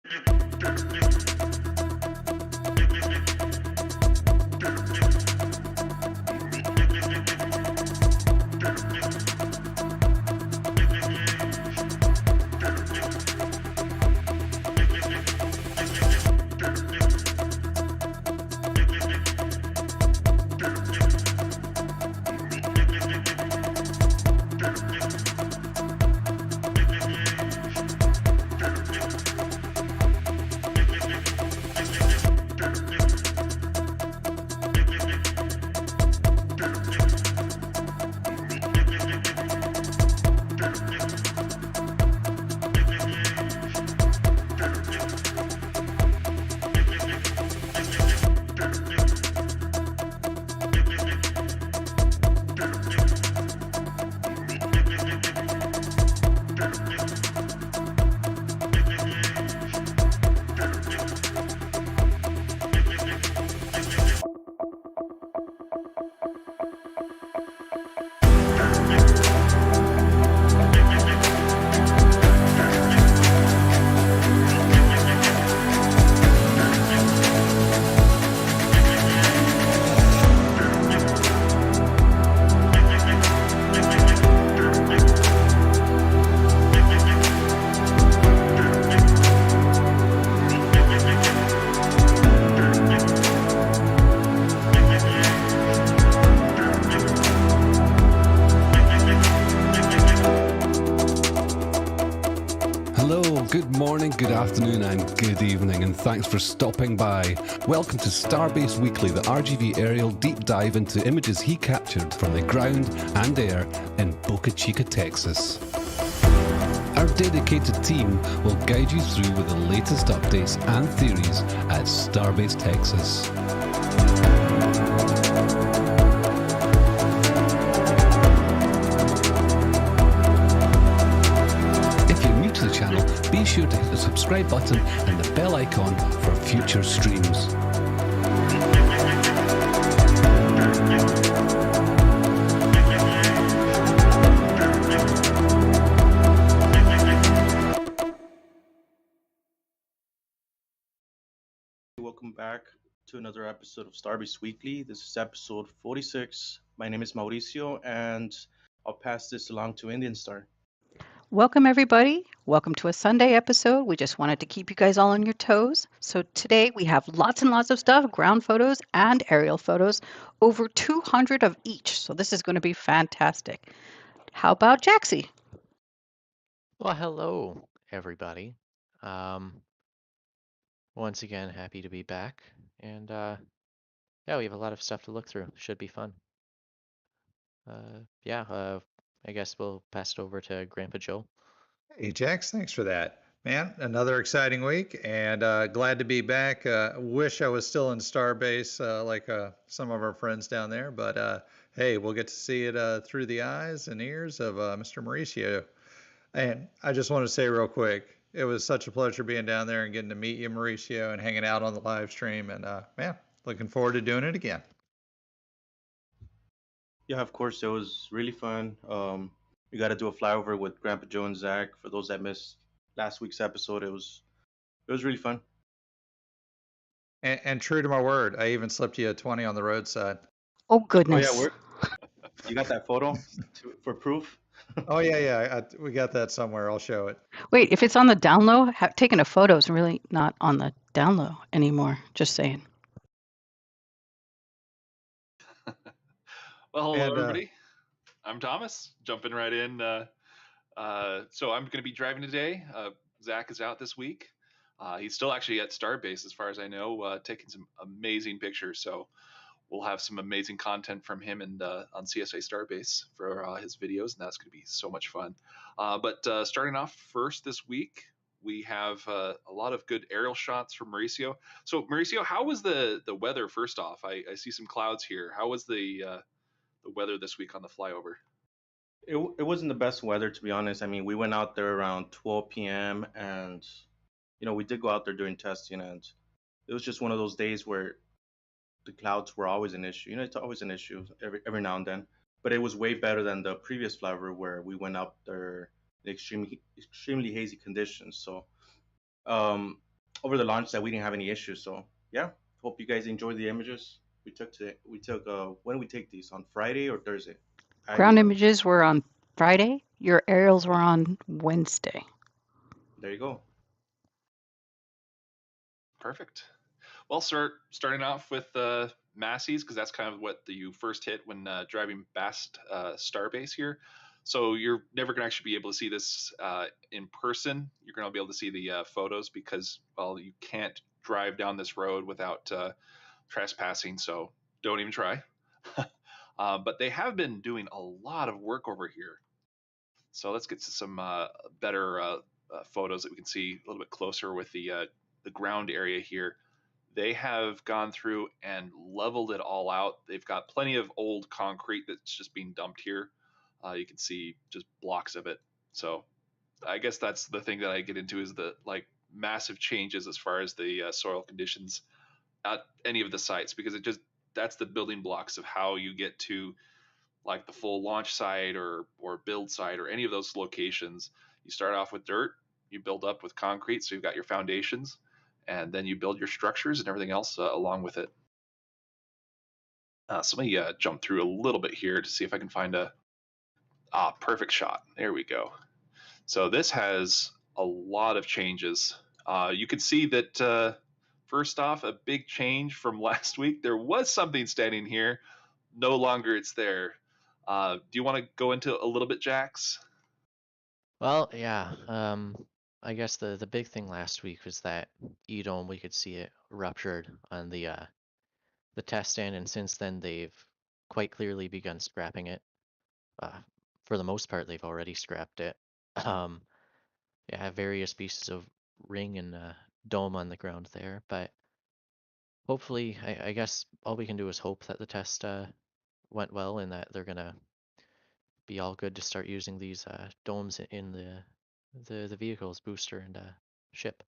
Good morning, good afternoon, and good evening, and thanks for stopping by. Welcome to Starbase Weekly, the RGV aerial deep dive into images he captured from the ground and air in Boca Chica, Texas. Our dedicated team will guide you through with the latest updates and theories at Starbase, Texas. Channel, be sure to hit the subscribe button and the bell icon for future streams. Welcome back to another episode of Starbase Weekly. This is episode 46. My name is Mauricio, and I'll pass this along to Indian Star. Welcome, everybody. Welcome to a Sunday episode. We just wanted to keep you guys all on your toes. So today we have lots and lots of stuff, ground photos and aerial photos, over 200 of each. So this is going to be fantastic. How about Jaxie? Well, hello, everybody. Once again, happy to be back. And yeah, we have a lot of stuff to look through. Should be fun. I guess we'll pass it over to Grandpa Joe. Hey, Jax, thanks for that. Man, another exciting week, and glad to be back. Wish I was still in Starbase like some of our friends down there, but hey, we'll get to see it through the eyes and ears of Mr. Mauricio. And I just want to say real quick, it was such a pleasure being down there and getting to meet you, Mauricio, and hanging out on the live stream. And man, looking forward to doing it again. Yeah, of course, it was really fun. We got to do a flyover with Grandpa Joe and Zach. For those that missed last week's episode, it was really fun. And true to my word, I even slipped you a 20 on the roadside. Oh, goodness. Oh, yeah, you got that photo for proof? Oh, yeah. We got that somewhere. I'll show it. Wait, if it's on the down low, taking a photo is really not on the down low anymore. Just saying. Well, hello, everybody. I'm Thomas, jumping right in. So I'm going to be driving today. Zach is out this week. He's still actually at Starbase, as far as I know, taking some amazing pictures. So we'll have some amazing content from him and on CSA Starbase for his videos, and that's going to be so much fun. But starting off first this week, we have a lot of good aerial shots from Mauricio. So Mauricio, how was the weather? First off, I see some clouds here. How was the weather this week on the flyover? It wasn't the best weather, to be honest. I mean, we went out there around 12 p.m. and we did go out there during testing, and it was just one of those days where the clouds were always an issue. It's always an issue every now and then, but it was way better than the previous flyover where we went up there in extremely hazy conditions. So over the launch that we didn't have any issues. So yeah, hope you guys enjoyed the images we took today. We took when did we take these, on Friday or Thursday? Ground images were on Friday. Your aerials were on Wednesday. There you go. Perfect. Well, starting off with Massey's, because that's kind of what you first hit when driving past Starbase here. So you're never going to actually be able to see this in person. You're going to be able to see the photos because, well, you can't drive down this road without trespassing. So don't even try. But they have been doing a lot of work over here. So let's get to some better photos that we can see a little bit closer with the ground area here. They have gone through and leveled it all out. They've got plenty of old concrete that's just being dumped here. You can see just blocks of it. So I guess that's the thing that I get into, is the massive changes as far as the soil conditions at any of the sites, because that's the building blocks of how you get to like the full launch site or build site or any of those locations. You start off with dirt, you build up with concrete, so you've got your foundations, and then you build your structures and everything else along with it. So let me jump through a little bit here to see if I can find a perfect shot. There we go. So this has a lot of changes. You can see that first off, a big change from last week. There was something standing here. No longer it's there. Do you want to go into a little bit, Jax? Well, yeah. I guess the big thing last week was that E-dome, we could see it ruptured on the test stand, and since then they've quite clearly begun scrapping it. For the most part, they've already scrapped it. Yeah, various pieces of ring and dome on the ground there, but hopefully, I guess all we can do is hope that the test went well and that they're gonna be all good to start using these domes in the vehicles, booster and ship.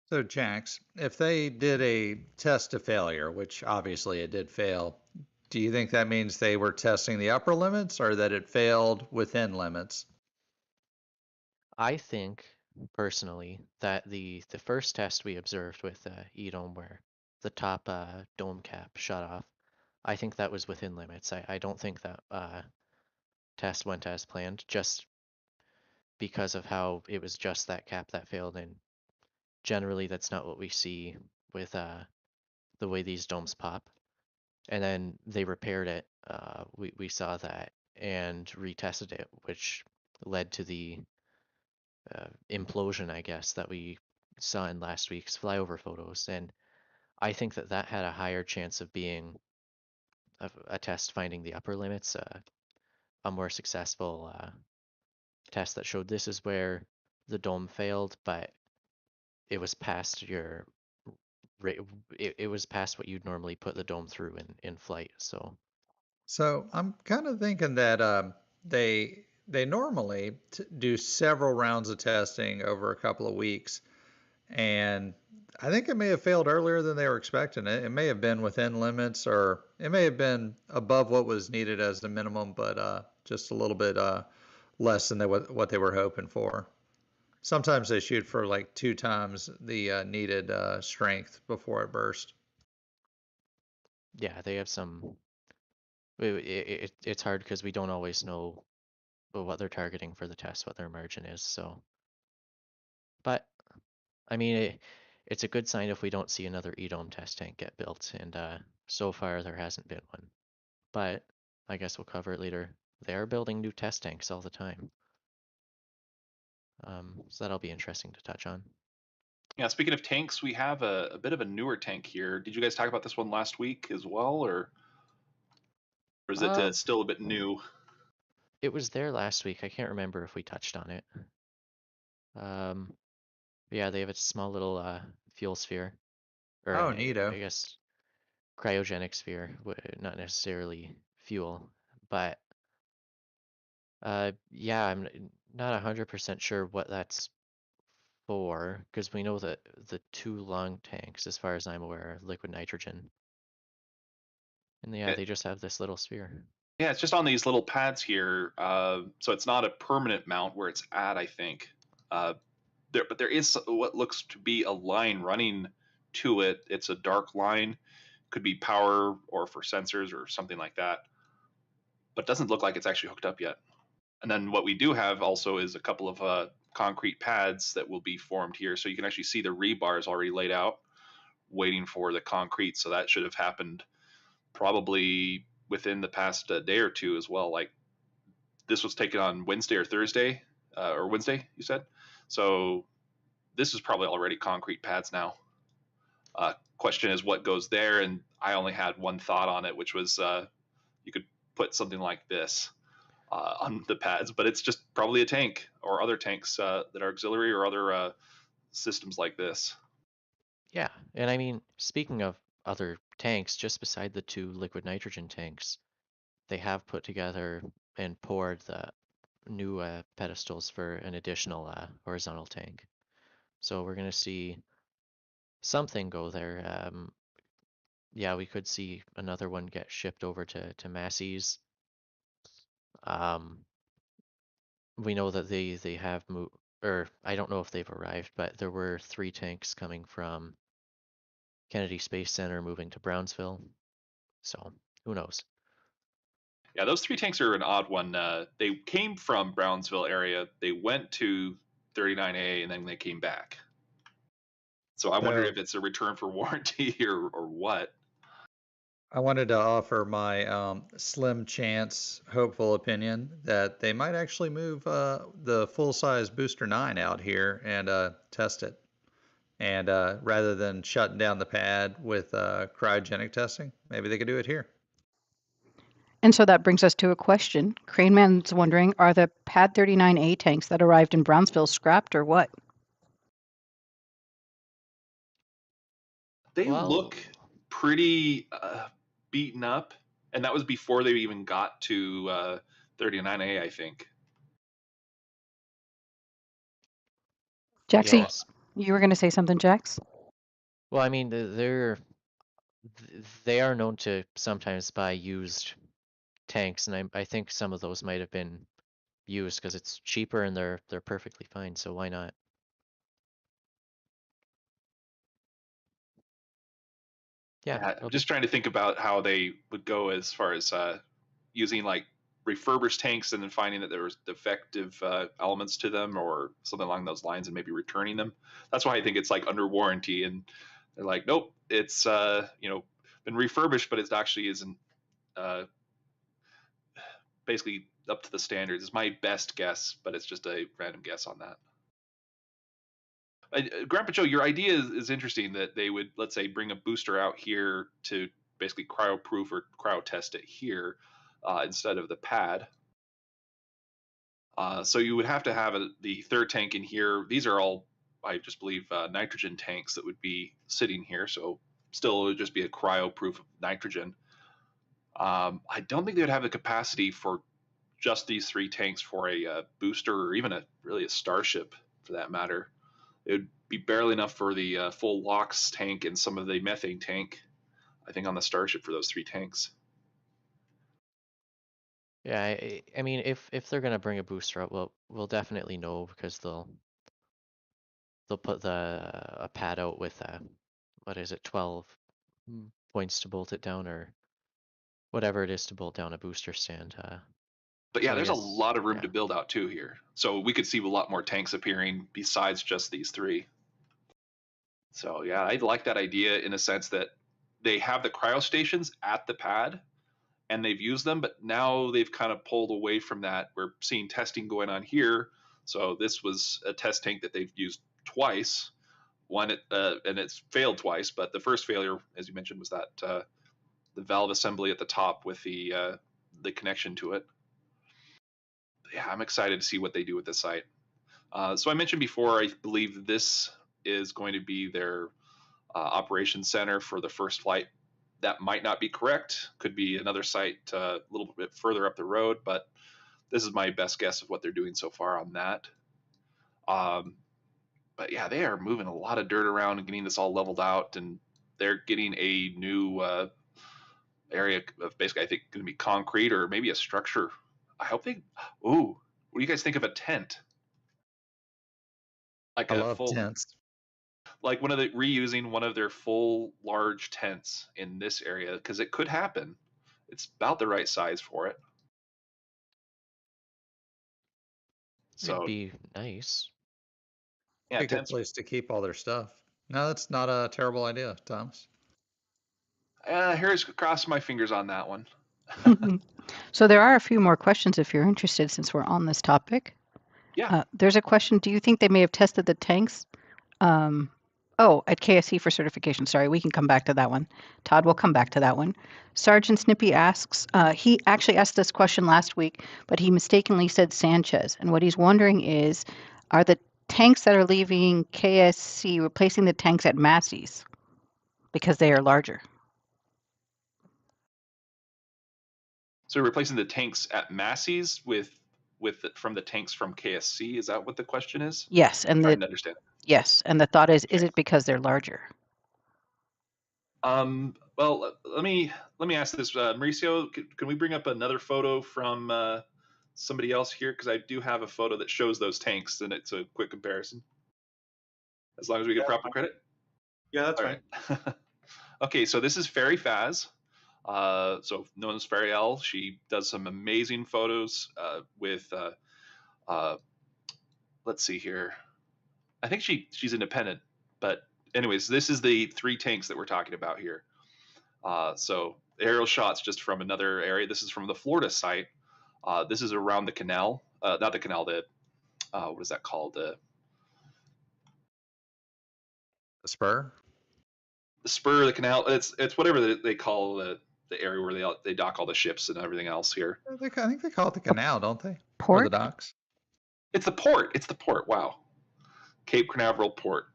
So, Jax, if they did a test to failure, which obviously it did fail, do you think that means they were testing the upper limits or that it failed within limits? I think personally that the first test we observed with E-dome, where the top dome cap shut off, I think that was within limits. I don't think that test went as planned, just because of how it was just that cap that failed, and generally that's not what we see with the way these domes pop. And then they repaired it. We saw that and retested it, which led to the implosion, I guess, that we saw in last week's flyover photos. And I think that that had a higher chance of being a test finding the upper limits, a more successful test that showed this is where the dome failed, but it was past your it was past what you'd normally put the dome through in flight. So I'm kind of thinking that they normally do several rounds of testing over a couple of weeks, and I think it may have failed earlier than they were expecting. It may have been within limits, or it may have been above what was needed as the minimum, but just a little bit less than what they were hoping for. Sometimes they shoot for like 2 times the needed strength before it burst. Yeah, they have some. It's hard because we don't always know what they're targeting for the test, what their margin is. So, but I mean, it's a good sign if we don't see another E-dome test tank get built, and so far there hasn't been one. But I guess we'll cover it later. They are building new test tanks all the time. So that'll be interesting to touch on. Yeah, speaking of tanks, we have a bit of a newer tank here. Did you guys talk about this one last week as well, or is it still a bit new? It was there last week. I can't remember if we touched on it. Yeah, they have a small little fuel sphere. Or Oh, neato. I guess cryogenic sphere, not necessarily fuel, but yeah, I'm not 100% sure what that's for, because we know that the 2 long tanks, as far as I'm aware, are liquid nitrogen. And yeah, they just have this little sphere. Yeah, it's just on these little pads here, so it's not a permanent mount where it's at, I think. but there is what looks to be a line running to it. It's a dark line, could be power or for sensors or something like that, but doesn't look like it's actually hooked up yet. And then what we do have also is a couple of concrete pads that will be formed here, so you can actually see the rebars already laid out, waiting for the concrete. So that should have happened probably within the past day or two as well. Like this was taken on Wednesday or Thursday, or Wednesday, you said. So this is probably already concrete pads now. Question is what goes there, and I only had one thought on it, which was you could put something like this on the pads, but it's just probably a tank or other tanks that are auxiliary or other systems like this. Yeah, and I mean, speaking of other tanks, just beside the 2 liquid nitrogen tanks, they have put together and poured the new pedestals for an additional horizontal tank. So we're going to see something go there. Yeah, we could see another one get shipped over to Massey's. We know that they have moved, or I don't know if they've arrived, but there were 3 tanks coming from Kennedy Space Center moving to Brownsville. So who knows? Yeah, those 3 tanks are an odd one. They came from Brownsville area. They went to 39A and then they came back. So I wonder if it's a return for warranty or what. I wanted to offer my slim chance, hopeful opinion that they might actually move the full-size Booster 9 out here and test it. And rather than shutting down the pad with cryogenic testing, maybe they could do it here. And so that brings us to a question. Crane Man's wondering, are the Pad 39A tanks that arrived in Brownsville scrapped or what? They Well, look pretty beaten up, and that was before they even got to 39A, I think. Jaxie, yes. you were going to say something, Jax? Well, I mean, they are known to sometimes buy used tanks, and I think some of those might have been used because it's cheaper and they're perfectly fine. So why not? Yeah, I'm it'll just trying to think about how they would go as far as using like refurbished tanks and then finding that there was defective elements to them or something along those lines and maybe returning them. That's why I think it's like under warranty, and they're like, nope, it's been refurbished, but it actually isn't basically up to the standards. It's my best guess, but it's just a random guess on that. Grandpa Joe, your idea is interesting that they would, let's say, bring a booster out here to basically cryo-proof or cryo-test it here instead of the pad. So you would have to have the third tank in here. These are all, I just believe, nitrogen tanks that would be sitting here. So still, it would just be a cryo-proof of nitrogen. I don't think they would have the capacity for just these 3 tanks for a booster or even really a Starship for that matter. It would be barely enough for the full LOX tank and some of the methane tank, I think, on the Starship for those 3 tanks. Yeah, I mean, if they're gonna bring a booster up, we'll definitely know because they'll put a pad out with what is it, 12 points to bolt it down or whatever it is to bolt down a booster stand. But yeah, so I there's a guess, lot of room yeah. to build out too here. So we could see a lot more tanks appearing besides just these 3. So yeah, I like that idea in a sense that they have the cryo stations at the pad and they've used them, but now they've kind of pulled away from that. We're seeing testing going on here. So this was a test tank that they've used twice. One, and it's failed twice, but the first failure, as you mentioned, was that the valve assembly at the top with the connection to it. Yeah, I'm excited to see what they do with this site. So I mentioned before, I believe this is going to be their operations center for the first flight. That might not be correct. Could be another site a little bit further up the road, but this is my best guess of what they're doing so far on that. But yeah, they are moving a lot of dirt around and getting this all leveled out, and they're getting a new area of basically, I think, going to be concrete or maybe a structure. I hope they. Ooh, what do you guys think of a tent? Like I a love full, tents. like reusing one of their full large tents in this area, because it could happen. It's about the right size for it. It'd So be nice. yeah, Be a good tents. place to keep all their stuff. No, that's not a terrible idea, Thomas. Here's cross my fingers on that one. So there are a few more questions if you're interested, since we're on this topic. Yeah. There's a question, do you think they may have tested the tanks? At KSC for certification. Sorry, we can come back to that one. Todd will come back to that one. Sergeant Snippy asks, he actually asked this question last week, but he mistakenly said Sanchez. And what he's wondering is, are the tanks that are leaving KSC replacing the tanks at Massey's because they are larger? So replacing the tanks at Massey's from the tanks from KSC. Is that what the question is? Yes, and Trying to understand. and the thought is Okay. it because they're larger? Well, let me ask this, Mauricio. Can we bring up another photo from somebody else here? Because I do have a photo that shows those tanks, and it's a quick comparison. As long as we get proper credit. Yeah, that's All fine. right. Okay, so this is Fairy Faz. So known as Fairy L. She does some amazing photos with. Let's see here. I think she's independent, but anyways, this is the 3 tanks that we're talking about here. So aerial shots just from another area. This is from the Florida site. This is around the canal, not the canal. The what is that called? The spur. The spur of the canal. It's whatever they call the area where they dock all the ships and everything else here. I think they call it the canal, don't they? Or Port? the docks. It's the port. It's the port. Wow. Cape Canaveral Port.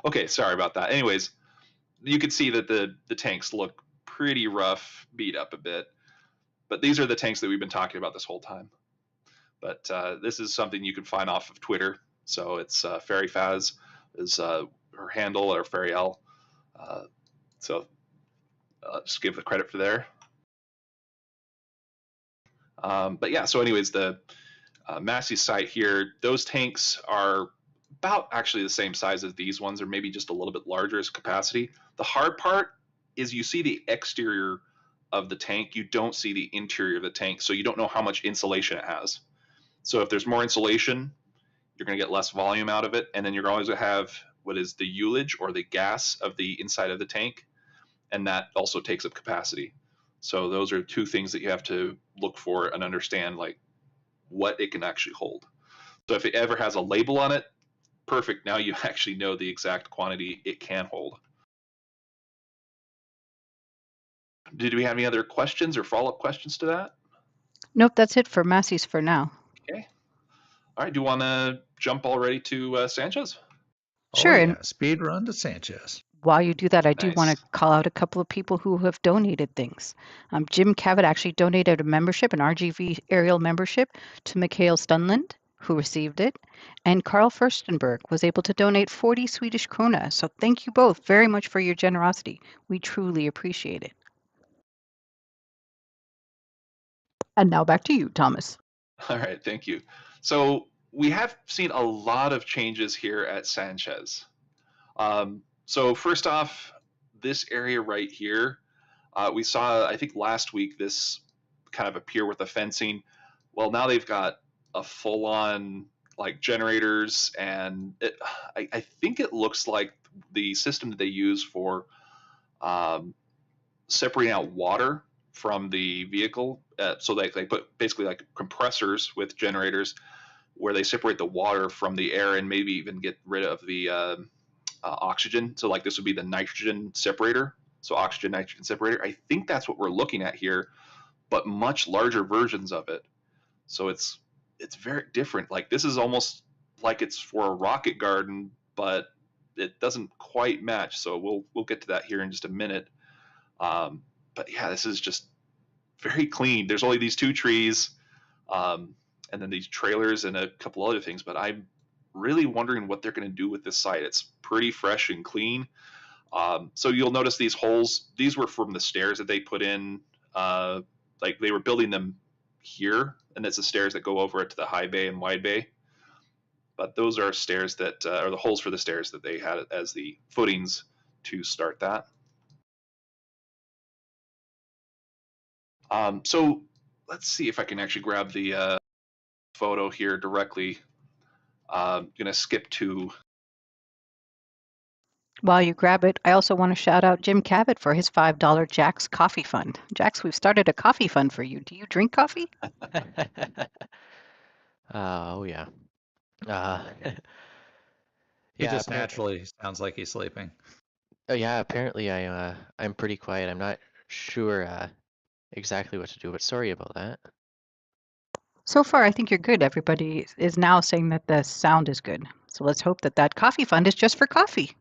Okay, sorry about that. Anyways, you can see that the tanks look pretty rough, beat up a bit. But these are the tanks that we've been talking about this whole time. But this is something you can find off of Twitter. So it's Fairy Faz is her handle, or Fairy L. So just give the credit for there. But yeah, so anyways, the Massey site here, those tanks are about actually the same size as these ones, or maybe just a little bit larger as capacity. The hard part is you see the exterior of the tank, you don't see the interior of the tank, so you don't know how much insulation it has. So if there's more insulation, you're going to get less volume out of it, and then you're always going to have what is the ullage, or the gas of the inside of the tank, and that also takes up capacity. So those are 2 things that you have to look for and understand, like what it can actually hold. So if it ever has a label on it, perfect. Now you actually know the exact quantity it can hold. Did we have any other questions or follow-up questions to that? Nope, that's it for Massey's for now. Okay. All right. Do you want to jump already to Sanchez? Sure. Oh, And yeah. Speed run to Sanchez. while you do that, I do want Nice. to call out a couple of people who have donated things. Jim Cavett actually donated a membership, an RGV aerial membership, to Mikhail Stunland, who received it. And Carl Furstenberg was able to donate 40 Swedish krona. So thank you both very much for your generosity. We truly appreciate it. And now back to you, Thomas. All right. Thank you. So we have seen a lot of changes here at Sanchez. So first off, this area right here, we saw, I think last week, this kind of appear with the fencing. Well, now they've got a full-on like generators, and I think it looks like the system that they use for separating out water from the vehicle. So they put basically like compressors with generators where they separate the water from the air and maybe even get rid of the oxygen. So like this would be the nitrogen separator. So oxygen, nitrogen separator. I think that's what we're looking at here, but much larger versions of it. So it's very different. Like this is almost like it's for a rocket garden, but it doesn't quite match. So we'll get to that here in just a minute. But yeah, this is just very clean. There's only these 2 trees, and then these trailers and a couple other things. But I'm really wondering what they're going to do with this site. It's pretty fresh and clean. So you'll notice these holes. These were from the stairs that they put in. Like they were building them here, and it's the stairs that go over it to the high bay and wide bay. But those are stairs that are the holes for the stairs that they had as the footings to start that. So let's see if I can actually grab the photo here directly. I'm going to skip to. While you grab it, I also want to shout out Jim Cabot for his $5 Jack's Coffee Fund. Jax, we've started a coffee fund for you. Do you drink coffee? Oh yeah. Uh, He yeah. just naturally sounds like he's sleeping. Yeah. Apparently, I'm pretty quiet. I'm not sure exactly what to do, but sorry about that. So far, I think you're good. Everybody is now saying that the sound is good. So let's hope that that coffee fund is just for coffee.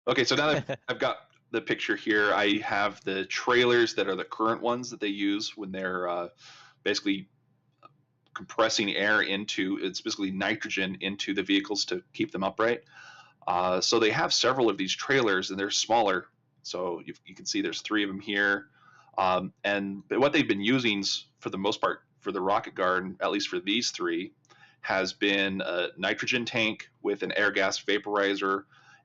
Okay, so now that I've got the picture here, I have the trailers that are the current ones that they use when they're basically compressing air into, it's basically nitrogen into the vehicles to keep them upright. So they have several of these trailers, and they're smaller. So you can see there's 3 of them here. And what they've been using for the most part for the rocket guard, at least for these 3, has been a nitrogen tank with an air gas vaporizer.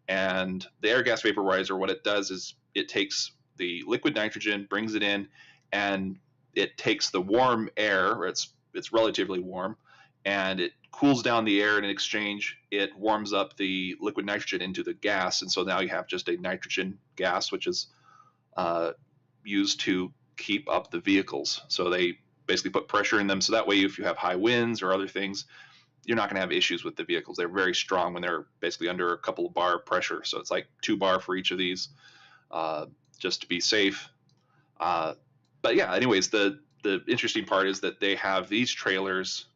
And the air gas vaporizer, what it does is it takes the liquid nitrogen, brings it in, and it takes the warm air, or it's relatively warm, and it cools down the air, and in exchange it warms up the liquid nitrogen into the gas, and so now you have just a nitrogen gas, which is used to keep up the vehicles. So they basically put pressure in them, so that way if you have high winds or other things, you're not going to have issues with the vehicles. They're very strong when they're basically under a couple of bar pressure, so it's like 2 bar for each of these, just to be safe. But yeah, anyways, the interesting part is that they have these trailers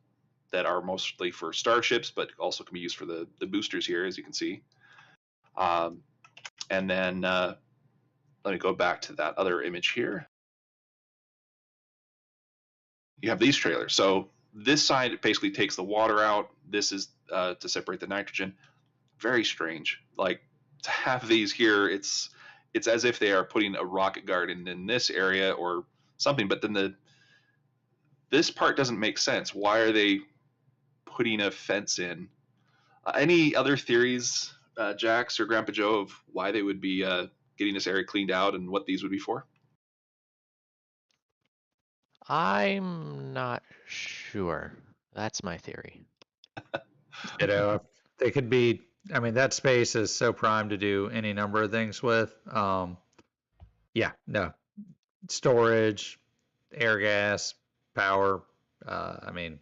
that are mostly for starships, but also can be used for the boosters here, as you can see. And then let me go back to that other image here. You have these trailers. So this side basically takes the water out. This is to separate the nitrogen. Very strange. Like, to have these here, it's as if they are putting a rocket guard in this area or something. But then this part doesn't make sense. Why are they putting a fence in? Any other theories, Jax or Grandpa Joe, of why they would be getting this area cleaned out and what these would be for? I'm not sure. That's my theory. You know, they could be, I mean, that space is so primed to do any number of things with. Yeah, no. Storage, air gas, power. I mean,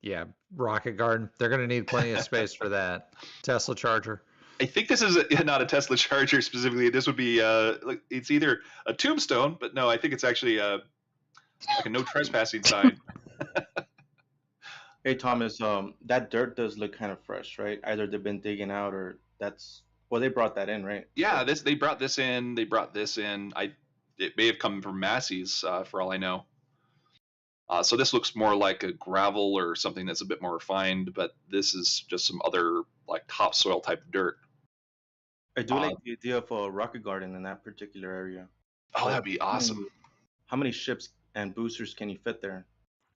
yeah, rocket garden. They're going to need plenty of space for that. Tesla charger. I think this is not a Tesla charger specifically. This would be it's either a tombstone, but no, I think it's actually like a no trespassing sign. Hey Thomas, that dirt does look kind of fresh, right? Either they've been digging out or they brought that in, right? Yeah, they brought this in. They brought this in. It may have come from Massey's, for all I know. So this looks more like a gravel or something that's a bit more refined, but this is just some other like topsoil type of dirt. I do like the idea of a rocket garden in that particular area. Oh, that'd be awesome. How many ships and boosters can you fit there?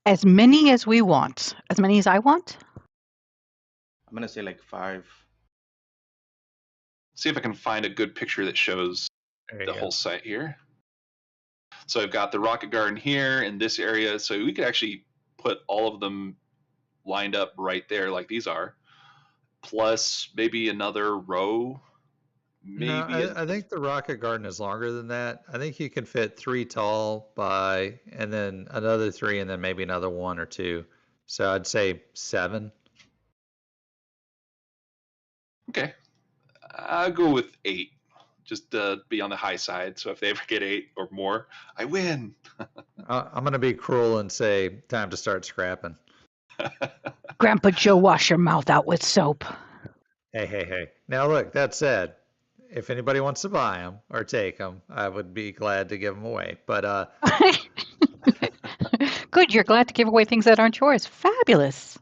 As many as we want. As many as I want? I'm gonna say like 5. See if I can find a good picture that shows the whole site here. So I've got the rocket garden here in this area. So we could actually put all of them lined up right there like these are, plus maybe another row. Maybe No, I think the rocket garden is longer than that. I think you can fit 3 tall by, and then another 3, and then maybe another 1 or 2. So I'd say 7. Okay, I'll go with 8. Just be on the high side. So if they ever get 8 or more, I win. I'm going to be cruel and say time to start scrapping. Grandpa Joe, wash your mouth out with soap. Hey. Now look, that said, if anybody wants to buy them or take them, I would be glad to give them away. But Good, you're glad to give away things that aren't yours. Fabulous.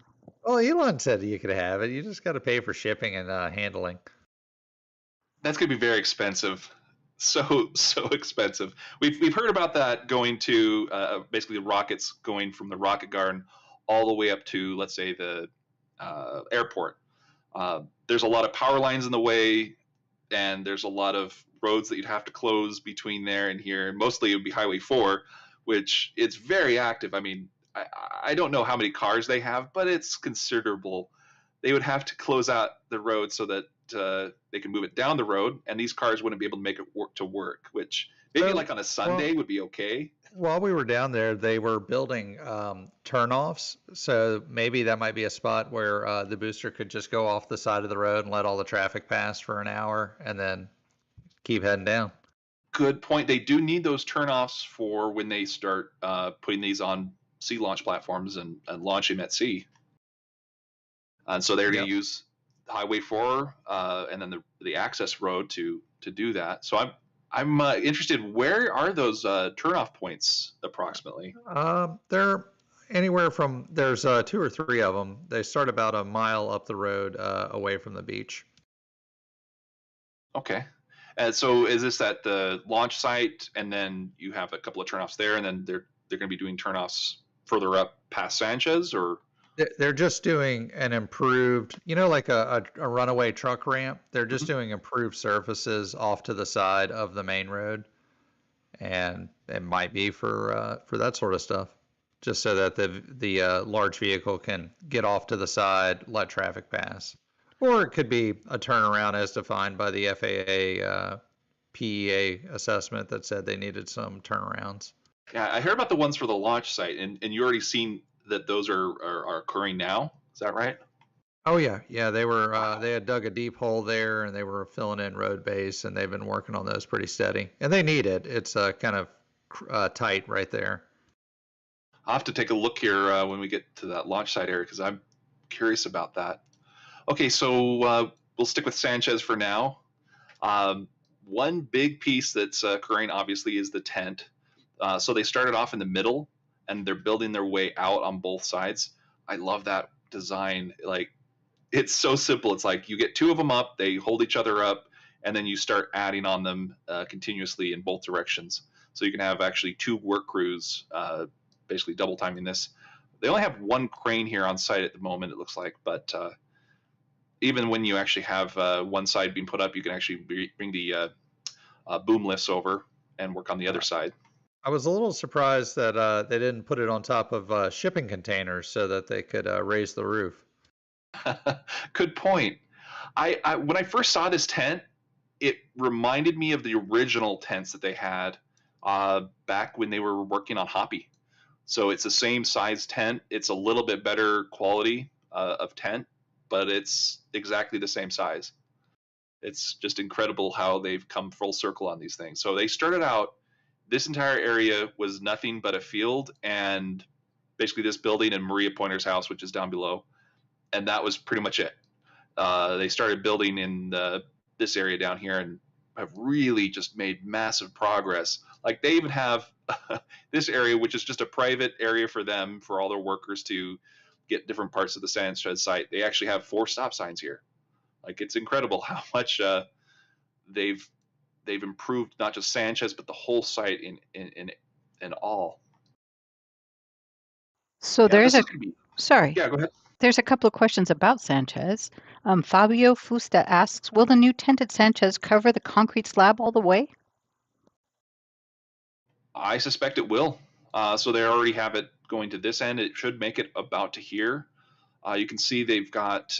well, Elon said you could have it. You just got to pay for shipping and handling. That's going to be very expensive. So expensive. We've heard about that going to basically the rockets going from the rocket garden all the way up to, let's say, the airport. There's a lot of power lines in the way, and there's a lot of roads that you'd have to close between there and here. Mostly it would be Highway 4, which it's very active. I mean, I don't know how many cars they have, but it's considerable. They would have to close out the road so that they can move it down the road, and these cars wouldn't be able to make it work, which maybe like on a Sunday would be okay. While we were down there, they were building turnoffs, so maybe that might be a spot where the booster could just go off the side of the road and let all the traffic pass for an hour and then keep heading down. Good point. They do need those turnoffs for when they start putting these on sea launch platforms and launching them at sea. And so they're going to use Highway 4 and then the access road to do that. So I'm interested. Where are those turnoff points approximately? They're anywhere from there's 2 or 3 of them. They start about a mile up the road away from the beach. Okay. And so is this at the launch site, and then you have a couple of turnoffs there, and then they're going to be doing turnoffs further up past Sanchez, or? They're just doing an improved, like a runaway truck ramp. They're just doing improved surfaces off to the side of the main road. And it might be for that sort of stuff, just so that the large vehicle can get off to the side, let traffic pass. Or it could be a turnaround as defined by the FAA PEA assessment that said they needed some turnarounds. Yeah, I heard about the ones for the launch site, and you already seen that those are occurring now. Is that right? Oh yeah, they were they had dug a deep hole there and they were filling in road base, and they've been working on those pretty steady. And they need it. It's kind of tight right there. I'll have to take a look here when we get to that launch site area, because I'm curious about that. Okay, so we'll stick with Sanchez for now. One big piece that's occurring, obviously, is the tent. So they started off in the middle, and they're building their way out on both sides. I love that design. Like, it's so simple. It's like you get 2 of them up, they hold each other up, and then you start adding on them continuously in both directions. So you can have actually 2 work crews, basically double timing this. They only have 1 crane here on site at the moment, it looks like, but even when you actually have one side being put up, you can actually bring the boom lifts over and work on the other side. I was a little surprised that they didn't put it on top of shipping containers so that they could raise the roof. Good point. I when I first saw this tent, it reminded me of the original tents that they had back when they were working on Hoppy. So it's the same size tent. It's a little bit better quality of tent, but it's exactly the same size. It's just incredible how they've come full circle on these things. So they started out, this entire area was nothing but a field, and basically this building and Maria Pointer's house, which is down below. And that was pretty much it. They started building in this area down here and have really just made massive progress. Like, they even have this area, which is just a private area for them, for all their workers to get different parts of the Sanchez site. They actually have 4 stop signs here. Like, it's incredible how much they've improved not just Sanchez, but the whole site in all. So there's sorry. Yeah, go ahead. There's a couple of questions about Sanchez. Fabio Fusta asks, will the new tented Sanchez cover the concrete slab all the way? I suspect it will. So they already have it going to this end. It should make it about to here. You can see they've got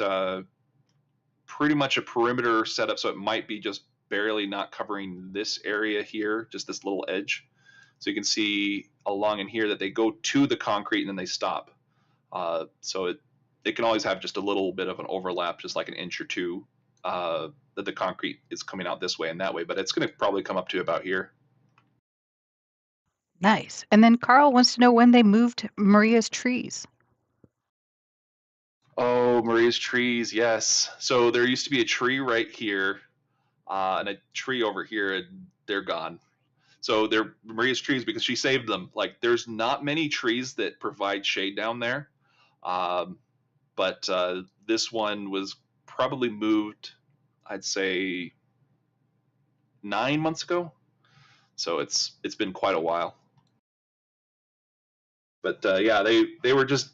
pretty much a perimeter set up, so it might be just barely not covering this area here, just this little edge. So you can see along in here that they go to the concrete and then they stop. So it can always have just a little bit of an overlap, just like an inch or 2, that the concrete is coming out this way and that way, but it's going to probably come up to about here. Nice. And then Carl wants to know when they moved Maria's trees. Oh, Maria's trees, yes. So there used to be a tree right here and a tree over here, and they're gone. So they're Maria's trees because she saved them. Like, there's not many trees that provide shade down there. But this one was probably moved, I'd say, 9 months ago. So it's been quite a while. But yeah, they were just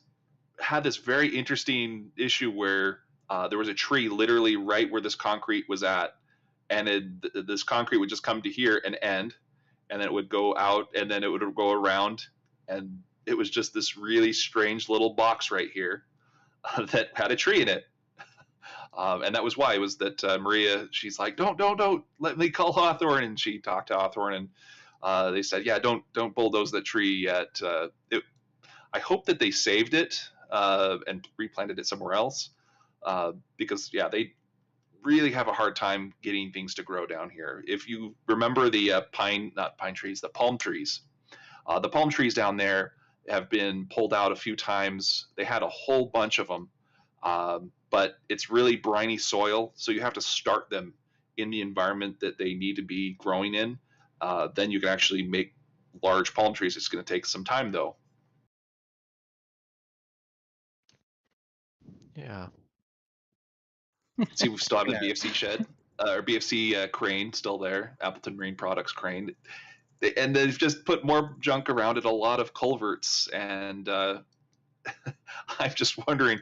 had this very interesting issue where there was a tree literally right where this concrete was at, and this concrete would just come to here and end, and then it would go out, and then it would go around, and it was just this really strange little box right here that had a tree in it. And that was why. It was that Maria, she's like, don't let me call Hawthorne, and she talked to Hawthorne, and they said, yeah, don't bulldoze the tree yet. I hope that they saved it and replanted it somewhere else, because yeah, they really have a hard time getting things to grow down here. If you remember the the palm trees. The palm trees down there have been pulled out a few times. They had a whole bunch of them, but it's really briny soil, so you have to start them in the environment that they need to be growing in. Then you can actually make large palm trees. It's going to take some time, though. Yeah. See, we still have the BFC shed, or BFC crane still there, Appleton Marine Products crane. And they've just put more junk around it, a lot of culverts, and I'm just wondering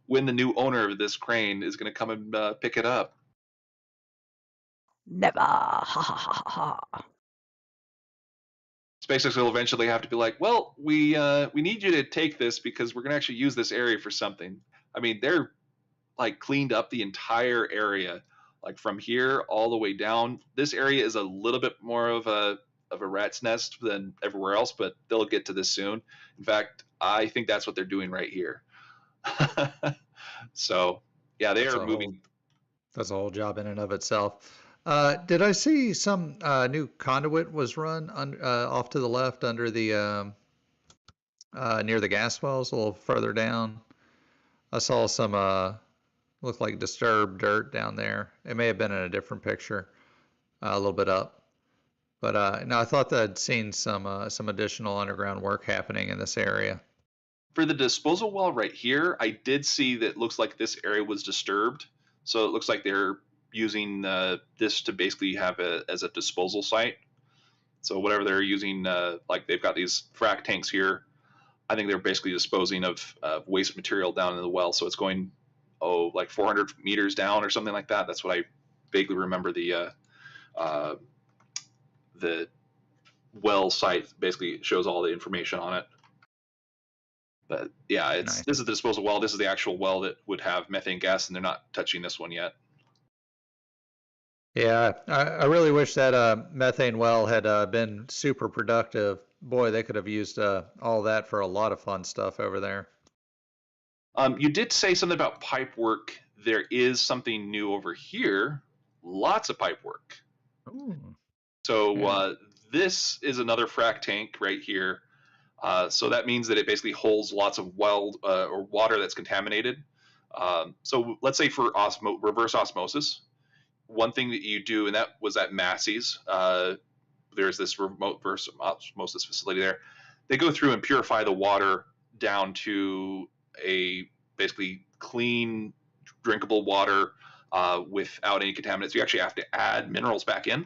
when the new owner of this crane is going to come and pick it up. Never. Ha ha ha ha. SpaceX will eventually have to be like, well, we need you to take this because we're going to actually use this area for something. I mean, they're like cleaned up the entire area, like from here all the way down. This area is a little bit more of a rat's nest than everywhere else, but they'll get to this soon. In fact, I think that's what they're doing right here. So yeah, they are moving. That's a whole job in and of itself. Did I see some new conduit was run off to the left under the near the gas wells, a little further down? I saw some looked like disturbed dirt down there. It may have been in a different picture, a little bit up. But no, I thought that I'd seen some additional underground work happening in this area. For the disposal well right here, I did see that it looks like this area was disturbed. So it looks like they're using this to basically have as a disposal site. So whatever they're using, like they've got these frac tanks here. I think they're basically disposing of waste material down in the well. So it's going, like 400 meters down or something like that. That's what I vaguely remember the well site basically shows all the information on it. But yeah, Nice. This is the disposal well. This is the actual well that would have methane gas, and they're not touching this one yet. Yeah, I really wish that methane well had been super productive. Boy, they could have used all that for a lot of fun stuff over there. You did say something about pipe work. There is something new over here. Lots of pipe work. Ooh. So Yeah. this is another frac tank right here. So that means that it basically holds lots of weld or water that's contaminated. So let's say for reverse osmosis, one thing that you do, and that was at Massey's, there's this remote reverse osmosis facility there. They go through and purify the water down to a basically clean, drinkable water without any contaminants. You actually have to add minerals back in.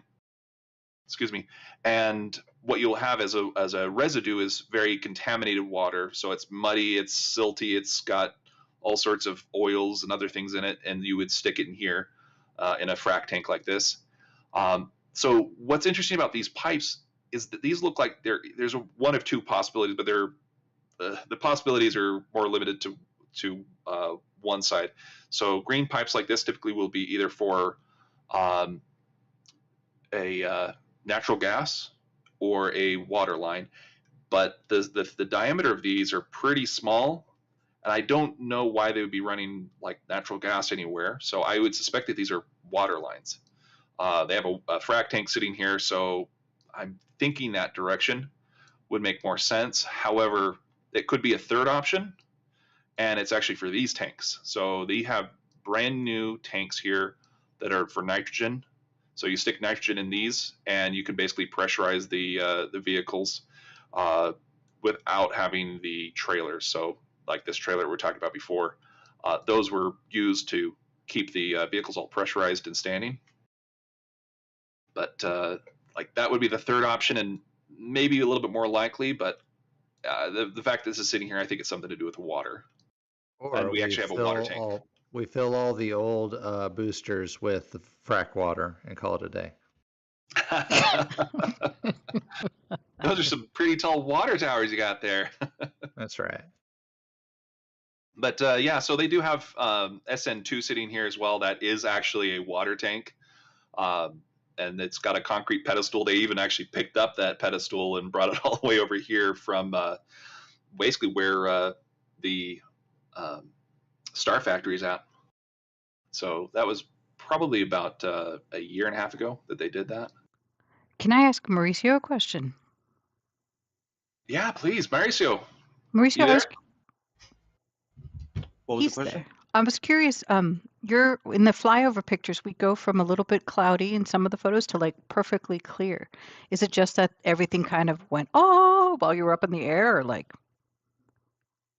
Excuse me. And what you'll have as a residue is very contaminated water. So it's muddy, it's silty, it's got all sorts of oils and other things in it, and you would stick it in here in a frac tank like this. So what's interesting about these pipes is that these look like there's one of two possibilities, but the possibilities are more limited to one side. So green pipes like this typically will be either for a natural gas or a water line, but the diameter of these are pretty small, and I don't know why they would be running like natural gas anywhere. So I would suspect that these are water lines. They have a frac tank sitting here, so I'm thinking that direction would make more sense. However, it could be a third option, and it's actually for these tanks. So they have brand new tanks here that are for nitrogen. So you stick nitrogen in these, and you can basically pressurize the vehicles without having the trailers. So like this trailer we talked about before, those were used to keep the vehicles all pressurized and standing. But like that would be the third option, and maybe a little bit more likely. But the fact that this is sitting here, I think it's something to do with water. Or and we actually have a water tank. we fill all the old boosters with frack water and call it a day. Those are some pretty tall water towers you got there. That's right. But yeah, so they do have SN2 sitting here as well. That is actually a water tank. And it's got a concrete pedestal. They even actually picked up that pedestal and brought it all the way over here from basically where the Star Factory is at. So that was probably about a year and a half ago that they did that. Can I ask Mauricio a question? Yeah, please, Mauricio. Mauricio, You there? What was he's the question? there. I was curious. You're in the flyover pictures. We go from a little bit cloudy in some of the photos to like perfectly clear. Is it just that everything kind of went while you were up in the air, or like?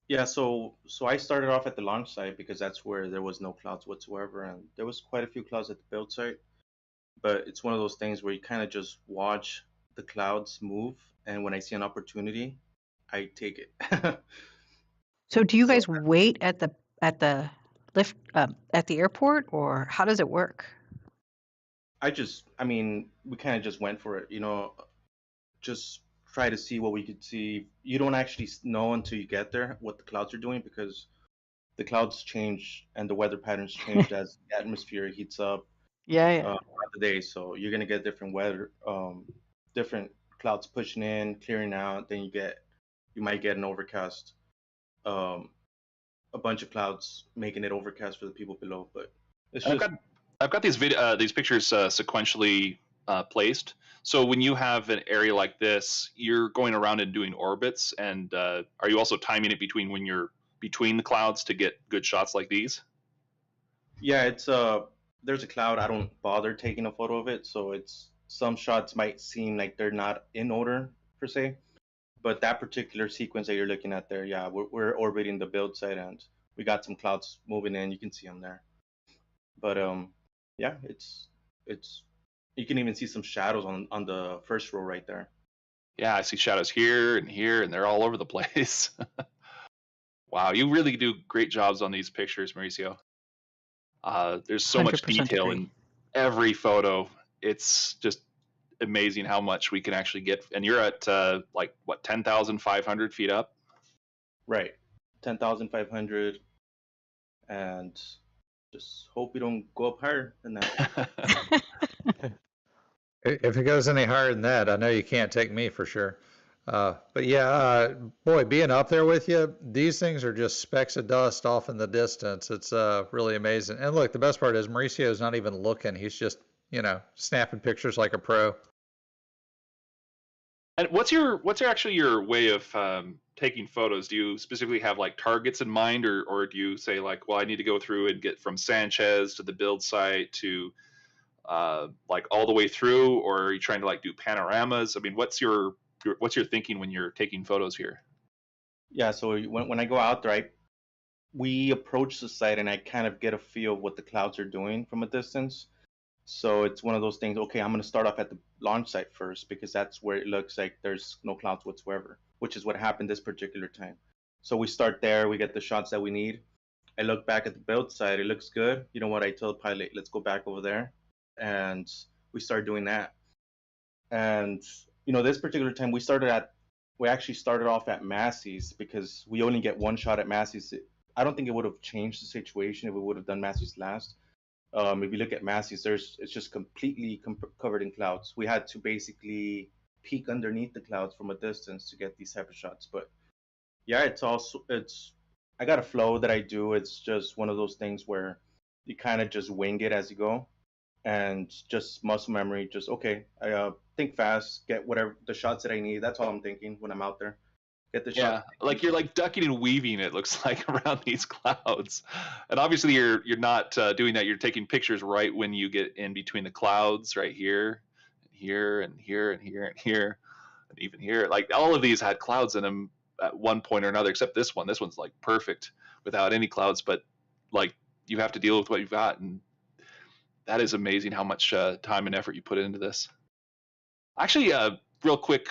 Yeah, so I started off at the launch site because that's where there was no clouds whatsoever, and there was quite a few clouds at the build site. But it's one of those things where you kind of just watch the clouds move, and when I see an opportunity, I take it. So do you So guys wait at the lift at the airport, or how does it work? I mean, we kind of just went for it, just try to see what we could see. You don't actually know until you get there what the clouds are doing because the clouds change and the weather patterns change as the atmosphere heats up Yeah. throughout the day. So you're gonna get different weather, different clouds pushing in, clearing out. Then you might get an overcast, a bunch of clouds making it overcast for the people below. But it's just I've got these pictures sequentially placed. So when you have an area like this, you're going around and doing orbits, and are you also timing it between when you're between the clouds to get good shots like these? yeah, it's there's a cloud. I don't bother taking a photo of it, so it's some shots might seem like they're not in order per se, but that particular sequence that you're looking at there, yeah, we're orbiting the build site and we got some clouds moving in. You can see them there, but yeah, it's you can even see some shadows on the first row right there. Yeah, I see shadows here, and they're all over the place. Wow, you really do great jobs on these pictures, Mauricio. There's so much 100% detail agree. in every photo. It's just amazing how much we can actually get. And you're at like what, 10,500 feet up? Right, 10,500, and just hope we don't go up higher than that. If it goes any higher than that, I know you can't take me for sure. But yeah, boy, being up there with you, these things are just specks of dust off in the distance. It's really amazing. And look, the best part is Mauricio's not even looking. He's just, snapping pictures like a pro. And what's actually your way of taking photos? Do you specifically have like targets in mind, or do you say like, well, I need to go through and get from Sanchez to the build site to like all the way through, or are you trying to like do panoramas? I mean, what's your thinking when you're taking photos here? Yeah, so when I go out there, we approach the site and I kind of get a feel of what the clouds are doing from a distance. So it's one of those things, okay, I'm going to start off at the launch site first because that's where it looks like there's no clouds whatsoever, which is what happened this particular time. So we start there, we get the shots that we need. I look back at the build site, it looks good. You know what, I tell the pilot, let's go back over there. And we start doing that. And, this particular time we actually started off at Massey's because we only get one shot at Massey's. I don't think it would have changed the situation if we would have done Massey's last. If you look at Massey's, it's just completely covered in clouds. We had to basically peek underneath the clouds from a distance to get these type of shots. But yeah, I got a flow that I do. It's just one of those things where you kind of just wing it as you go, and just muscle memory. Just okay, I think fast, get whatever the shots that I need. That's all I'm thinking when I'm out there. Get the Yeah, shot. like you're like ducking and weaving, it looks like, around these clouds. And obviously you're not doing that. You're taking pictures right when you get in between the clouds, right here, and here, and here, and here, and here, and even here. Like all of these had clouds in them at one point or another, except this one. This one's like perfect without any clouds, but like you have to deal with what you've got, and that is amazing how much time and effort you put into this. Actually, real quick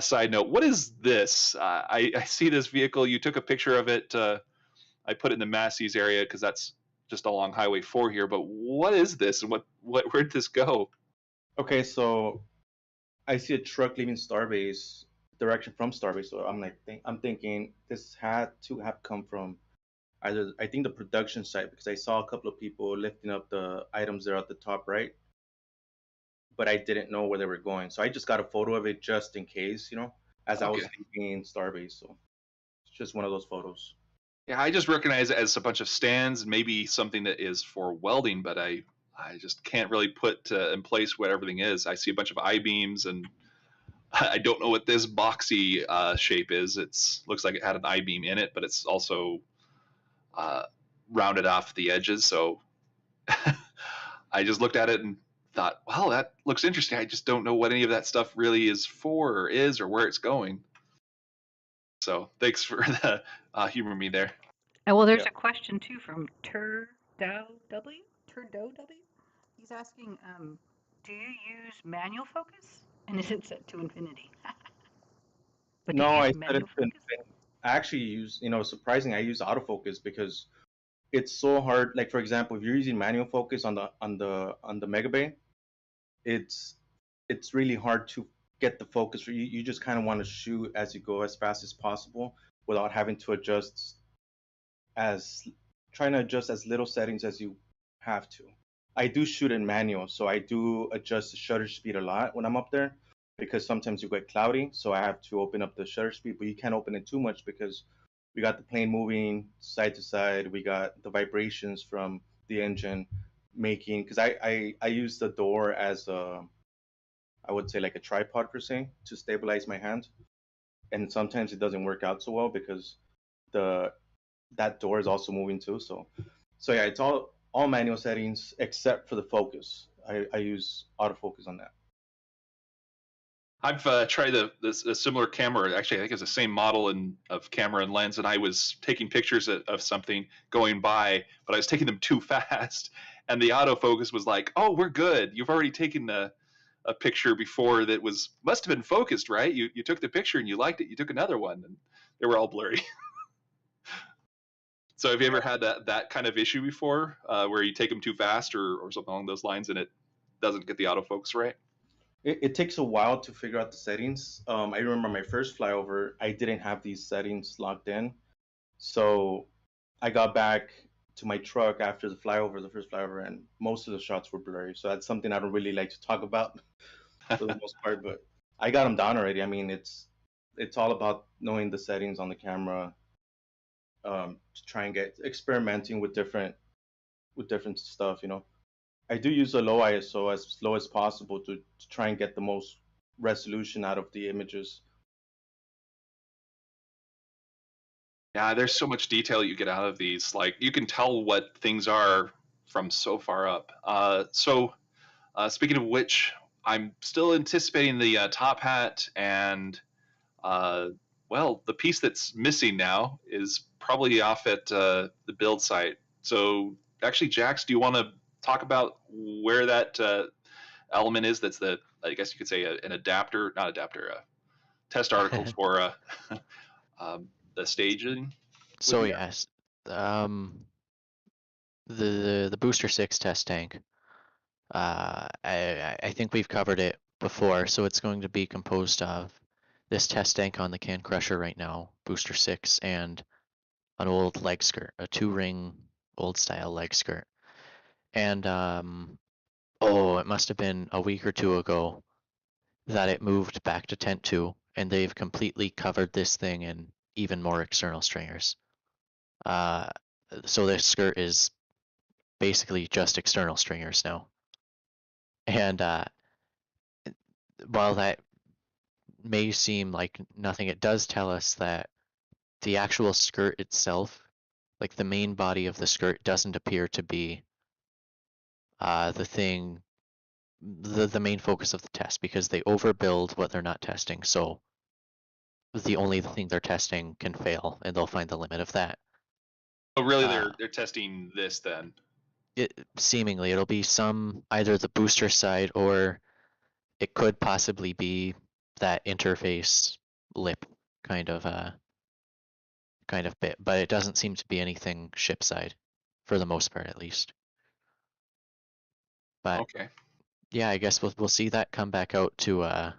side note, what is this? I see this vehicle. You took a picture of it. I I put it in the Massey's area because that's just along Highway 4 here. But what is this, and where did this go? Okay, so I see a truck leaving Starbase, direction from Starbase. So I'm thinking this had to have come from either, I think, the production site, because I saw a couple of people lifting up the items there at the top right, but I didn't know where they were going. So I just got a photo of it just in case, as I was Okay. leaving Starbase. So it's just one of those photos. Yeah, I just recognize it as a bunch of stands, maybe something that is for welding, but I just can't really put in place what everything is. I see a bunch of I-beams, and I don't know what this boxy shape is. Looks like it had an I-beam in it, but it's also rounded off the edges. So I just looked at it and thought, wow, that looks interesting. I just don't know what any of that stuff really is for, or is, or where it's going. So thanks for the humoring me there. And well, there's Yeah. a question too from Turdo W. He's asking, do you use manual focus, and is it set to infinity? But do No, you I use set it manual to focus? infinity. I actually use, surprising, I use autofocus because it's so hard. Like, for example, if you're using manual focus on the Mega Bay, it's really hard to get the focus. You just kind of want to shoot as you go as fast as possible without having to trying to adjust as little settings as you have to. I do shoot in manual, so I do adjust the shutter speed a lot when I'm up there, because sometimes you get cloudy, so I have to open up the shutter speed, but you can't open it too much because we got the plane moving side to side. We got the vibrations from the engine making, because I use the door as I would say like a tripod per se to stabilize my hand, and sometimes it doesn't work out so well because that door is also moving too. So yeah, it's all manual settings except for the focus. I use autofocus on that. I've tried a similar camera. Actually, I think it's the same model of camera and lens, and I was taking pictures of something going by, but I was taking them too fast, and the autofocus was like, "Oh, we're good. You've already taken a picture before that must have been focused, right? You took the picture and you liked it. You took another one, and they were all blurry." So have you ever had that kind of issue before, where you take them too fast or something along those lines, and it doesn't get the autofocus right? It takes a while to figure out the settings. I remember my first flyover, I didn't have these settings locked in. So I got back to my truck after the first flyover, and most of the shots were blurry. So that's something I don't really like to talk about for the most part, but I got them down already. I mean, it's all about knowing the settings on the camera, to try and get experimenting with different stuff. I do use a low ISO as low as possible to try and get the most resolution out of the images. Yeah, there's so much detail you get out of these. Like, you can tell what things are from so far up. Speaking of which, I'm still anticipating the top hat, and well, the piece that's missing now is probably off at the build site. So actually, Jax, do you want to talk about where that element is? That's I guess you could say an adapter, not adapter, a test article for the staging. So yes, the Booster 6 test tank. I think we've covered it before, so it's going to be composed of this test tank on the can crusher right now, Booster 6, and an old leg skirt, a 2-ring old style leg skirt. And it must have been a week or two ago that it moved back to Tent 2, and they've completely covered this thing in even more external stringers. So this skirt is basically just external stringers now. And while that may seem like nothing, it does tell us that the actual skirt itself, like the main body of the skirt, doesn't appear to be the main focus of the test, because they overbuild what they're not testing. So the only thing they're testing can fail, and they'll find the limit of that. Oh, really? They're testing this then? Seemingly, it'll be either the booster side, or it could possibly be that interface lip kind of kind of bit, but it doesn't seem to be anything shipside, for the most part at least. But Okay. yeah, I guess we'll see that come back out to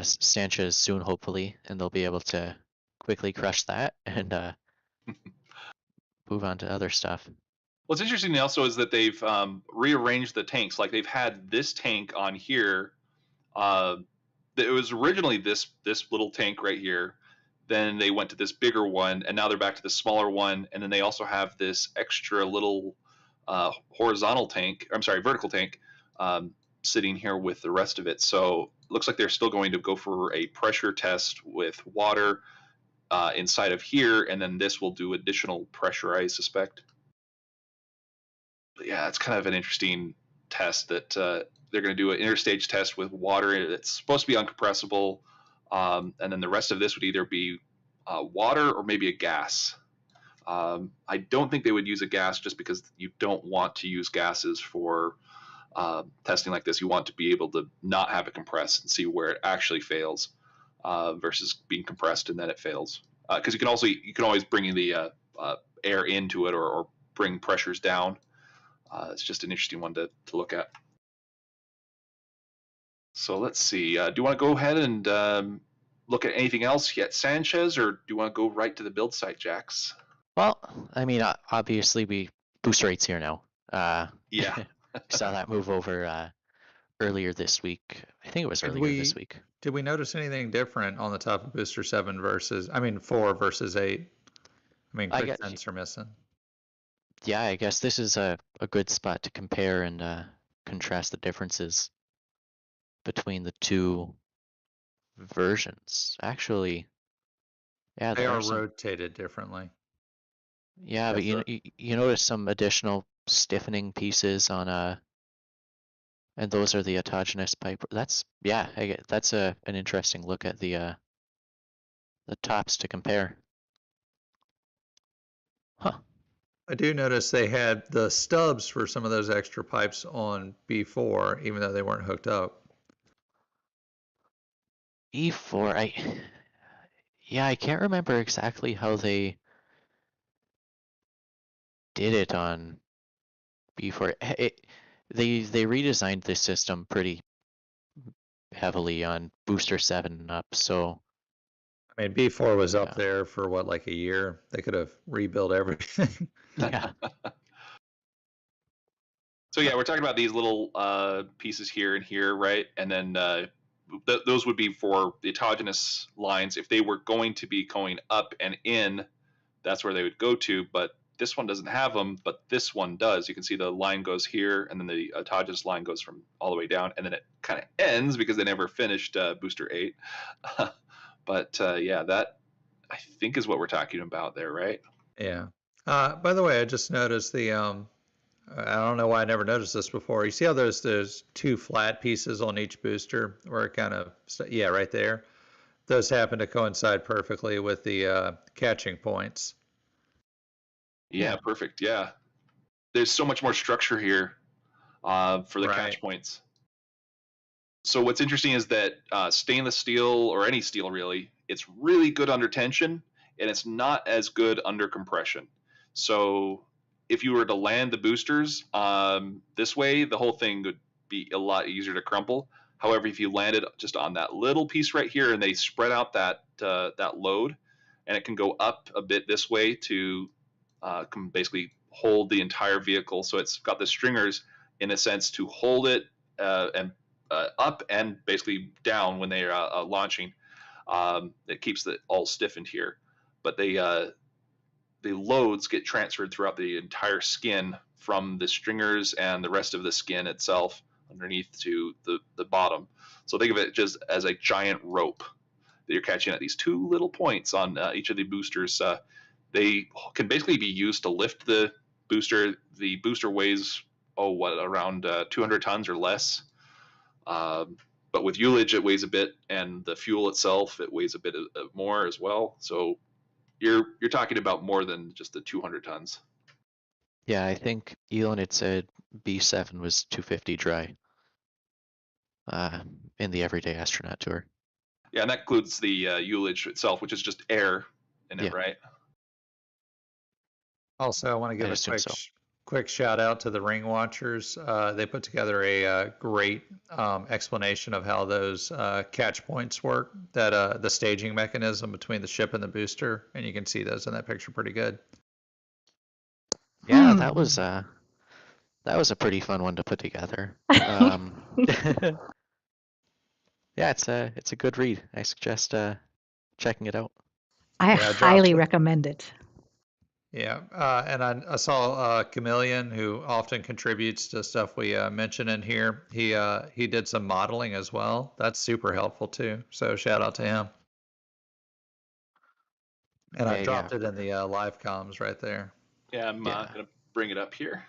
Sanchez soon, hopefully, and they'll be able to quickly crush that and move on to other stuff. What's interesting also is that they've rearranged the tanks. Like they've had this tank on here. It was originally this little tank right here. Then they went to this bigger one, and now they're back to the smaller one. And then they also have this extra little vertical tank sitting here with the rest of it. So it looks like they're still going to go for a pressure test with water inside of here, and then this will do additional pressure, I suspect. But yeah, it's kind of an interesting test that they're going to do an interstage test with water. It's supposed to be uncompressible, and then the rest of this would either be water or maybe a gas. I don't think they would use a gas just because you don't want to use gases for testing like this. You want to be able to not have it compressed and see where it actually fails versus being compressed and then it fails. Because you can always bring the air into it or bring pressures down. It's just an interesting one to look at. So let's see. Do you want to go ahead and look at anything else yet, Sanchez, or do you want to go right to the build site, Jax? Well, I mean, obviously booster rate's here now. Yeah. Saw that move over earlier this week. I think it was earlier this week. Did we notice anything different on the top of booster 7 4 versus 8? I mean, quick sensor missing. Yeah, I guess this is a good spot to compare and contrast the differences between the two versions. Actually, yeah, they are rotated differently. Yeah, but you notice some additional stiffening pieces on and those are the autogenous pipe. That's an interesting look at the tops to compare. Huh. I do notice they had the stubs for some of those extra pipes on B4, even though they weren't hooked up. E4, I can't remember exactly how they did it on B4. They redesigned this system pretty heavily on booster 7 and up, so I mean, B4 was up there for what, like a year? They could have rebuilt everything. Yeah. So yeah, we're talking about these little pieces here and here, right? And then those would be for the autogenous lines. If they were going to be going up and in, that's where they would go to. But this one doesn't have them, but this one does. You can see the line goes here, and then the autogenous line goes from all the way down, and then it kind of ends because they never finished booster 8. But yeah, that I think is what we're talking about there, right? Yeah. By the way, I just noticed the I don't know why I never noticed this before. You see how there's two flat pieces on each booster where it kind of, yeah, right there. Those happen to coincide perfectly with the catching points. Yeah, perfect. Yeah. There's so much more structure here for the catch points. So what's interesting is that stainless steel, or any steel really, it's really good under tension, and it's not as good under compression. So if you were to land the boosters this way, the whole thing would be a lot easier to crumple. However, if you landed just on that little piece right here and they spread out that load, and it can go up a bit this way to can basically hold the entire vehicle. So it's got the stringers in a sense to hold it and up and basically down when they're launching. It keeps it all stiffened here, but the loads get transferred throughout the entire skin from the stringers and the rest of the skin itself underneath to the bottom. So think of it just as a giant rope that you're catching at these two little points on each of the boosters. They can basically be used to lift the booster. The booster weighs, around 200 tons or less. But with ullage, it weighs a bit, and the fuel itself, it weighs a bit more as well. So you're talking about more than just the 200 tons. Yeah, I think Elon had said B7 was 250 dry in the Everyday Astronaut Tour. Yeah, and that includes the ullage itself, which is just air in it, Yeah. right? Also, I want to give I'd a assume so. quick shout out to the Ring Watchers. They put together a great explanation of how those catch points work, that the staging mechanism between the ship and the booster, and you can see those in that picture pretty good. Yeah, Hmm. that was a pretty fun one to put together. Yeah, it's a good read. I suggest checking it out. I Yeah, I dropped highly it. recommend it. Yeah, and I saw Chameleon, who often contributes to stuff we mention in here. He did some modeling as well. That's super helpful too. So shout out to him. And I Okay, yeah. dropped it in the live comms right there. Yeah, I'm Yeah. gonna bring it up here.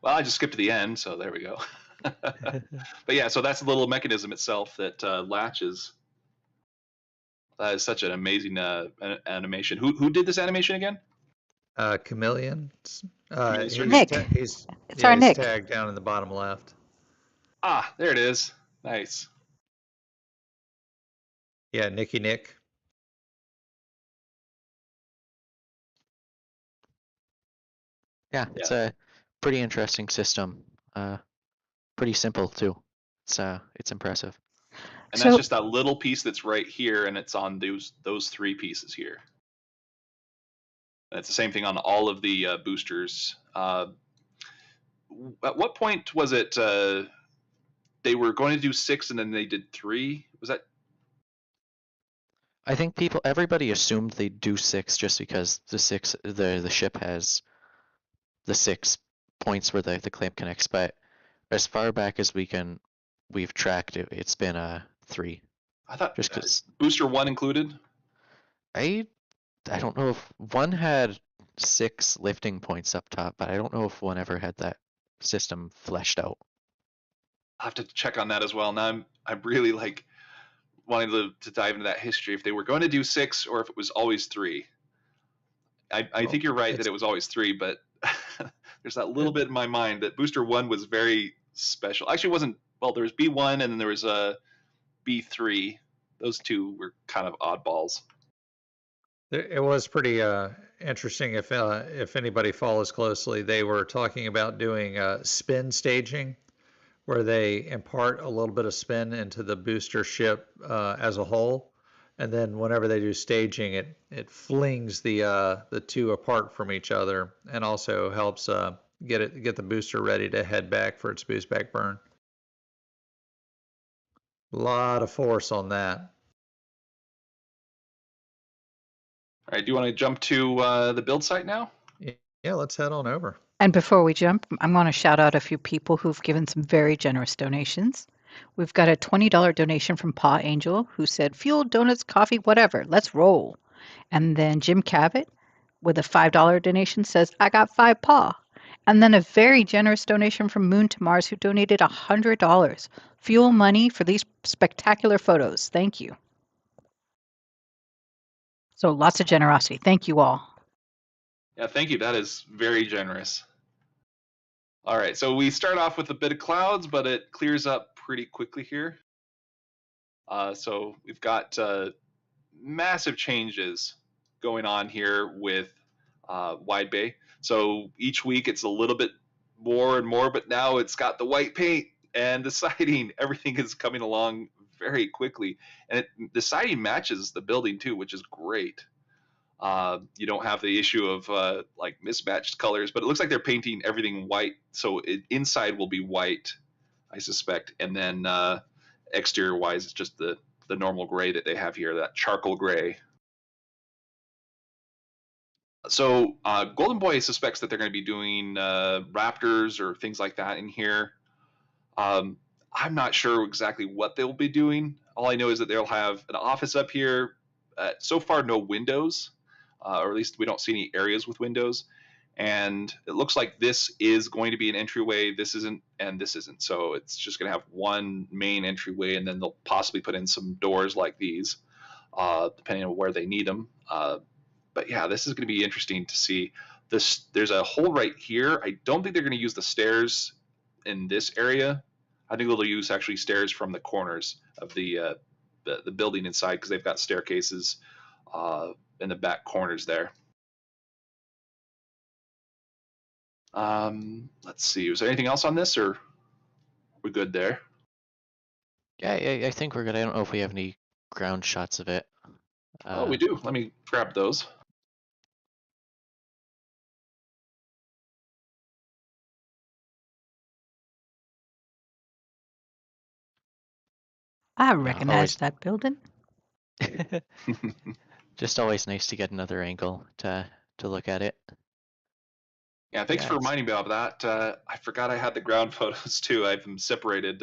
Well, I just skipped to the end, so there we go. But yeah, so that's the little mechanism itself that latches. That is such an amazing animation. Who did this animation again? Chameleon. Chameleon Circus? Nick. He's It's our Nick. tagged down in the bottom left. Ah, there it is. Nice. Yeah, Nick. Yeah, it's a pretty interesting system. Pretty simple too. It's impressive. And that's just that little piece that's right here, and it's on those three pieces here. And it's the same thing on all of the boosters. At what point was it they were going to do 6 and then they did 3? Was that? I think everybody assumed they'd do 6 just because the ship has the 6 points where the clamp connects, but as far back as we've tracked it, it's been 3. I thought just because booster 1 included. I don't know if one had 6 lifting points up top, but I don't know if one ever had that system fleshed out. I'll have to check on that as well. Now I'm really like wanting to dive into that history, if they were going to do 6 or if it was always 3. I think you're right that it was always 3, but there's that little bit in my mind that booster 1 was very special. Actually, it wasn't. Well, there was B1 and then there was a B3. Those two were kind of oddballs. It was pretty interesting. If anybody follows closely, they were talking about doing spin staging, where they impart a little bit of spin into the booster ship as a whole, and then whenever they do staging, it flings the two apart from each other, and also helps get the booster ready to head back for its boost back burn. A lot of force on that. All right, do you want to jump to the build site now? Yeah, let's head on over. And before we jump, I'm going to shout out a few people who've given some very generous donations. We've got a $20 donation from Paw Angel, who said, fuel, donuts, coffee, whatever, let's roll. And then Jim Cabot with a $5 donation says, I got 5 paw. And then a very generous donation from Moon to Mars, who donated $100. Fuel money for these spectacular photos. Thank you. So lots of generosity. Thank you all. Yeah, thank you. That is very generous. All right, so we start off with a bit of clouds, but it clears up pretty quickly here. So we've got massive changes going on here with Wide Bay. So each week it's a little bit more and more, but now it's got the white paint and the siding. Everything is coming along very quickly. And the siding matches the building too, which is great. You don't have the issue of like mismatched colors, but it looks like they're painting everything white. So inside will be white, I suspect. And then exterior wise, it's just the normal gray that they have here, that charcoal gray. So Golden Boy suspects that they're going to be doing Raptors or things like that in here. I'm not sure exactly what they'll be doing. All I know is that they'll have an office up here. So far, no windows, or at least we don't see any areas with windows. And it looks like this is going to be an entryway. This isn't, and this isn't. So it's just going to have one main entryway, and then they'll possibly put in some doors like these, depending on where they need them. But yeah, this is going to be interesting to see. there's a hole right here. I don't think they're going to use the stairs in this area. I think they'll use actually stairs from the corners of the building inside, because they've got staircases in the back corners there. Let's see. Was there anything else on this, or we're good there? Yeah, I think we're good. I don't know if we have any ground shots of it. Oh, we do. Let me grab those. I recognize always- that building. Just always nice to get another angle to look at it. Yeah, thanks for reminding me of that. I forgot I had the ground photos too. I have them separated,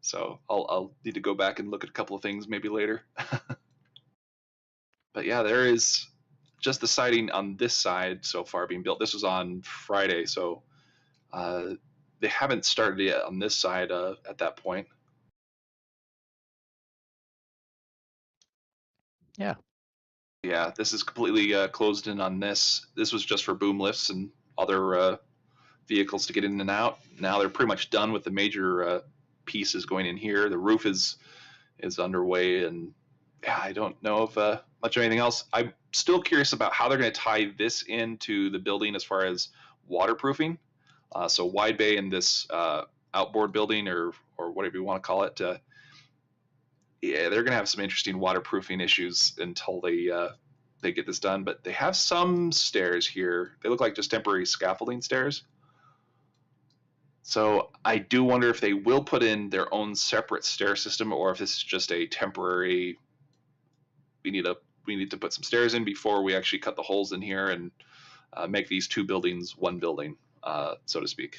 so I'll need to go back and look at a couple of things maybe later. But yeah, there is just the siding on this side so far being built. This was on Friday, so they haven't started yet on this side at that point. Yeah. Yeah, this is completely closed in on this. This was just for boom lifts and other vehicles to get in and out. Now they're pretty much done with the major pieces going in here. The roof is underway, and yeah, I don't know of much of anything else. I'm still curious about how they're going to tie this into the building as far as waterproofing. So wide bay in this outboard building, or whatever you want to call it. Yeah, they're going to have some interesting waterproofing issues until they get this done. But they have some stairs here. They look like just temporary scaffolding stairs. So I do wonder if they will put in their own separate stair system, or if this is just a temporary. We need to put some stairs in before we actually cut the holes in here and make these two buildings one building, so to speak,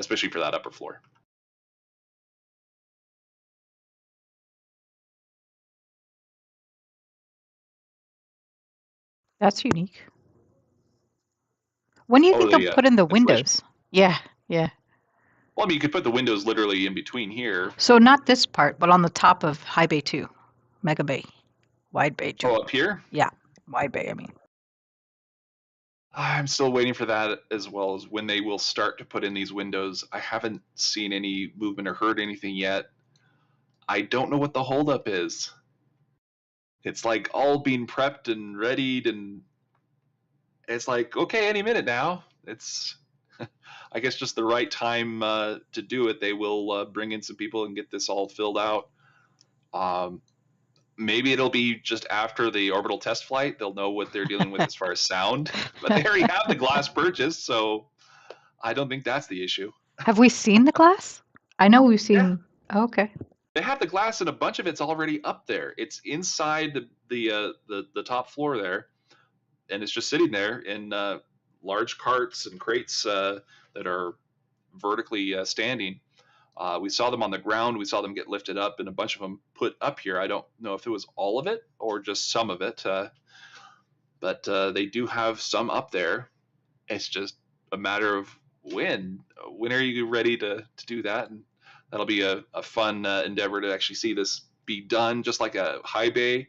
especially for that upper floor. That's unique. When do you think they'll put in the windows? Installation. Yeah, yeah. Well, I mean, you could put the windows literally in between here. So not this part, but on the top of High Bay 2, Mega Bay, Wide Bay 2. Oh, up here? Yeah, Wide Bay, I mean. I'm still waiting for that, as well as when they will start to put in these windows. I haven't seen any movement or heard anything yet. I don't know what the holdup is. It's like all being prepped and readied, and it's like, okay, any minute now. It's, I guess, just the right time to do it. They will bring in some people and get this all filled out. Maybe it'll be just after the orbital test flight. They'll know what they're dealing with as far as sound. But they already have the glass purchased, so I don't think that's the issue. Have we seen the glass? I know we've seen. Yeah. Oh, okay. They have the glass, and a bunch of it's already up there. It's inside the top floor there, and it's just sitting there in large carts and crates that are vertically standing. We saw them on the ground. We saw them get lifted up, and a bunch of them put up here. I don't know if it was all of it or just some of it, but they do have some up there. It's just a matter of when. When are you ready to do that? And that'll be a fun endeavor to actually see this be done, just like a high bay.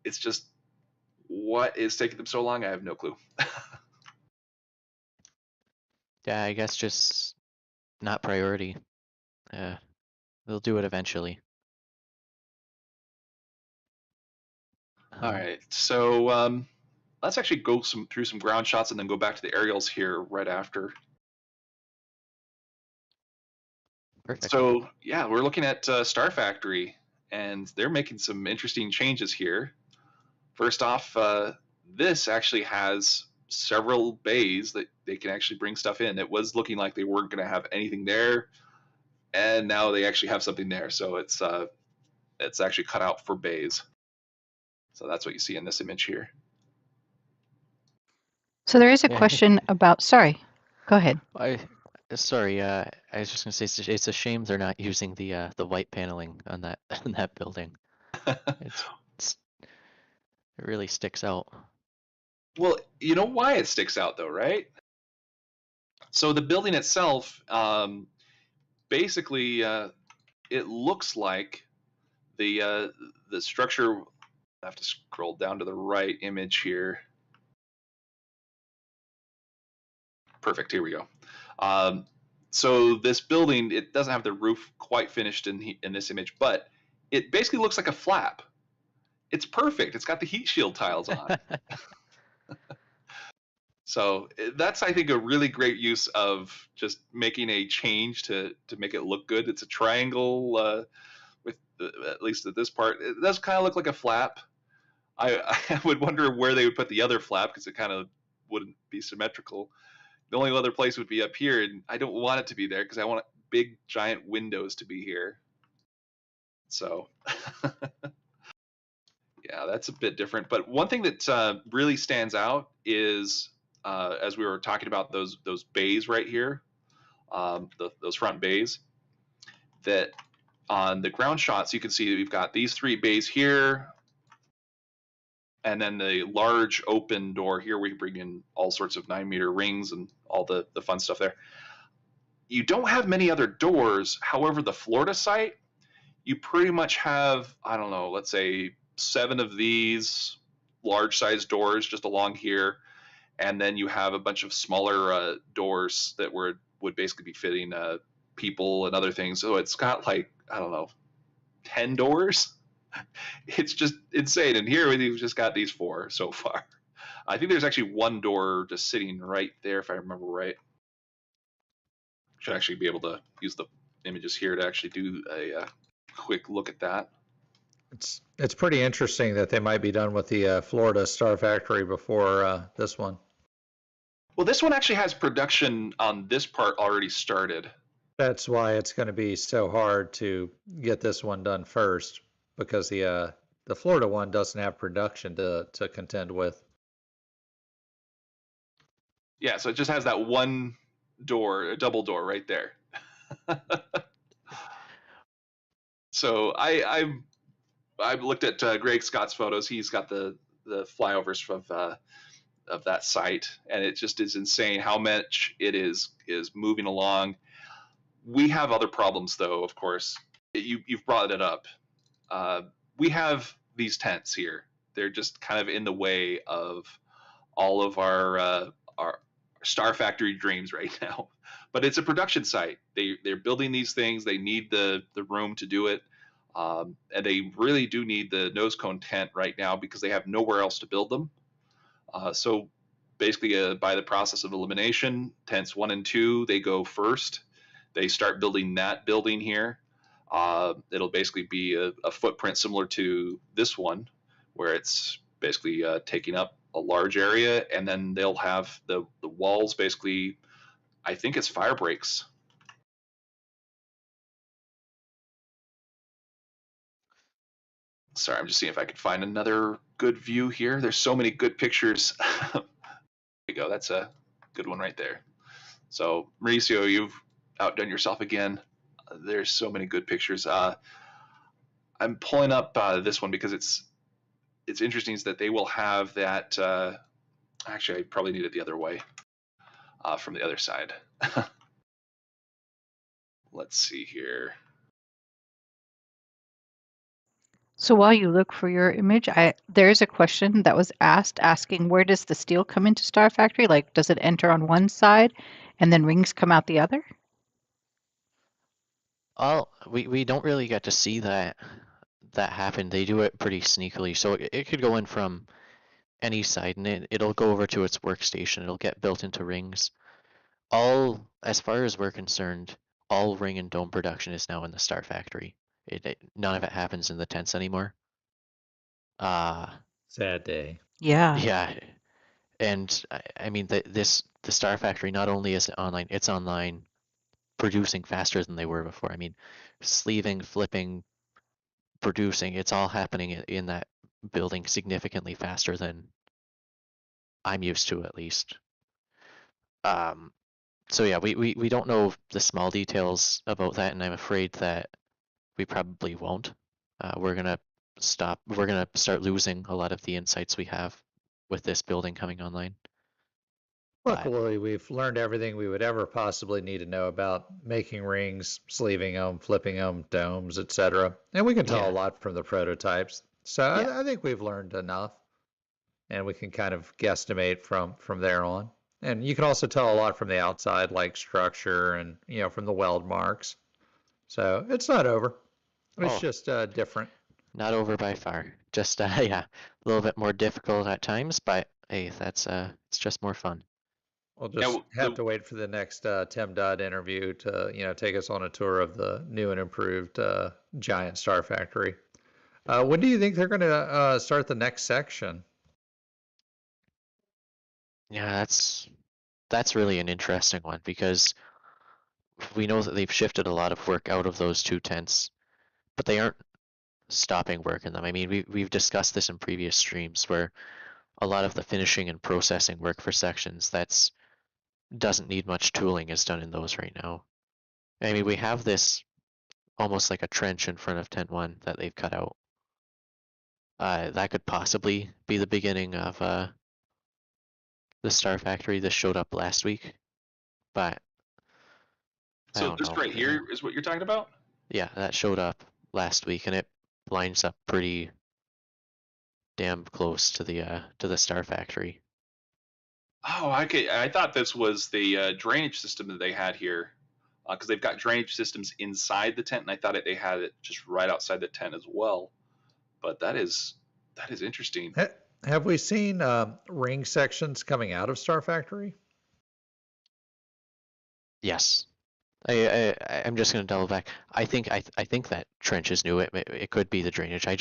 It's just, what is taking them so long? I have no clue. Yeah, I guess just not priority. They'll do it eventually. All right, so let's actually go through some ground shots and then go back to the aerials here right after. Perfect. So yeah, we're looking at Star Factory, and they're making some interesting changes here. First off, this actually has several bays that they can actually bring stuff in. It was looking like they weren't going to have anything there, and now they actually have something there. So it's actually cut out for bays. So that's what you see in this image here. So there is a question about. Sorry, go ahead. Sorry, I was just gonna say it's a shame they're not using the white paneling on that on that building. It really sticks out. Well, you know why it sticks out though, right? So the building itself, basically, it looks like the structure. I have to scroll down to the right image here. Perfect. Here we go. So this building, it doesn't have the roof quite finished in this image, but it basically looks like a flap. It's perfect. It's got the heat shield tiles on. So that's, I think, a really great use of just making a change to make it look good. It's a triangle with at least at this part. It does kind of look like a flap. I would wonder where they would put the other flap because it kind of wouldn't be symmetrical. The only other place would be up here, and I don't want it to be there because I want big giant windows to be here. So yeah, that's a bit different. But one thing that really stands out is as we were talking about those bays right here, those front bays, that on the ground shots you can see that we've got these 3 bays here, and then the large open door here where you bring in all sorts of 9-meter rings and all the fun stuff there. You don't have many other doors. However, the Florida site, you pretty much have, I don't know, let's say 7 of these large size doors just along here. And then you have a bunch of smaller doors that would basically be fitting people and other things. So it's got like, I don't know, 10 doors. It's just insane. And here we've just got these 4 so far. I think there's actually 1 door just sitting right there, if I remember right. Should actually be able to use the images here to actually do a quick look at that. It's pretty interesting that they might be done with the Florida Star Factory before this one. Well, this one actually has production on this part already started. That's why it's going to be so hard to get this one done first, because the Florida one doesn't have production to contend with. Yeah, so it just has that 1 door, a double door right there. So I've looked at Greg Scott's photos. He's got the flyovers of that site, and it just is insane how much it is moving along. We have other problems, though. Of course, you've brought it up. We have these tents here. They're just kind of in the way of all of our Star Factory dreams right now. But it's a production site. They're building these things. They need the room to do it. And they really do need the nose cone tent right now because they have nowhere else to build them. So basically, by the process of elimination, tents 1 and 2, they go first. They start building that building here. It'll basically be a footprint similar to this one, where it's basically taking up a large area, and then they'll have the walls basically, I think it's fire breaks. Sorry, I'm just seeing if I can find another good view here. There's so many good pictures. There you go. That's a good one right there. So Mauricio, you've outdone yourself again. There's so many good pictures. I'm pulling up this one because it's interesting is that they will have that. Actually, I probably need it the other way from the other side. Let's see here. So while you look for your image, there is a question that was asking where does the steel come into Star Factory? Like, does it enter on one side and then rings come out the other? Well, we don't really get to see that happen. They do it pretty sneakily. So it could go in from any side, and it'll go over to its workstation. It'll get built into rings. As far as we're concerned, all ring and dome production is now in the Star Factory. None of it happens in the tents anymore. Sad day. Yeah. Yeah, and I mean the Star Factory not only is it online, it's online, producing faster than they were before. I mean, sleeving, flipping, producing, it's all happening in that building significantly faster than I'm used to, at least. So yeah, we don't know the small details about that, and I'm afraid that we probably won't. We're gonna start losing a lot of the insights we have with this building coming online. Luckily, we've learned everything we would ever possibly need to know about making rings, sleeving them, flipping them, domes, etc. And we can tell a lot from the prototypes. So I think we've learned enough, and we can kind of guesstimate from there on. And you can also tell a lot from the outside, like structure and, from the weld marks. So it's not over. It's Oh, just different. not over by far. Just yeah, a little bit more difficult at times, but hey, that's it's just more fun. We'll Yeah, just have to wait for the next Tim Dodd interview to, take us on a tour of the new and improved giant star factory. When do you think they're going to start the next section? Yeah, that's really an interesting one because we know that they've shifted a lot of work out of those two tents, but they aren't stopping work in them. I mean, we've discussed this in previous streams where a lot of the finishing and processing work for sections that's doesn't need much tooling is done in those right now. I mean, we have this almost like a trench in front of tent 1 that they've cut out. That could possibly be the beginning of the Star Factory. This showed up last week, but I so don't this know. right here is what you're talking about? Yeah, that showed up last week, and it lines up pretty damn close to the Star Factory. Oh, okay. I thought this was the drainage system that they had here, because they've got drainage systems inside the tent, and I thought they had it just right outside the tent as well. But that is interesting. Have we seen ring sections coming out of Star Factory? Yes. I'm just gonna double back. I think that trench is new. It could be the drainage. I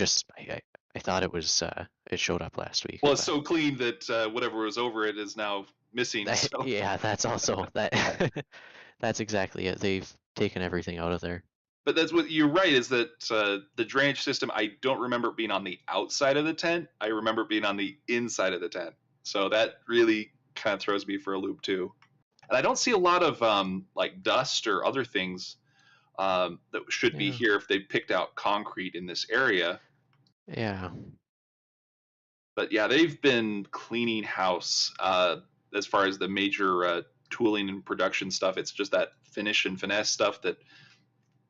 thought it was it showed up last week. Well, it's so clean that whatever was over it is now missing. So. Yeah, that's also that. That's exactly it. They've taken everything out of there. But that's what you're right, is that the drainage system, I don't remember it being on the outside of the tent. I remember it being on the inside of the tent. So that really kind of throws me for a loop too. And I don't see a lot of like dust or other things that should be here if they picked out concrete in this area. Yeah. But yeah, they've been cleaning house as far as the major tooling and production stuff. It's just that finish and finesse stuff that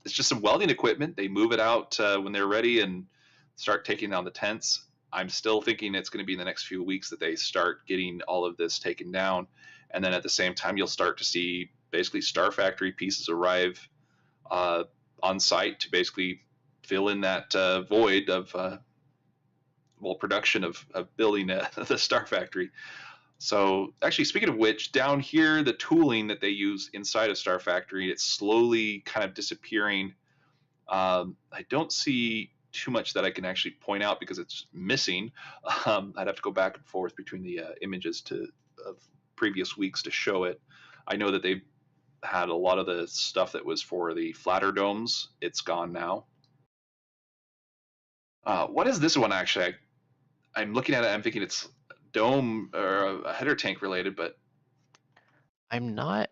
it's just some welding equipment. They move it out when they're ready and start taking down the tents. I'm still thinking it's going to be in the next few weeks that they start getting all of this taken down. And then at the same time, you'll start to see basically Star Factory pieces arrive on site to basically fill in that void of production of building the Star Factory. So actually, speaking of which, down here, the tooling that they use inside of Star Factory, it's slowly kind of disappearing. I don't see too much that I can actually point out because it's missing. I'd have to go back and forth between the images of previous weeks to show it. I know that they've had a lot of the stuff that was for the flatter domes. It's gone now. What is this one actually? I'm looking at it. I'm thinking it's dome or a header tank related, but I'm not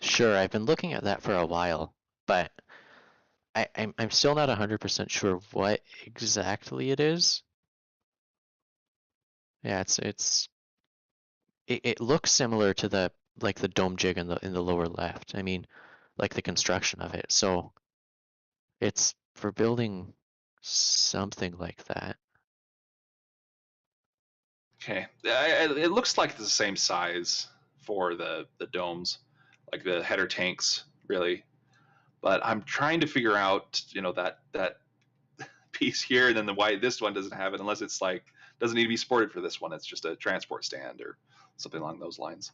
sure. I've been looking at that for a while, but I'm still not 100% sure what exactly it is. Yeah, it looks similar to the dome jig in the lower left. I mean, like the construction of it. So it's for building something like that. okay. It looks like it's the same size for the domes, like the header tanks, really. But I'm trying to figure out, that piece here, and then why this one doesn't have it, unless it's like doesn't need to be supported for this one. It's just a transport stand or something along those lines.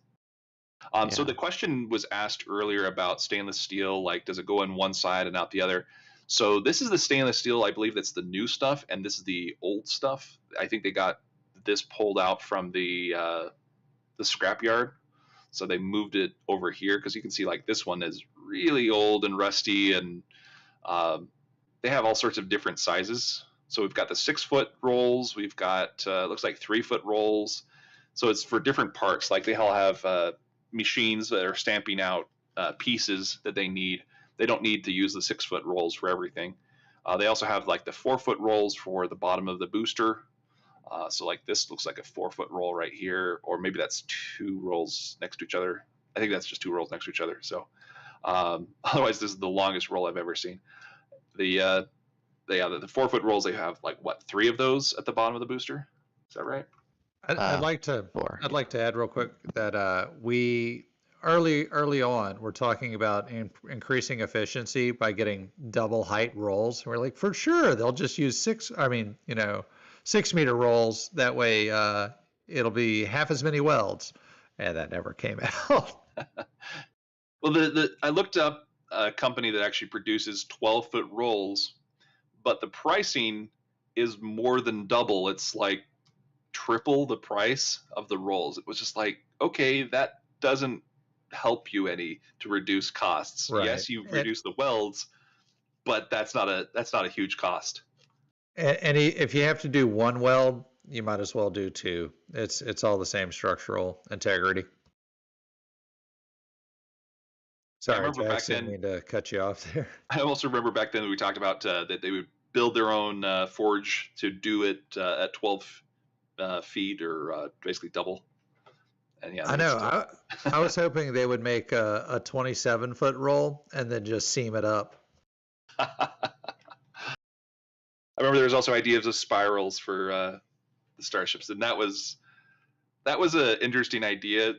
So the question was asked earlier about stainless steel, like does it go in one side and out the other? So this is the stainless steel, I believe that's the new stuff, and this is the old stuff. I think they got this pulled out from the scrapyard, so they moved it over here because you can see like this one is really old and rusty, and they have all sorts of different sizes. So we've got the 6-foot rolls, we've got looks like 3-foot rolls. So it's for different parts. Like they all have machines that are stamping out pieces that they need. They don't need to use the 6-foot rolls for everything. They also have like the 4-foot rolls for the bottom of the booster. So like this looks like a 4-foot roll right here, or maybe that's 2 rolls next to each other. I think that's just 2 rolls next to each other. So otherwise, this is the longest roll I've ever seen. The 4-foot rolls, they have like what, 3 of those at the bottom of the booster? Is that right? I'd like to for. I'd like to add real quick that we early on we're talking about increasing efficiency by getting double height rolls. We're like, for sure they'll just use 6-meter rolls. That way it'll be half as many welds, and that never came out. Well, I looked up a company that actually produces 12-foot rolls, but the pricing is more than double. It's like triple the price of the rolls. It was just like, okay, that doesn't help you any to reduce costs. Right. Yes, you reduce the welds, but that's not a huge cost. And if you have to do one weld, you might as well do two. It's all the same structural integrity. Sorry, Jax, didn't mean to cut you off there. I also remember back then that we talked about that they would build their own forge to do it at 12 feet or basically double. And yeah, I know. I was hoping they would make a 27-foot roll and then just seam it up. I remember there was also ideas of spirals for the starships, and that was an interesting idea.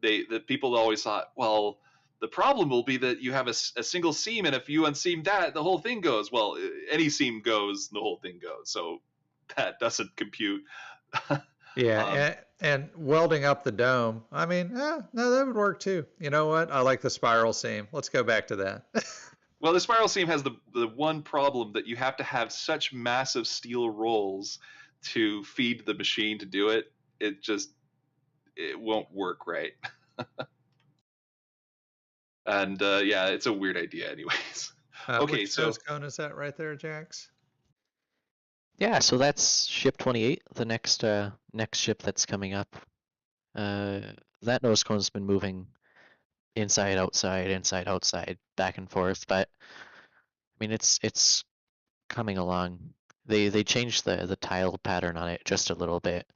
The people always thought, well, the problem will be that you have a single seam, and if you unseam that, the whole thing goes. Well, any seam goes, the whole thing goes. So that doesn't compute. Yeah, and welding up the dome, I mean, no, that would work too. You know what? I like the spiral seam. Let's go back to that. Well, the spiral seam has the one problem that you have to have such massive steel rolls to feed the machine to do it. It won't work right. And yeah, it's a weird idea anyways. Okay, which so cone is that right there, Jax? Yeah, so that's ship 28, the next ship that's coming up. That nose cone's been moving inside, outside, back and forth, but I mean it's coming along. They changed the tile pattern on it just a little bit,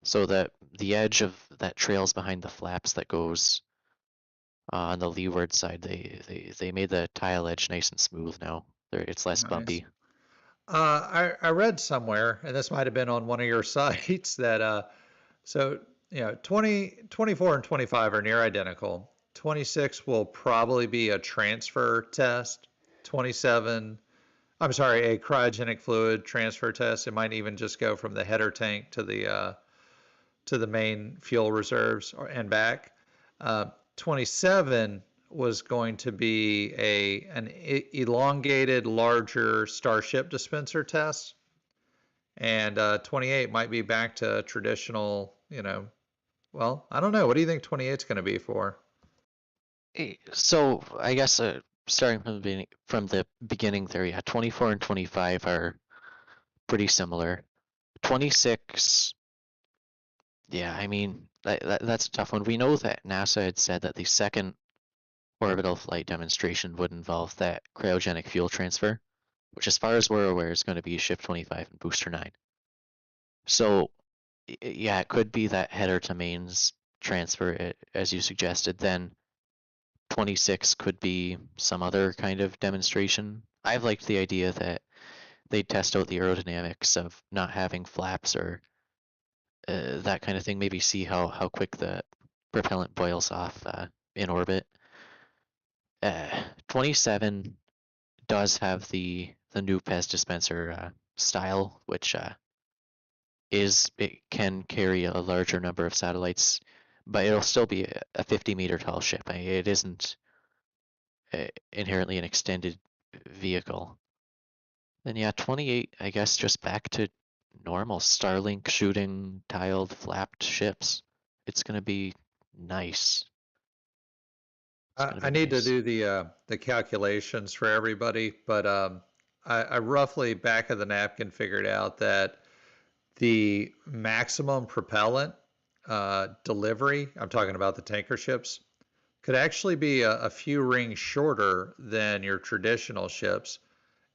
so that the edge of that trails behind the flaps that goes on the leeward side, they made the tile edge nice and smooth now. It's less bumpy. I read somewhere, and this might have been on one of your sites, that so 24 and 25 are near identical. 26 will probably be a transfer test. 27, I'm sorry, a cryogenic fluid transfer test. It might even just go from the header tank to the main fuel reserves and back. 27 was going to be an elongated, larger Starship dispenser test, and 28 might be back to traditional. Well, I don't know. What do you think 28 is going to be for? So I guess starting from the beginning there, yeah, 24 and 25 are pretty similar. 26, yeah, I mean that's a tough one. We know that NASA had said that the second orbital flight demonstration would involve that cryogenic fuel transfer, which as far as we're aware is going to be ship 25 and booster 9. So yeah, it could be that header to mains transfer as you suggested. Then 26 could be some other kind of demonstration. I've liked the idea that they test out the aerodynamics of not having flaps or that kind of thing. Maybe see how quick the propellant boils off in orbit. 27 does have the new PEZ dispenser style, which it can carry a larger number of satellites, but it'll still be a 50-meter tall ship. It isn't inherently an extended vehicle. Then yeah, 28, I guess just back to normal Starlink shooting tiled flapped ships. It's gonna be nice. I need to do the calculations for everybody, but I roughly back of the napkin figured out that the maximum propellant delivery, I'm talking about the tanker ships, could actually be a few rings shorter than your traditional ships,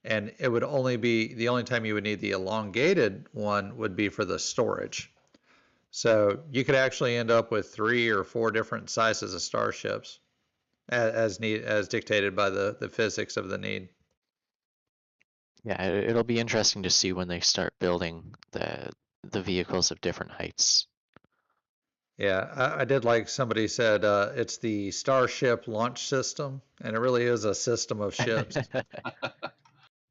and it would only be the only time you would need the elongated one would be for the storage. So you could actually end up with 3 or 4 different sizes of starships as dictated by the physics of the need. Yeah, it'll be interesting to see when they start building the vehicles of different heights. Yeah, I did like somebody said it's the Starship launch system, and it really is a system of ships.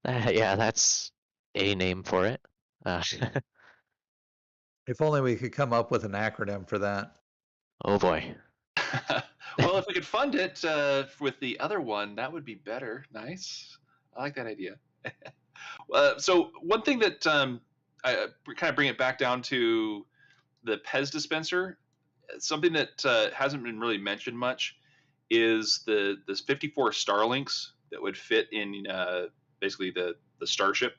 Yeah, that's a name for it. If only we could come up with an acronym for that. Oh boy. Well, if we could fund it with the other one, that would be better. Nice. I like that idea. So one thing that I kind of bring it back down to the Pez dispenser, something that hasn't been really mentioned much is this 54 Starlinks that would fit in basically the Starship.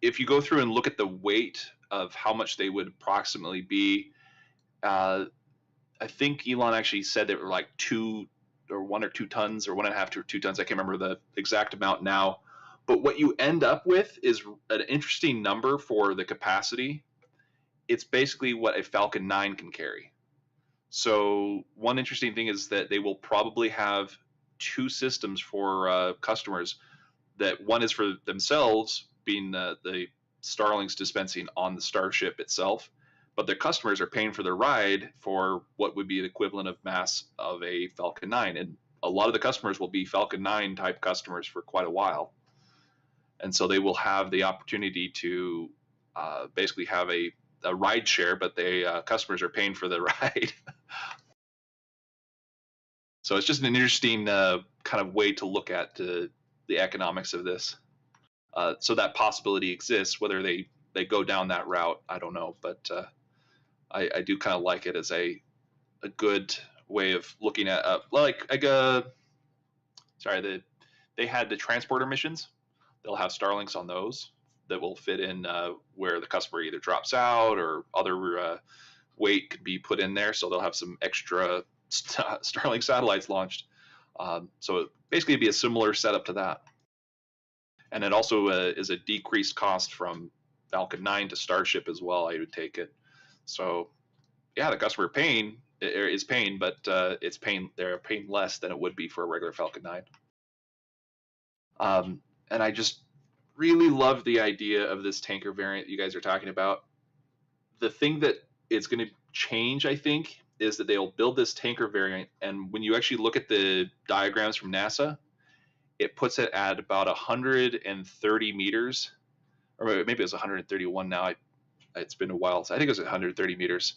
If you go through and look at the weight of how much they would approximately be, I think Elon actually said they were like 1 or 2 tons or 1.5 to 2 tons. I can't remember the exact amount now. But what you end up with is an interesting number for the capacity. It's basically what a Falcon 9 can carry. So one interesting thing is that they will probably have 2 systems for customers. That one is for themselves, being the Starlinks dispensing on the Starship itself, but their customers are paying for the ride for what would be the equivalent of mass of a Falcon 9. And a lot of the customers will be Falcon 9 type customers for quite a while. And so they will have the opportunity to basically have a ride share, but the customers are paying for the ride. So it's just an interesting kind of way to look at the economics of this. So that possibility exists. Whether they go down that route, I don't know. But I do kind of like it as a good way of looking at they had the transporter missions. They'll have Starlinks on those that will fit in where the customer either drops out or other weight could be put in there. So they'll have some extra Starlink satellites launched. So basically, it'd be a similar setup to that. And it also is a decreased cost from Falcon 9 to Starship as well. I would take it. So, yeah, the customer is paying, but they're paying less than it would be for a regular Falcon 9. And I just really love the idea of this tanker variant you guys are talking about. The thing that is going to change, I think, is that they'll build this tanker variant, and when you actually look at the diagrams from NASA, it puts it at about 130 meters, or maybe it was 131 now. It's been a while. So I think it was 130 meters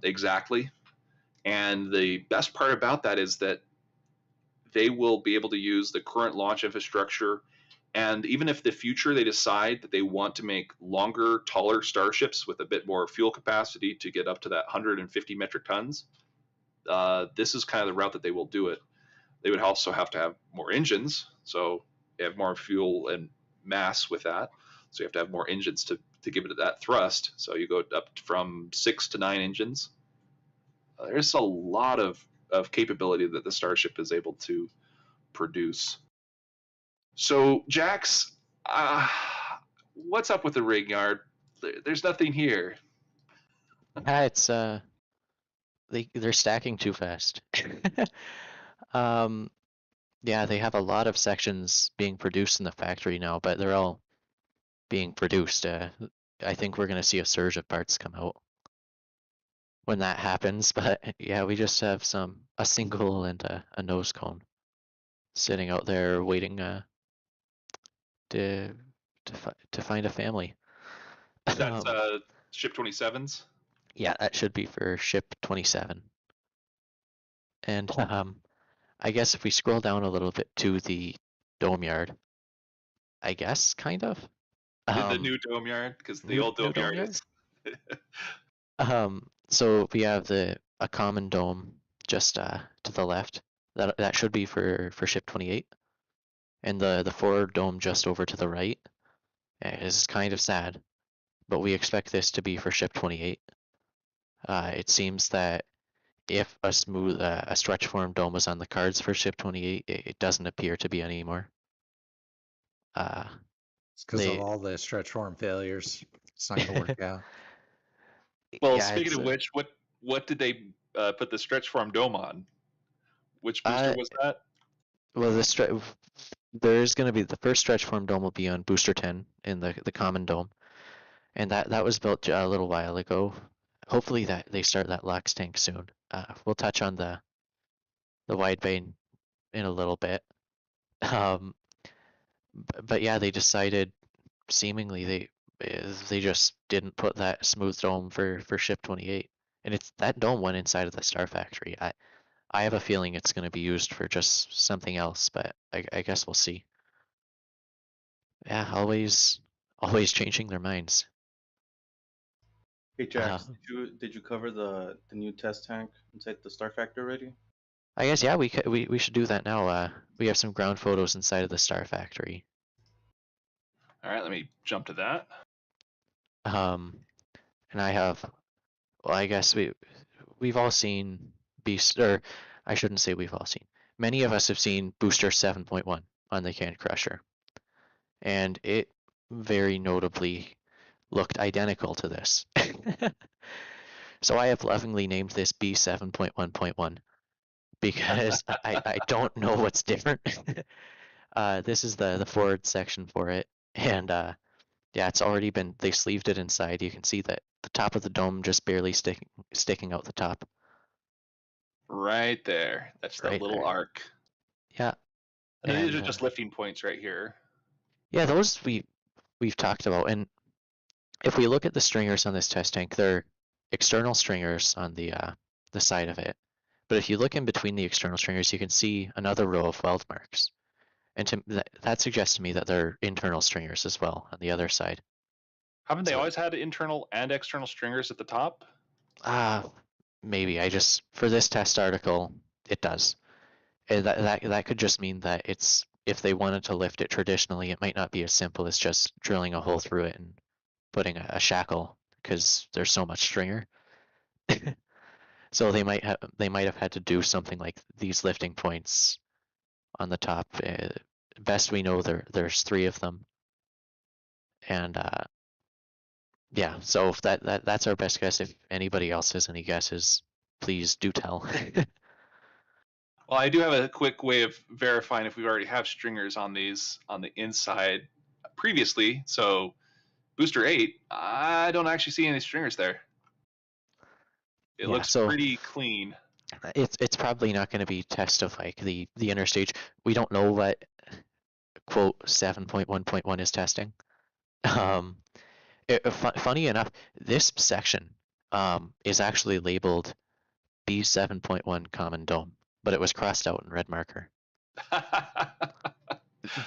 exactly. And the best part about that is that they will be able to use the current launch infrastructure. And even if the future they decide that they want to make longer, taller starships with a bit more fuel capacity to get up to that 150 metric tons, this is kind of the route that they will do it. They would also have to have more engines, so they have more fuel and mass with that. So you have to have more engines to give it that thrust. So you go up from 6 to 9 engines. There's a lot of capability that the Starship is able to produce. So, Jax, what's up with the rig yard? There's nothing here. Yeah, it's they're stacking too fast. Yeah, they have a lot of sections being produced in the factory now, but they're all being produced. I think we're gonna see a surge of parts come out when that happens. But yeah, we just have a single and a nose cone sitting out there waiting to find a family. That's ship 27s. Yeah, that should be for ship 27. And I guess if we scroll down a little bit to the dome yard, I guess kind of. The new dome yard, because the old dome yard is. So we have a common dome just to the left. That should be for ship 28, and the forward dome just over to the right is kind of sad, but we expect this to be for ship 28. It seems that if a smooth a stretch form dome was on the cards for ship 28, it doesn't appear to be anymore. It's because of all the stretch form failures. It's not gonna work out. Well, yeah, speaking of which, what did they put the stretch form dome on? Which booster was that? Well, there's going to be the first stretch form dome will be on booster 10 in the common dome, and that was built a little while ago. Hopefully that they start that LOX tank soon. We'll touch on the wide bay in a little bit. Um, but yeah, they decided seemingly they just didn't put that smooth dome for ship 28, and it's that dome went inside of the Star Factory. I have a feeling it's going to be used for just something else, but I guess we'll see. Yeah, always changing their minds. Hey Jax, Uh, did you cover the new test tank inside the Star Factory already? I guess yeah, we should do that now. We have some ground photos inside of the Star Factory. All right, let me jump to that. And I have, well, I guess we've all seen Beast, or I shouldn't say we've all seen. Many of us have seen Booster 7.1 on the Can Crusher, and it very notably looked identical to this. So I have lovingly named this B7.1.1 because I don't know what's different. This is the forward section for it, and yeah, it's already been, they sleeved it inside. You can see that the top of the dome just barely sticking out the top. Right there. That's the Right little there. arc. Yeah, And then these and are just lifting points right here. yeah, those we've talked about. And if we look at the stringers on this test tank, they're external stringers on the side of it. But if you look in between the external stringers, you can see another row of weld marks. And that suggests to me that they're internal stringers as well on the other side. Haven't they So, always had internal and external stringers at the top? maybe for this test article, it does. And that could just mean that it's, if they wanted to lift it traditionally, it might not be as simple as just drilling a hole through it and putting a shackle, because there's so much stringer. So they might have had to do something like these lifting points on the top. Best we know, there's 3 of them, and yeah. So if that's our best guess. If anybody else has any guesses, please do tell. Well, I do have a quick way of verifying if we already have stringers on these on the inside previously. So booster 8, I don't actually see any stringers there. It Yeah, looks so pretty clean. it's probably not going to be test of like the inner stage. We don't know what quote 7.1.1 is testing. Funny enough, this section is actually labeled B7.1 Common Dome, but it was crossed out in red marker.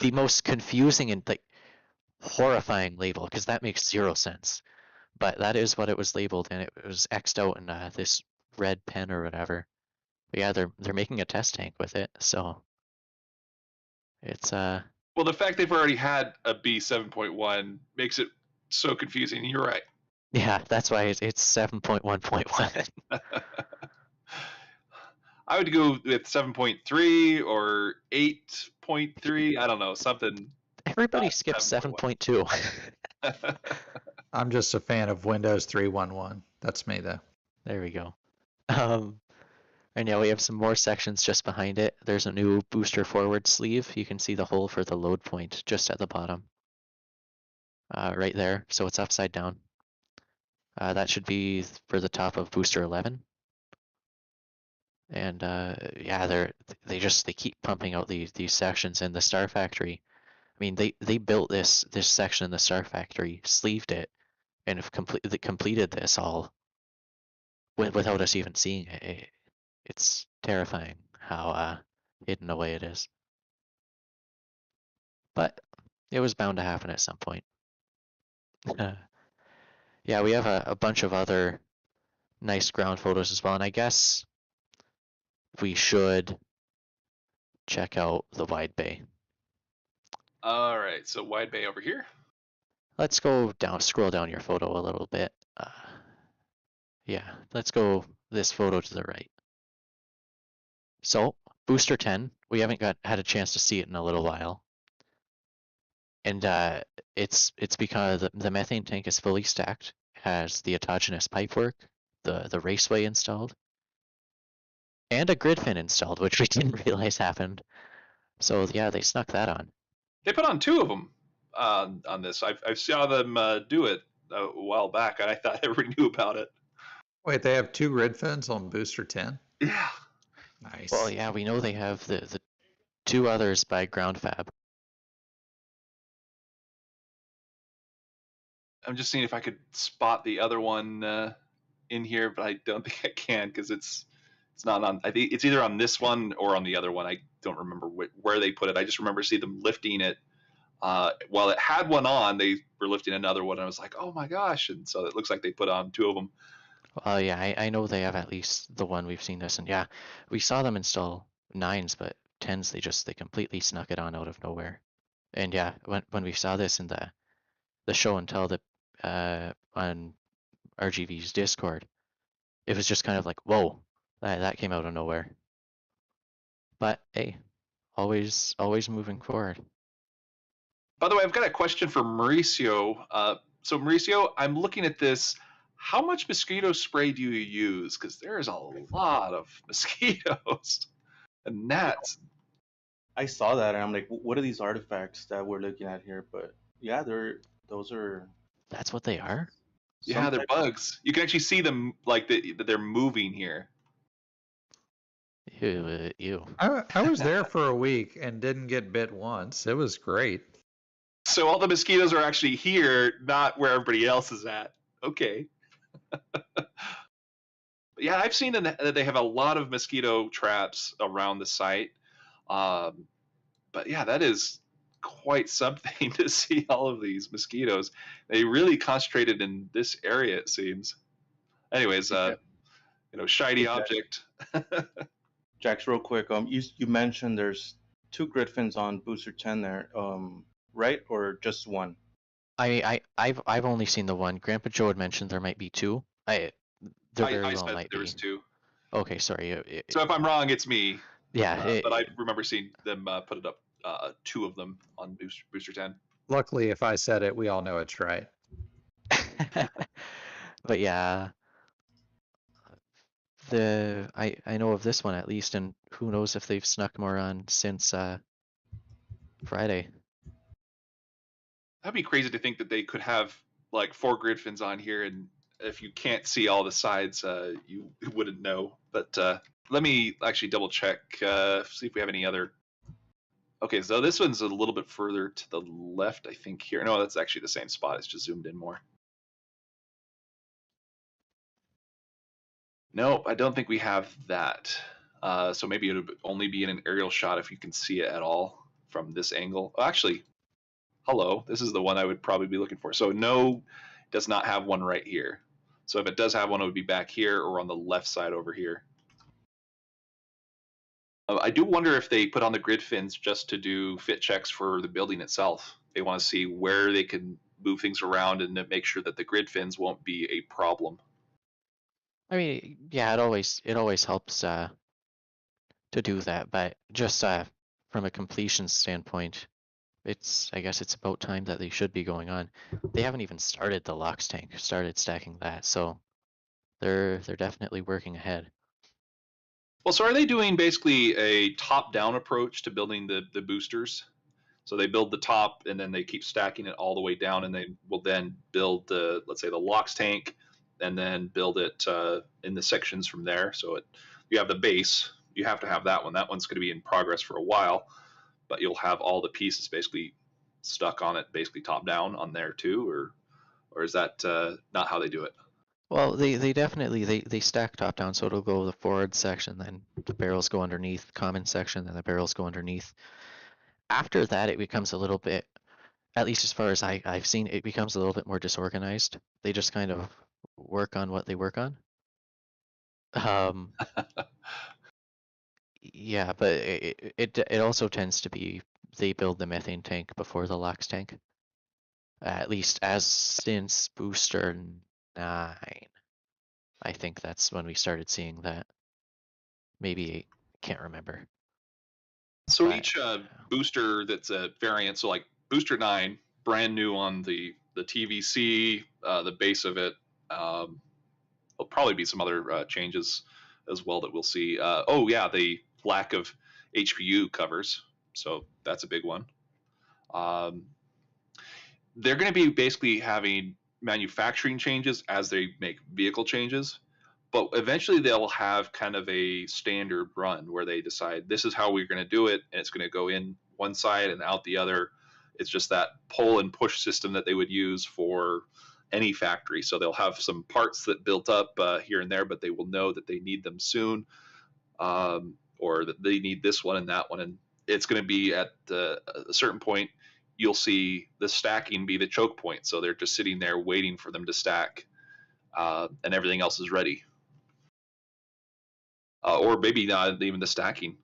The most confusing and like horrifying label, because that makes 0 sense. But that is what it was labeled, and it was X'd out in this red pen or whatever. But yeah, they're making a test tank with it, so it's Well, the fact they've already had a B7.1 makes it so confusing. You're right. yeah, that's why it's 7.1.1. I would go with 7.3 or 8.3. I don't know, something. Everybody Not skips 7.1. 7.2. I'm just a fan of Windows 3.1.1. That's me, though. There we go. And yeah, we have some more sections just behind it. There's a new booster forward sleeve. You can see the hole for the load point just at the bottom. Right there, so it's upside down. That should be for the top of booster 11. And yeah, they keep pumping out these sections in the Star Factory. I mean, they built this section in the Star Factory, sleeved it, and have completed this all without us even seeing it. It's terrifying how hidden away it is. But it was bound to happen at some point. Yeah, we have a bunch of other nice ground photos as well, and I guess we should check out the wide bay. All right, so wide bay over here. Let's go down, scroll down your photo a little bit. Yeah, let's go this photo to the right. So booster 10, we haven't had a chance to see it in a little while. And it's because the methane tank is fully stacked, has the autogenous pipework, the raceway installed, and a grid fin installed, which we didn't realize happened. So yeah, they snuck that on. They put on 2 of them on this. I saw them do it. a while back, and I thought everybody knew about it. Wait, they have 2 grid fins on booster 10? Yeah. Nice. Well, yeah, we know they have the 2 others by ground fab. I'm just seeing if I could spot the other one in here, but I don't think I can because it's not on. I think it's either on this one or on the other one. I don't remember where they put it. I just remember seeing them lifting it. While it had one on, they were lifting another one, and I was like, "Oh my gosh!" And so it looks like they put on 2 of them. Yeah, I know they have at least the one we've seen this, and yeah, we saw them install 9s, but 10s they completely snuck it on out of nowhere. And yeah, when we saw this in the show and tell that on RGV's Discord, it was just kind of like, whoa, that came out of nowhere. But hey, always moving forward. By the way, I've got a question for Mauricio. So Mauricio, I'm looking at this. How much mosquito spray do you use? Because there is a lot of mosquitoes and gnats. I saw that and I'm like, what are these artifacts that we're looking at here? But yeah, those are. That's what they are? Yeah, they're bugs. You can actually see them like they're moving here. Ew. I was there for a week and didn't get bit once. It was great. So all the mosquitoes are actually here, not where everybody else is at. Okay. Yeah, I've seen that they have a lot of mosquito traps around the site. But yeah, that is quite something to see all of these mosquitoes. They really concentrated in this area, it seems. Anyways, shiny object. Jax, real quick, you mentioned there's 2 grid fins on booster 10 there, right? Or just one? I've only seen the one. Grandpa Joe had mentioned there might be 2. There very well said might there be. was 2. Okay, sorry. So if I'm wrong, it's me. Yeah, but I remember seeing them put it up, 2 of them on booster 10. Luckily, if I said it, we all know it's right. But yeah, I know of this one at least, and who knows if they've snuck more on since Friday. That'd be crazy to think that they could have like 4 grid fins on here, and if you can't see all the sides, you wouldn't know. But let me actually double check, see if we have any other. Okay, so this one's a little bit further to the left, I think here. No, that's actually the same spot. It's just zoomed in more. No, I don't think we have that. So maybe it would only be in an aerial shot if you can see it at all from this angle. Oh, actually, hello, this is the one I would probably be looking for. So no, it does not have one right here. So if it does have one, it would be back here or on the left side over here. I do wonder if they put on the grid fins just to do fit checks for the building itself. They want to see where they can move things around and make sure that the grid fins won't be a problem. I mean, yeah, it always helps to do that, but just from a completion standpoint, I guess it's about time that they should be going on. They haven't even started the LOX tank, started stacking that, so they're definitely working ahead. Well, so are they doing basically a top-down approach to building the boosters? So they build the top and then they keep stacking it all the way down, and they will then build let's say the LOX tank, and then build it in the sections from there. So you have the base, you have to have that one. That one's going to be in progress for a while, but you'll have all the pieces basically stuck on it, basically top down on there too, or is that not how they do it? Well, they definitely they stack top down, so it'll go the forward section, then the barrels go underneath, common section, then the barrels go underneath. After that, it becomes a little bit, at least as far as I've seen, it becomes a little bit more disorganized. They just kind of work on what they work on. Yeah, but it also tends to be they build the methane tank before the LOX tank. At least as since booster 9. I think that's when we started seeing that. Maybe 8, can't remember. So But, each booster that's a variant, so like booster 9, brand new on the TVC, the base of it. There'll probably be some other changes as well that we'll see. Oh yeah, the lack of HPU covers, so that's a big one. They're going to be basically having manufacturing changes as they make vehicle changes, but eventually they'll have kind of a standard run where they decide this is how we're going to do it, and it's going to go in one side and out the other. It's just that pull and push system that they would use for any factory. So they'll have some parts that built up here and there, but they will know that they need them soon, or that they need this one and that one. And it's going to be at a certain point, you'll see the stacking be the choke point. So they're just sitting there waiting for them to stack, and everything else is ready. Or maybe not even the stacking.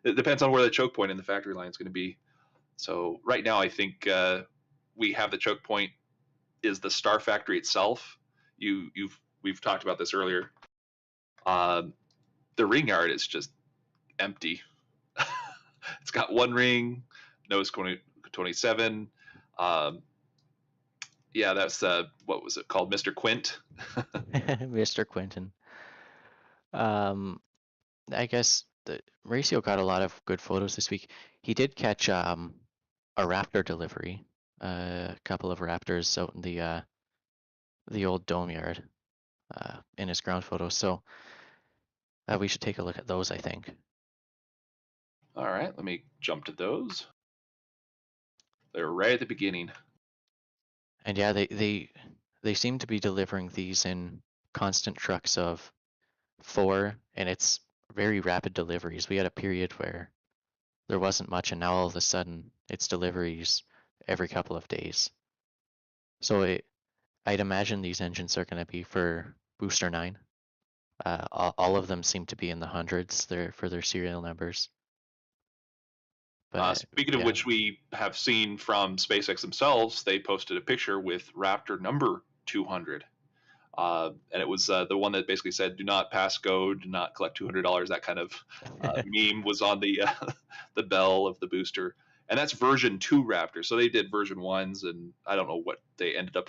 It depends on where the choke point in the factory line is going to be. So right now, I think we have the choke point is the Star Factory itself. We've talked about this earlier. The ring yard is just empty. It's got one ring, nose 27. Yeah, that's what was it called, Mr. Quint? Mr. Quinton. I guess Mauricio got a lot of good photos this week. He did catch a raptor delivery, a couple of raptors out in the old dome yard in his ground photos. So we should take a look at those, I think. All right, let me jump to those. They're right at the beginning. And yeah, they seem to be delivering these in constant trucks of 4, and it's very rapid deliveries. We had a period where there wasn't much, and now all of a sudden it's deliveries every couple of days. So I'd imagine these engines are going to be for Booster 9. All of them seem to be in the hundreds for their serial numbers. But, speaking of which, we have seen from SpaceX themselves, they posted a picture with Raptor number 200. And it was the one that basically said, do not pass go, do not collect $200. That kind of meme was on the bell of the booster. And that's version 2 Raptor. So they did version 1s, and I don't know what they ended up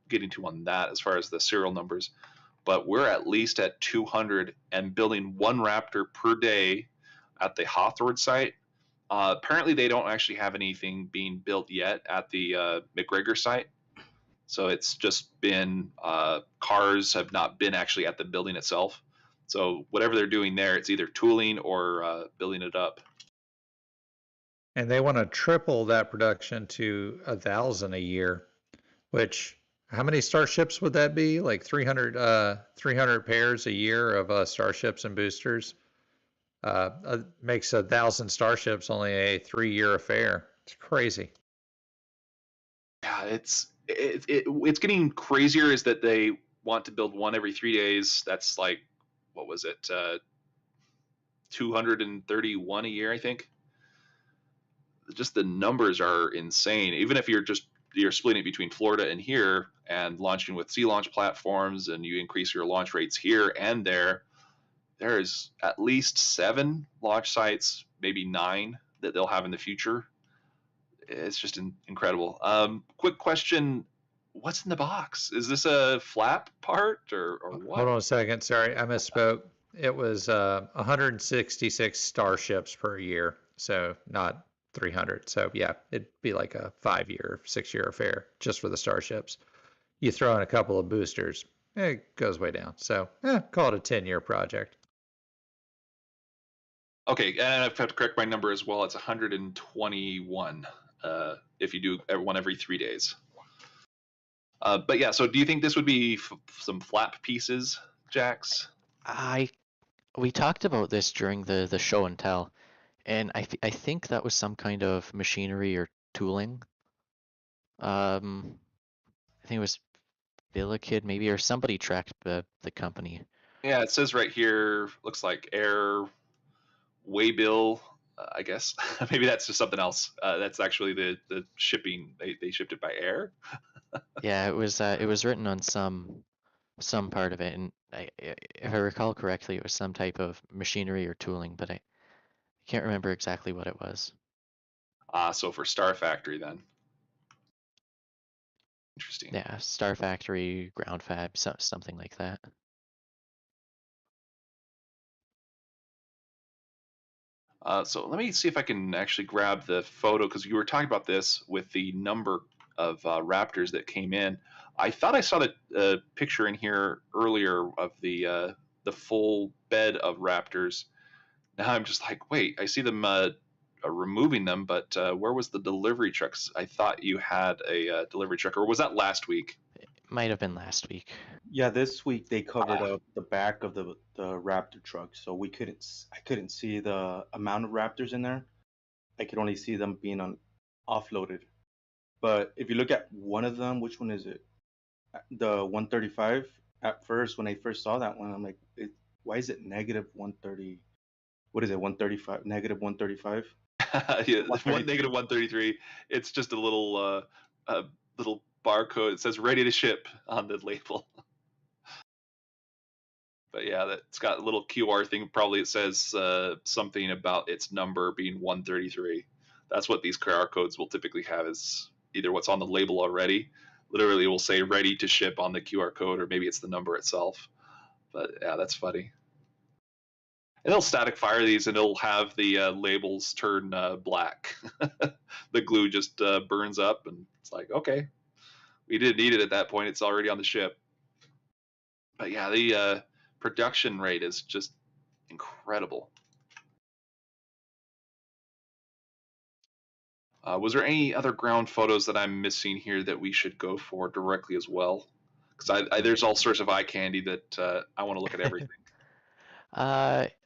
getting to on that as far as the serial numbers. But we're at least at 200 and building one Raptor per day at the Hawthorne site. Apparently, they don't actually have anything being built yet at the McGregor site. So it's just been cars have not been actually at the building itself. So whatever they're doing there, it's either tooling or building it up. And they want to triple that production to 1,000 a year, which how many starships would that be? Like 300 pairs a year of starships and boosters. Makes 1,000 starships only a 3-year affair. It's crazy. Yeah, it's getting crazier. Is that they want to build one every 3 days? That's like, what was it? 231 a year, I think. Just the numbers are insane. Even if you're splitting it between Florida and here and launching with sea launch platforms, and you increase your launch rates here and there. There's at least 7 launch sites, maybe 9 that they'll have in the future. It's just incredible. Quick question: what's in the box? Is this a flap part or what? Hold on a second. Sorry, I misspoke. It was 166 starships per year, so not 300. So yeah, it'd be like a 5-year, 6-year affair just for the starships. You throw in a couple of boosters, it goes way down. So call it a 10-year project. Okay, and I have to correct my number as well. It's 121 if you do one every 3 days. But yeah, so do you think this would be some flap pieces, Jax? We talked about this during the show and tell, and I think that was some kind of machinery or tooling. I think it was Billikid maybe, or somebody tracked the company. Yeah, it says right here, looks like Air Waybill, I guess. Maybe that's just something else. That's actually the shipping. They shipped it by air. Yeah, it was written on some part of it, and if I recall correctly, it was some type of machinery or tooling, but I can't remember exactly what it was. So for Star Factory then. Interesting. Yeah, Star Factory, ground fab, something like that. So let me see if I can actually grab the photo, because you were talking about this with the number of Raptors that came in. I thought I saw the picture in here earlier of the full bed of raptors. Now I'm just like, wait, I see them removing them, but where was the delivery trucks? I thought you had a delivery truck, or was that last week? It might have been last week. Yeah, this week they covered up the back of the Raptor truck, so I couldn't see the amount of Raptors in there. I could only see them being offloaded. But if you look at one of them, which one is it? The 135. At first, when I first saw that one, I'm like, why is it negative 130? What is it? 135? Negative 135? Yeah, negative 133. It's just a little barcode. It says ready to ship on the label. But yeah, that's got a little QR thing. Probably it says something about its number being 133. That's what these QR codes will typically have, is either what's on the label already. Literally, it will say ready to ship on the QR code, or maybe it's the number itself. But yeah, that's funny. And they'll static fire these, and it'll have the labels turn black. The glue just burns up, and it's like, okay, we didn't need it at that point. It's already on the ship. But yeah, the production rate is just incredible. Was there any other ground photos that I'm missing here that we should go for directly as well? Because there's all sorts of eye candy that I want to look at everything.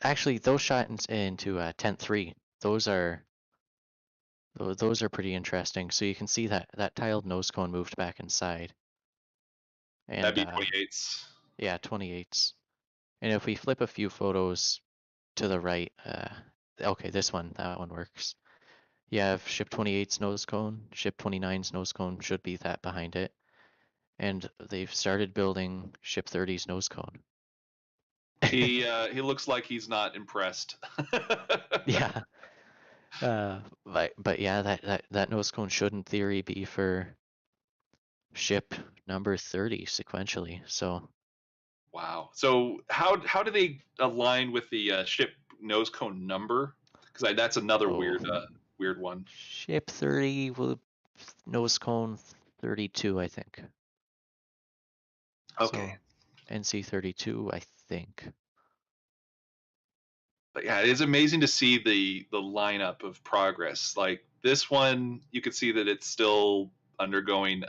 Actually, those shot into tent 3. Those are pretty interesting. So you can see that tiled nose cone moved back inside. And, that'd be 28s. Yeah, 28s. And if we flip a few photos to the right, okay, that one works. You have ship 28's nose cone, ship 29's nose cone should be that behind it. And they've started building ship 30's nose cone. He looks like he's not impressed. Yeah. But yeah, that nose cone should in theory be for ship number 30 sequentially. So wow. So how do they align with the ship nose cone number? Because that's another weird one. Ship 30 will nose cone 32, I think. Okay. So, NC 32, I think. But yeah, it is amazing to see the lineup of progress. Like this one, you could see that it's still undergoing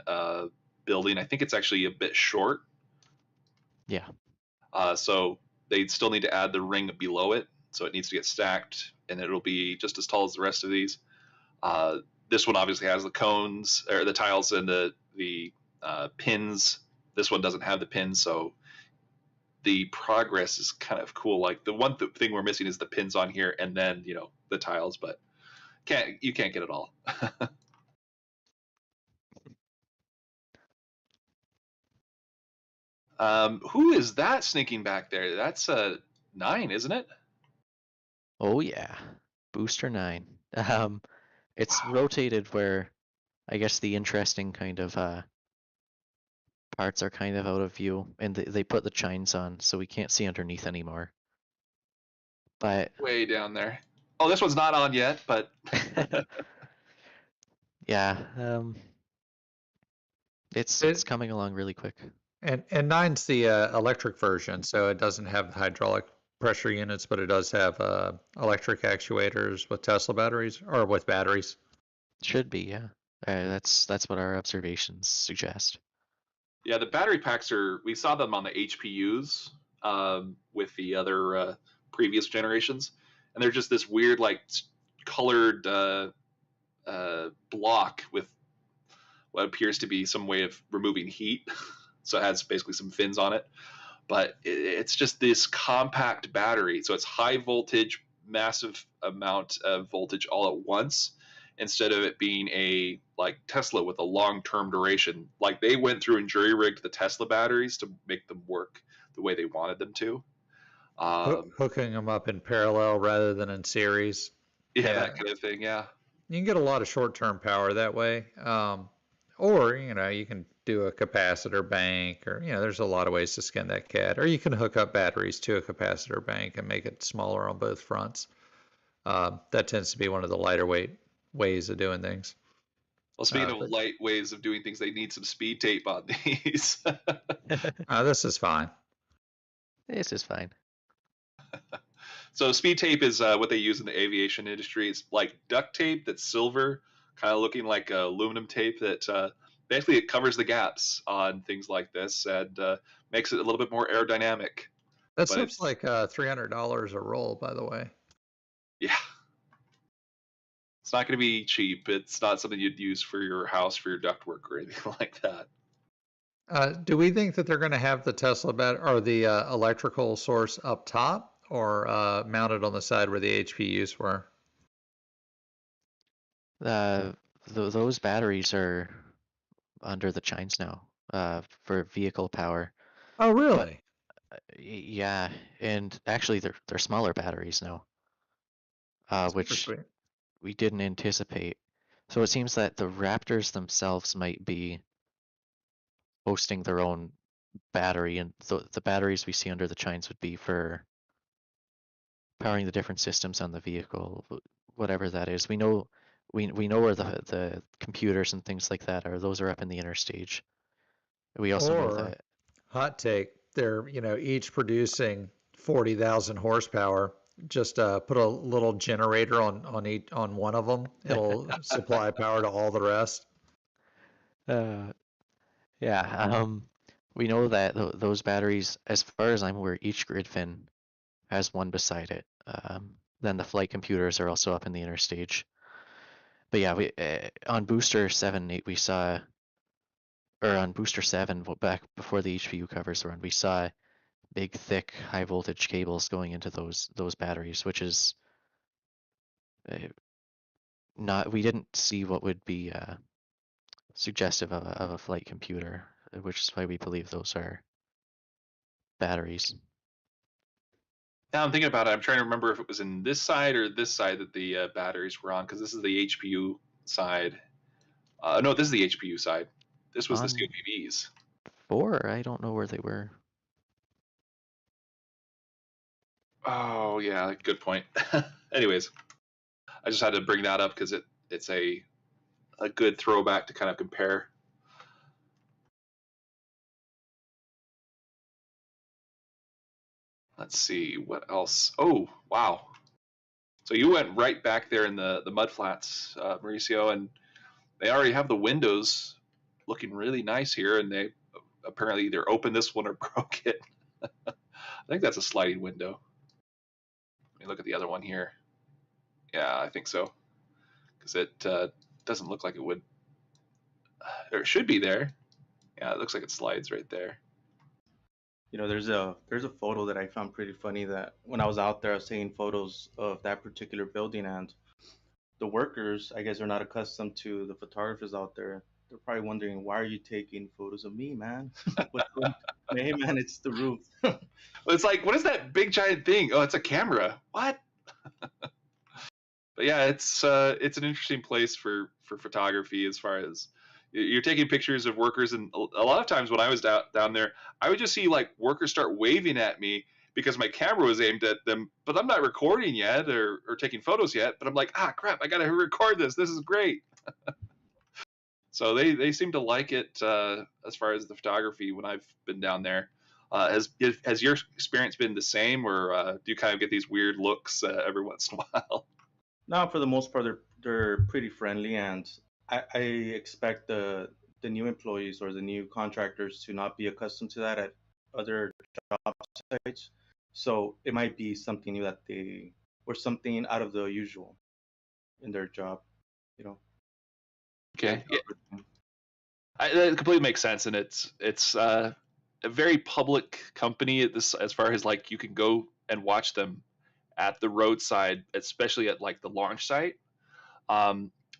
building. I think it's actually a bit short. Yeah. So they still need to add the ring below it. So it needs to get stacked, and it'll be just as tall as the rest of these. This one obviously has the cones, or the tiles, and the pins. This one doesn't have the pins, so the progress is kind of cool. Like the one thing we're missing is the pins on here, and then the tiles, but you can't get it all. Who is that sneaking back there? That's 9, isn't it? Oh yeah, Booster 9. It's rotated where I guess the interesting kind of parts are kind of out of view, and they put the chines on so we can't see underneath anymore. But way down there. Oh, this one's not on yet, but yeah, it's coming along really quick. And 9's the electric version, so it doesn't have hydraulic pressure units, but it does have electric actuators with Tesla batteries, or with batteries. Should be, yeah. That's what our observations suggest. Yeah, the battery packs we saw them on the HPUs with the other previous generations, and they're just this weird, like, colored block with what appears to be some way of removing heat. So it has basically some fins on it, but it's just this compact battery. So it's high voltage, massive amount of voltage all at once, instead of it being a like Tesla with a long-term duration. Like they went through and jury-rigged the Tesla batteries to make them work the way they wanted them to. Hooking them up in parallel rather than in series. Yeah, that kind of thing, yeah. You can get a lot of short-term power that way. Or, you can do a capacitor bank, or, there's a lot of ways to skin that cat. Or you can hook up batteries to a capacitor bank and make it smaller on both fronts. That tends to be one of the lighter weight ways of doing things. Well, speaking of light ways of doing things, they need some speed tape on these. This is fine. This is fine. So speed tape is what they use in the aviation industry. It's like duct tape that's silver, kind of looking like aluminum tape that basically it covers the gaps on things like this and makes it a little bit more aerodynamic. That stuff's like $300 a roll, by the way. Yeah. It's not going to be cheap. It's not something you'd use for your house, for your ductwork or anything like that. Do we think that they're going to have the Tesla or the electrical source up top or mounted on the side where the HPUs were? Those batteries are under the chines now for vehicle power. Oh, really? Yeah, and actually they're smaller batteries now, which we didn't anticipate. So it seems that the Raptors themselves might be hosting their own battery, and the batteries we see under the chines would be for powering the different systems on the vehicle, whatever that is. We know where the computers and things like that are. Those are up in the inner stage. We also know that. Hot take, they're each producing 40,000 horsepower. Just put a little generator on one of them. It'll supply power to all the rest. Yeah. We know that those batteries, as far as I'm aware, each grid fin has one beside it. Then the flight computers are also up in the inner stage. But yeah, we on booster 7, 8, we saw, or on booster 7, back before the HPU covers were on, we saw big, thick, high voltage cables going into those batteries, which is we didn't see what would be suggestive of a flight computer, which is why we believe those are batteries. Now I'm thinking about it. I'm trying to remember if it was in this side or this side that the batteries were on, because this is the HPU side. No, this is the HPU side. This was the COPVs. 4, I don't know where they were. Oh yeah, good point. Anyways, I just had to bring that up because it's a good throwback to kind of compare. Let's see what else. Oh wow! So you went right back there in the mud flats, Mauricio, and they already have the windows looking really nice here, and they apparently either opened this one or broke it. I think that's a sliding window. Let me look at the other one here. Yeah, I think so, because it doesn't look like it would. Or it should be there. Yeah, it looks like it slides right there. There's a photo that I found pretty funny, that when I was out there, I was taking photos of that particular building, and the workers, I guess, are not accustomed to the photographers out there. They're probably wondering, why are you taking photos of me, man? Hey, man, it's the roof. Well, it's like, what is that big giant thing? Oh, it's a camera. What? But yeah, it's an interesting place for photography, as far as you're taking pictures of workers, and a lot of times when I was down there, I would just see like workers start waving at me because my camera was aimed at them, but I'm not recording yet or taking photos yet. But I'm like, crap, I gotta record this. This is great. So they seem to like it as far as the photography when I've been down there. Has your experience been the same, or do you kind of get these weird looks every once in a while? No, for the most part, they're pretty friendly, and I expect the new employees or the new contractors to not be accustomed to that at other job sites. So it might be something new or something out of the usual in their job, Okay. Yeah. That completely makes sense, and it's a very public company at this, as far as like you can go and watch them at the roadside, especially at like the launch site.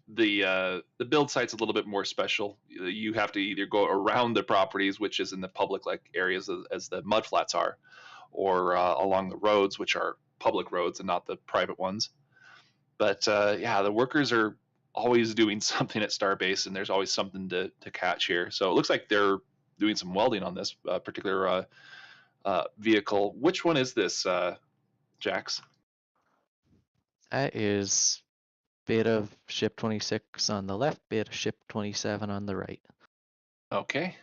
The build site's a little bit more special. You have to either go around the properties, which is in the public like areas as the mud flats are, or along the roads, which are public roads and not the private ones. But yeah, the workers are always doing something at Starbase, and there's always something to catch here. So it looks like they're doing some welding on this particular vehicle. Which one is this, Jax? That is bit of ship 26 on the left, bit of ship 27 on the right. Okay.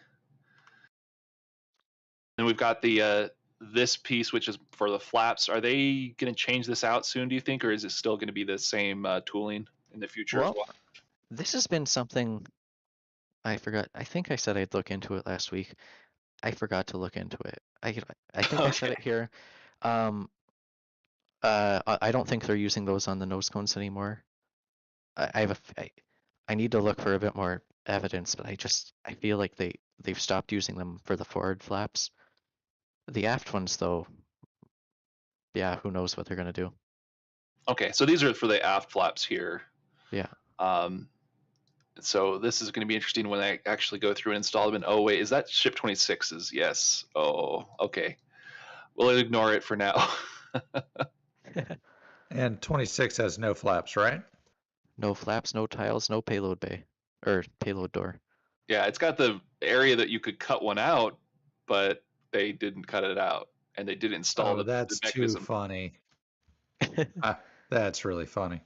Then we've got the this piece, which is for the flaps. Are they going to change this out soon, do you think, or is it still going to be the same tooling in the future as Well, well? this has been something I forgot. I think I said I'd look into it last week. I forgot to look into it. I think I said Okay. it here. Um, I don't think they're using those on the nose cones anymore. I have I need to look for a bit more evidence, but I feel like they've stopped using them for the forward flaps. The aft ones, though, yeah, who knows what they're gonna do. Okay, so these are for the aft flaps here. Yeah. So this is going to be interesting when I actually go through and install them. And oh wait, is that ship 26's? Yes. Oh, okay. We'll ignore it for now. And 26 has no flaps, right? No flaps, no tiles, no payload bay or payload door. Yeah, it's got the area that you could cut one out, but they didn't cut it out, and they did install Oh, the that's too mechanism. funny. That's really funny.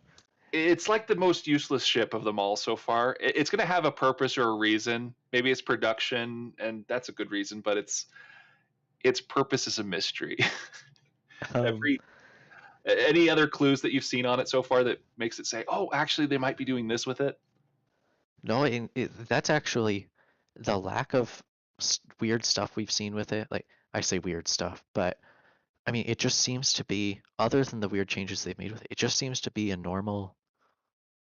It's like the most useless ship of them all so far. It's going to have a purpose or a reason. Maybe it's production, and that's a good reason, but its purpose is a mystery. Any other clues that you've seen on it so far that makes it say, oh, actually, they might be doing this with it? No, that's actually the lack of weird stuff we've seen with it. Like, I say weird stuff, but I mean, it just seems to be, other than the weird changes they've made with it, it just seems to be a normal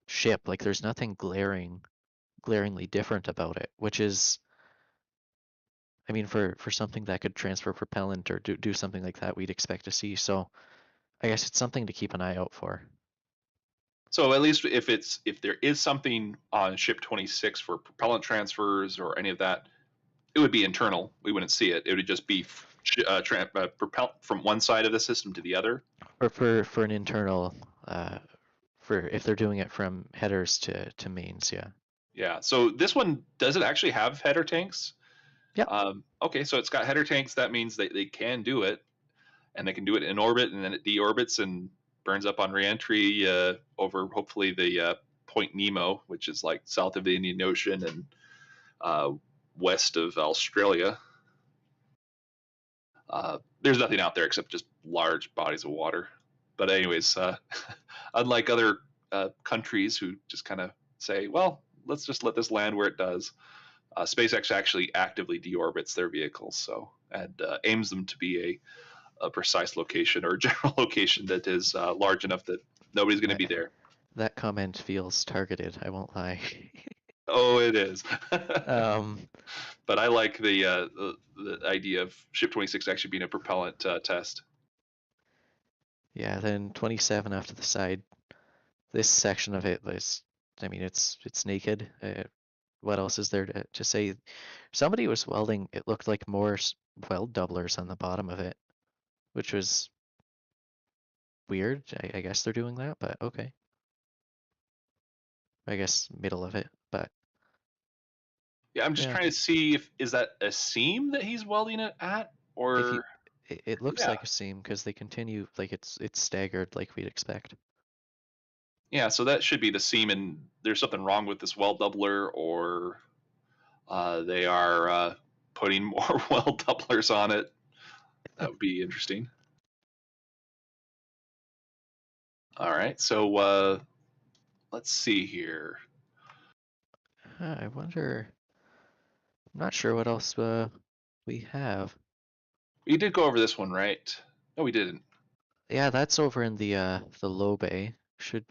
ship. Like, there's nothing glaringly different about it, which is, I mean, for something that could transfer propellant or do something like that, we'd expect to see. So I guess it's something to keep an eye out for. So at least if there is something on ship 26 for propellant transfers or any of that, it would be internal. We wouldn't see it. It would just be propel from one side of the system to the other. Or for an internal, for if they're doing it from headers to mains, yeah. Yeah. So this one, does it actually have header tanks? Yep. Okay, so it's got header tanks. That means they can do it, and they can do it in orbit, and then it deorbits and burns up on reentry over hopefully the Point Nemo, which is like south of the Indian Ocean and west of Australia. There's nothing out there except just large bodies of water. But anyways, unlike other countries who just kind of say, well, let's just let this land where it does, SpaceX actually actively deorbits their vehicles, and aims them to be a precise location or a general location that is large enough that nobody's going to be there. That comment feels targeted, I won't lie. Oh, it is. But I like the idea of ship 26 actually being a propellant test. Yeah, then 27 off to the side. This section of it is, I mean, it's naked. What else is there to say? Somebody was welding, it looked like more weld doublers on the bottom of it, which was weird. I guess they're doing that, but okay. I guess middle of it, but Yeah, I'm just trying to see is that a seam that he's welding it at, or it looks like a seam because they continue, like it's staggered like we'd expect. Yeah, so that should be the seam, and there's something wrong with this weld doubler, or they are putting more weld doublers on it. That would be interesting. All right, so let's see here. I wonder. I'm not sure what else we have. We did go over this one, right? No, we didn't. Yeah, that's over in the low bay.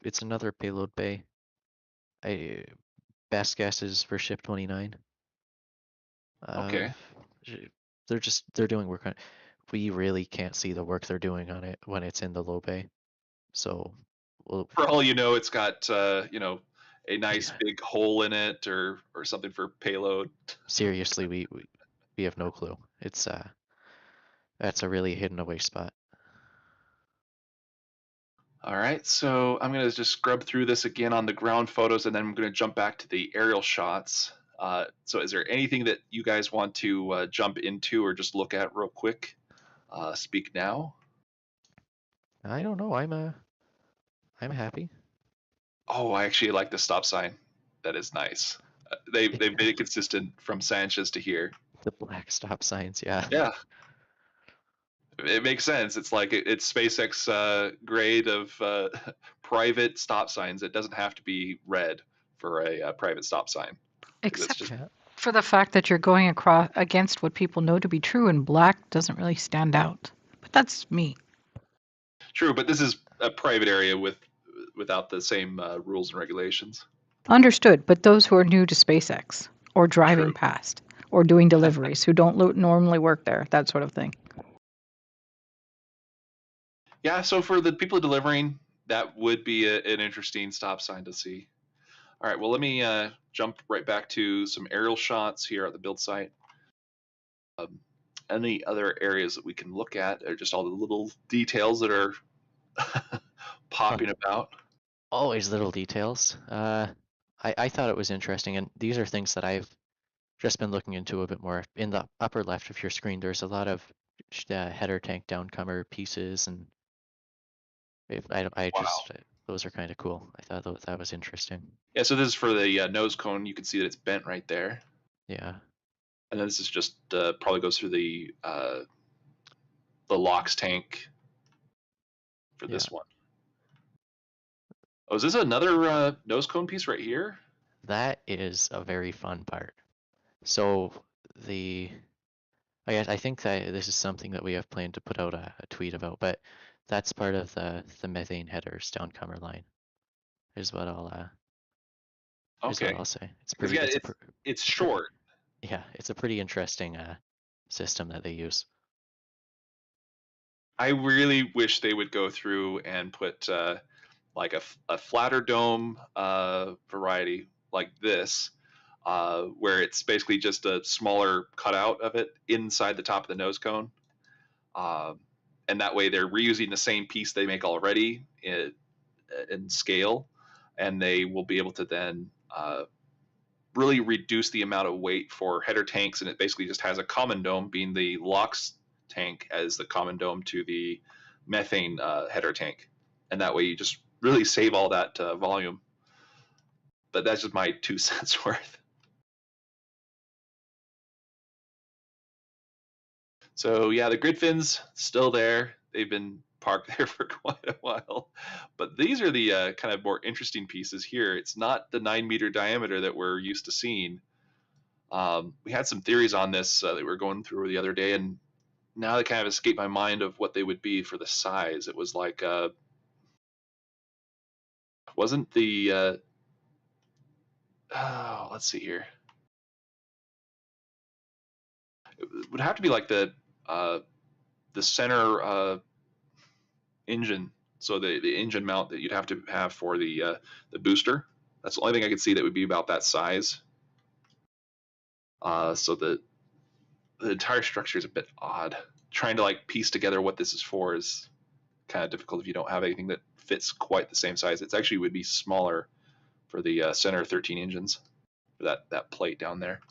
It's another payload bay. Best guess is for ship 29. Okay. They're doing work on it. We really can't see the work they're doing on it when it's in the low bay. So for all you know, it's got a nice big hole in it or something for payload. Seriously, we have no clue. It's that's a really hidden away spot. All right, so I'm going to just scrub through this again on the ground photos, and then I'm going to jump back to the aerial shots. So is there anything that you guys want to jump into or just look at real quick? Speak now. I don't know. I'm happy. Oh, I actually like the stop sign. That is nice. They've made it consistent from Sanchez to here. The black stop signs, yeah. Yeah, it makes sense. It's like it's SpaceX grade of private stop signs. It doesn't have to be red for a private stop sign. 'Cause it's Except just Yeah. for the fact that you're going across against what people know to be true, and black doesn't really stand out. But that's me. true, but this is a private area without the same rules and regulations. Understood, but those who are new to SpaceX or driving True. past or doing deliveries who don't normally work there, that sort of thing. Yeah, so for the people delivering, that would be an interesting stop sign to see. All right, well, let me jump right back to some aerial shots here at the build site. Any other areas that we can look at are just all the little details that are popping about. Always little details. I thought it was interesting, and these are things that I've just been looking into a bit more. In the upper left of your screen, there's a lot of header tank downcomer pieces, and I just those are kind of cool. I thought that was interesting. Yeah, so this is for the nose cone. You can see that it's bent right there. Yeah. And then this is just probably goes through the LOX tank for this one. Oh, is this another nose cone piece right here? That is a very fun part. So I think that this is something that we have planned to put out a tweet about, but that's part of the methane headers downcomer line. Is what I'll say. It's pretty. Yeah, it's short. Yeah, it's a pretty interesting system that they use. I really wish they would go through and put like a flatter dome variety like this, where it's basically just a smaller cutout of it inside the top of the nose cone. And that way they're reusing the same piece they make already in scale, and they will be able to then really reduce the amount of weight for header tanks, and it basically just has a common dome, being the LOX tank as the common dome to the methane header tank, and that way you just really save all that volume. But that's just my 2 cents worth. So yeah, the grid fins still there. They've been parked there for quite a while. But these are the kind of more interesting pieces here. It's not the 9-meter diameter that we're used to seeing. We had some theories on this that we were going through the other day, and now they kind of escaped my mind of what they would be for the size. It was like, wasn't the, let's see here. It would have to be like the center engine. So the engine mount that you'd have to have for the booster. That's the only thing I could see that would be about that size. So the entire structure is a bit odd. Trying to like piece together what this is for is kind of difficult if you don't have anything that fits quite the same size. It actually would be smaller for the center 13 engines, for that plate down there.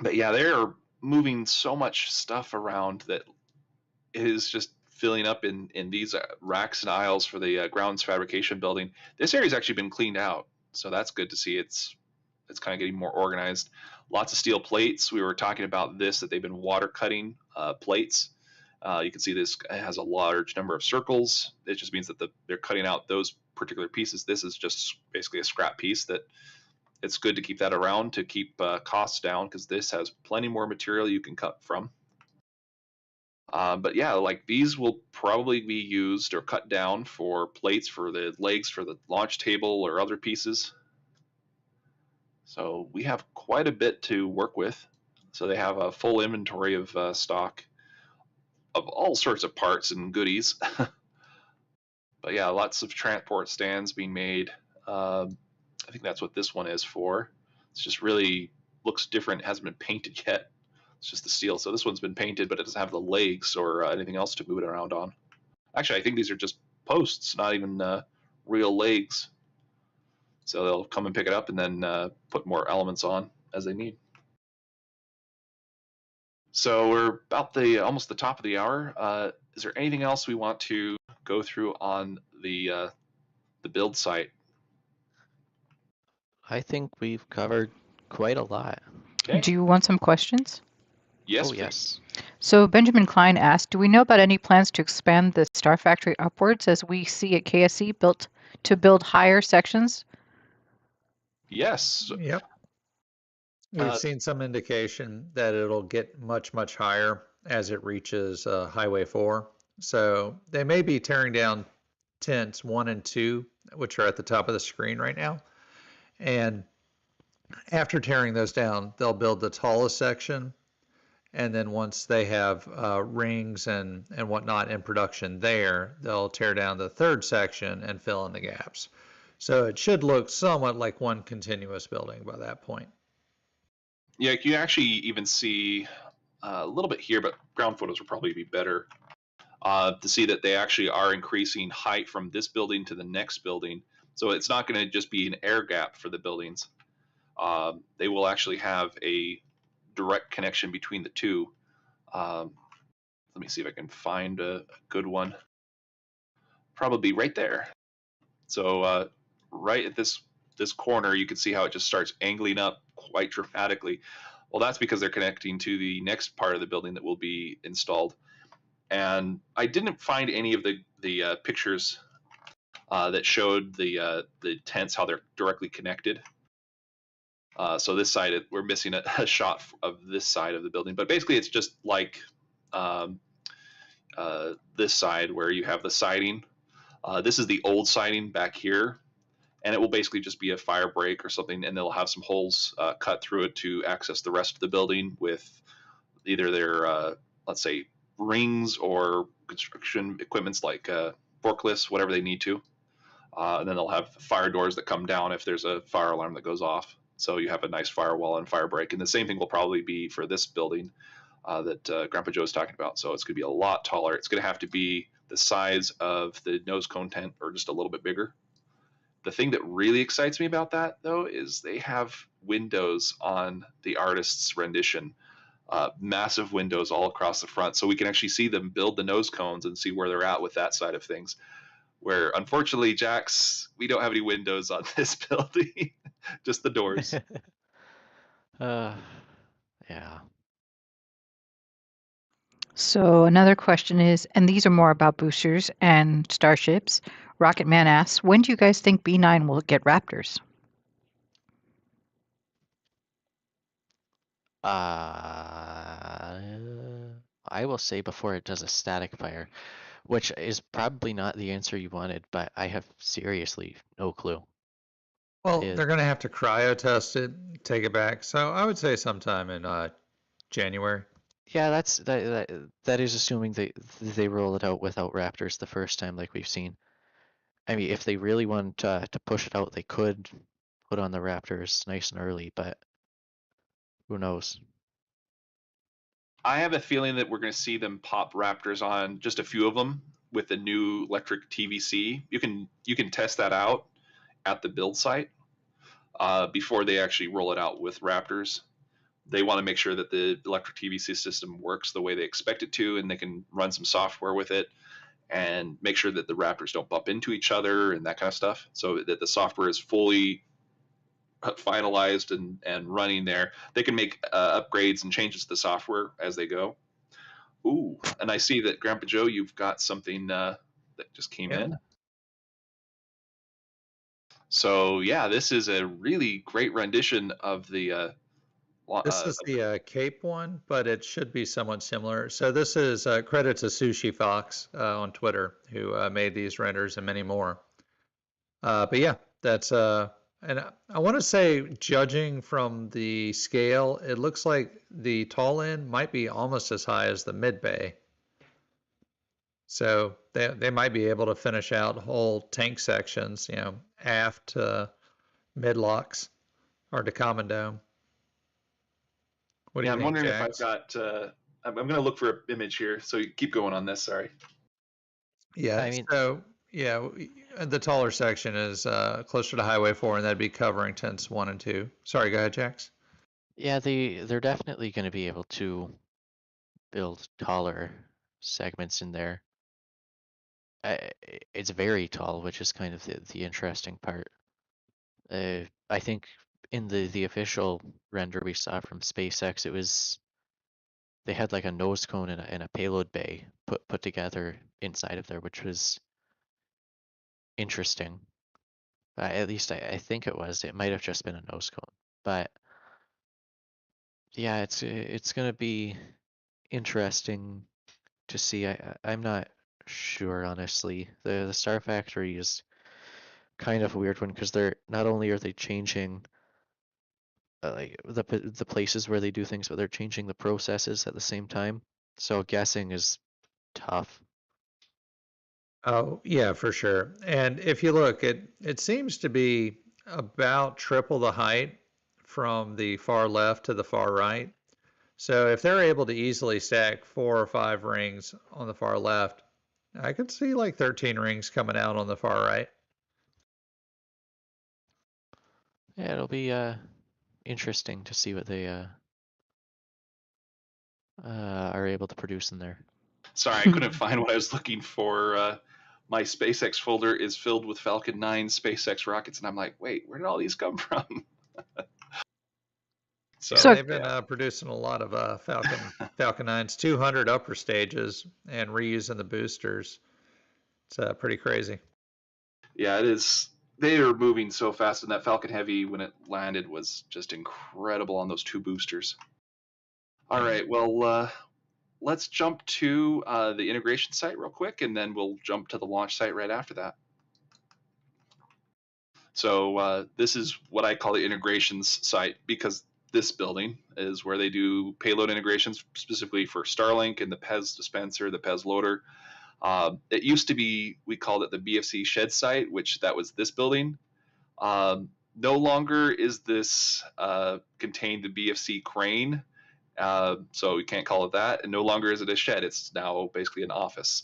But yeah, they're moving so much stuff around that is just filling up in these racks and aisles for the grounds fabrication building. This area's actually been cleaned out, so that's good to see. It's kind of getting more organized. Lots of steel plates. We were talking about this, that they've been water cutting plates. You can see this has a large number of circles. It just means that they're cutting out those particular pieces. This is just basically a scrap piece that it's good to keep that around to keep costs down, because this has plenty more material you can cut from. But yeah, like these will probably be used or cut down for plates for the legs for the launch table or other pieces. So we have quite a bit to work with. So they have a full inventory of stock of all sorts of parts and goodies. But yeah, lots of transport stands being made. I think that's what this one is for. It's just really looks different. It hasn't been painted yet. It's just the steel. So this one's been painted, but it doesn't have the legs or anything else to move it around on. Actually, I think these are just posts, not even real legs. So they'll come and pick it up and then put more elements on as they need. So we're about almost the top of the hour. is there anything else we want to go through on the build site? I think we've covered quite a lot. Okay. Do you want some questions? Yes, Oh, please. yes. So Benjamin Klein asked, do we know about any plans to expand the Star Factory upwards as we see at KSC build higher sections? Yes. Yep. We've Uh, seen some indication that it'll get much, much higher as it reaches Highway 4. So they may be tearing down tents 1 and 2, which are at the top of the screen right now. And after tearing those down, they'll build the tallest section. And then once they have rings and whatnot in production there, they'll tear down the third section and fill in the gaps. So it should look somewhat like one continuous building by that point. Yeah, you actually even see a little bit here, but ground photos will probably be better to see that they actually are increasing height from this building to the next building. So it's not going to just be an air gap for the buildings. They will actually have a direct connection between the two. Let me see if I can find a good one. Probably right there. So right at this corner, you can see how it just starts angling up quite dramatically. Well, that's because they're connecting to the next part of the building that will be installed. And I didn't find any of the pictures that showed the tents, how they're directly connected. So this side, we're missing a shot of this side of the building. But basically, it's just like this side where you have the siding. This is the old siding back here. And it will basically just be a fire break or something, and they'll have some holes cut through it to access the rest of the building with either their, let's say, rings or construction equipments like forklifts, whatever they need to. And then they'll have fire doors that come down if there's a fire alarm that goes off. So you have a nice firewall and fire break. And the same thing will probably be for this building that Grandpa Joe is talking about. So it's going to be a lot taller. It's going to have to be the size of the nose cone tent or just a little bit bigger. The thing that really excites me about that, though, is they have windows on the artist's rendition, massive windows all across the front. So we can actually see them build the nose cones and see where they're at with that side of things. Where, unfortunately, Jax, we don't have any windows on this building, just the doors. Yeah. So another question is, and these are more about boosters and starships. Rocket Man asks, when do you guys think B9 will get Raptors? I will say before it does a static fire, which is probably not the answer you wanted, but I have seriously no clue. Well, It- they're going to have to cryo test it, take it back. So I would say sometime in January. Yeah, that is assuming they roll it out without Raptors the first time, like we've seen. I mean, if they really want to push it out, they could put on the Raptors nice and early, but who knows? I have a feeling that we're going to see them pop Raptors on just a few of them with the new electric TVC. You can test that out at the build site before they actually roll it out with Raptors. They want to make sure that the electric TVC system works the way they expect it to, and they can run some software with it and make sure that the Raptors don't bump into each other and that kind of stuff, so that the software is fully finalized and running there. They can make upgrades and changes to the software as they go. Ooh, and I see that Grandpa Joe, you've got something that just came in. So yeah, this is a really great rendition of the. This is the Cape one, but it should be somewhat similar. So this is credit to Sushi Fox on Twitter, who made these renders and many more. But yeah, that's and I want to say, judging from the scale, it looks like the tall end might be almost as high as the mid bay. So they might be able to finish out whole tank sections, aft to mid locks or to common dome. What do you I'm think, wondering Jax? if I've got. I'm going to look for an image here. So you keep going on this. Sorry. Yeah. I mean- So yeah, the taller section is closer to Highway 4, and that'd be covering tents 1 and 2. Sorry, go ahead, Jax. Yeah, they're definitely going to be able to build taller segments in there. It's very tall, which is kind of the interesting part. I think in the official render we saw from SpaceX, they had like a nose cone and a payload bay put together inside of there, which was interesting. At least I think it was. It might have just been a nose cone, but yeah, it's gonna be interesting to see. I'm not sure, honestly. The Star Factory is kind of a weird one because they're not only are they changing like the places where they do things, but they're changing the processes at the same time. So guessing is tough. Oh, yeah, for sure. And if you look, it seems to be about triple the height from the far left to the far right. So if they're able to easily stack 4 or 5 rings on the far left, I could see like 13 rings coming out on the far right. Yeah, it'll be interesting to see what they are able to produce in there. Sorry, I couldn't find what I was looking for. My SpaceX folder is filled with Falcon 9 SpaceX rockets, and I'm like, wait, where did all these come from? Yeah, they've been producing a lot of Falcon 9s, 200 upper stages, and reusing the boosters. It's pretty crazy. Yeah, it is. They are moving so fast, and that Falcon Heavy, when it landed, was just incredible on those 2 boosters. All right, well, let's jump to the integration site real quick, and then we'll jump to the launch site right after that. So this is what I call the integrations site, because this building is where they do payload integrations specifically for Starlink and the PEZ dispenser, the PEZ loader. It used to be, we called it the BFC shed site, which that was this building. No longer is this contained the BFC crane, so we can't call it that. And no longer is it a shed. It's now basically an office.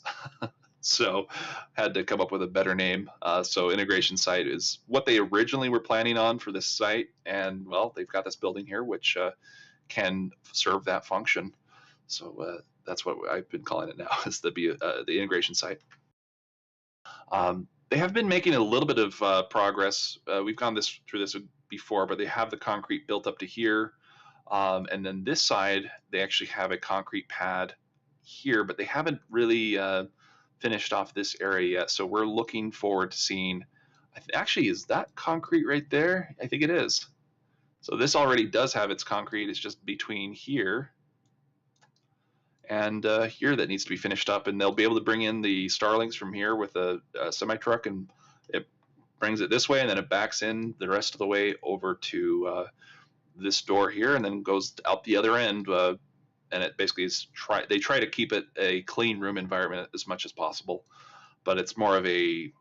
So had to come up with a better name. So integration site is what they originally were planning on for this site. And well, they've got this building here, which can serve that function. So that's what I've been calling it now, is the integration site. They have been making a little bit of progress. We've gone through this before, but they have the concrete built up to here. And then this side, they actually have a concrete pad here, but they haven't really finished off this area yet. So we're looking forward to seeing, actually, is that concrete right there? I think it is. So this already does have its concrete. It's just between here and here that needs to be finished up. And they'll be able to bring in the Starlings from here with a semi-truck, and it brings it this way, and then it backs in the rest of the way over to this door here, and then goes out the other end. And it basically is they try to keep it a clean room environment as much as possible, but it's more of a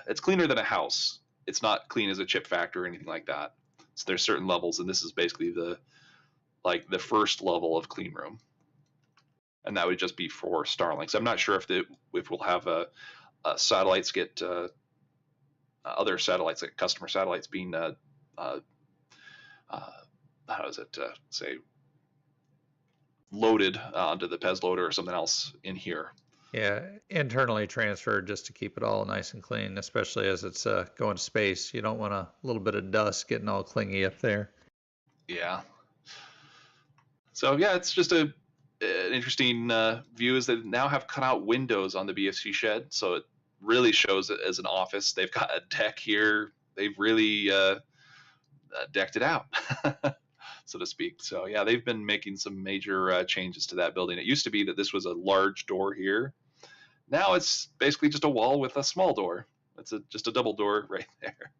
it's cleaner than a house. It's not clean as a chip factory or anything like that. So there's certain levels, and this is basically the first level of clean room, and that would just be for Starlinks. I'm not sure if we'll have satellites get other satellites, like customer satellites, being how does it say, loaded onto the PEZ loader or something else in here. Yeah, internally transferred just to keep it all nice and clean, especially as it's going to space. You don't want a little bit of dust getting all clingy up there. Yeah. So yeah, it's just an interesting view, is they now have cutout windows on the BFC shed, so it really shows it as an office. They've got a deck here. They've really decked it out. So to speak. So yeah, they've been making some major changes to that building. It used to be that this was a large door here. Now it's basically just a wall with a small door. It's just a double door right there.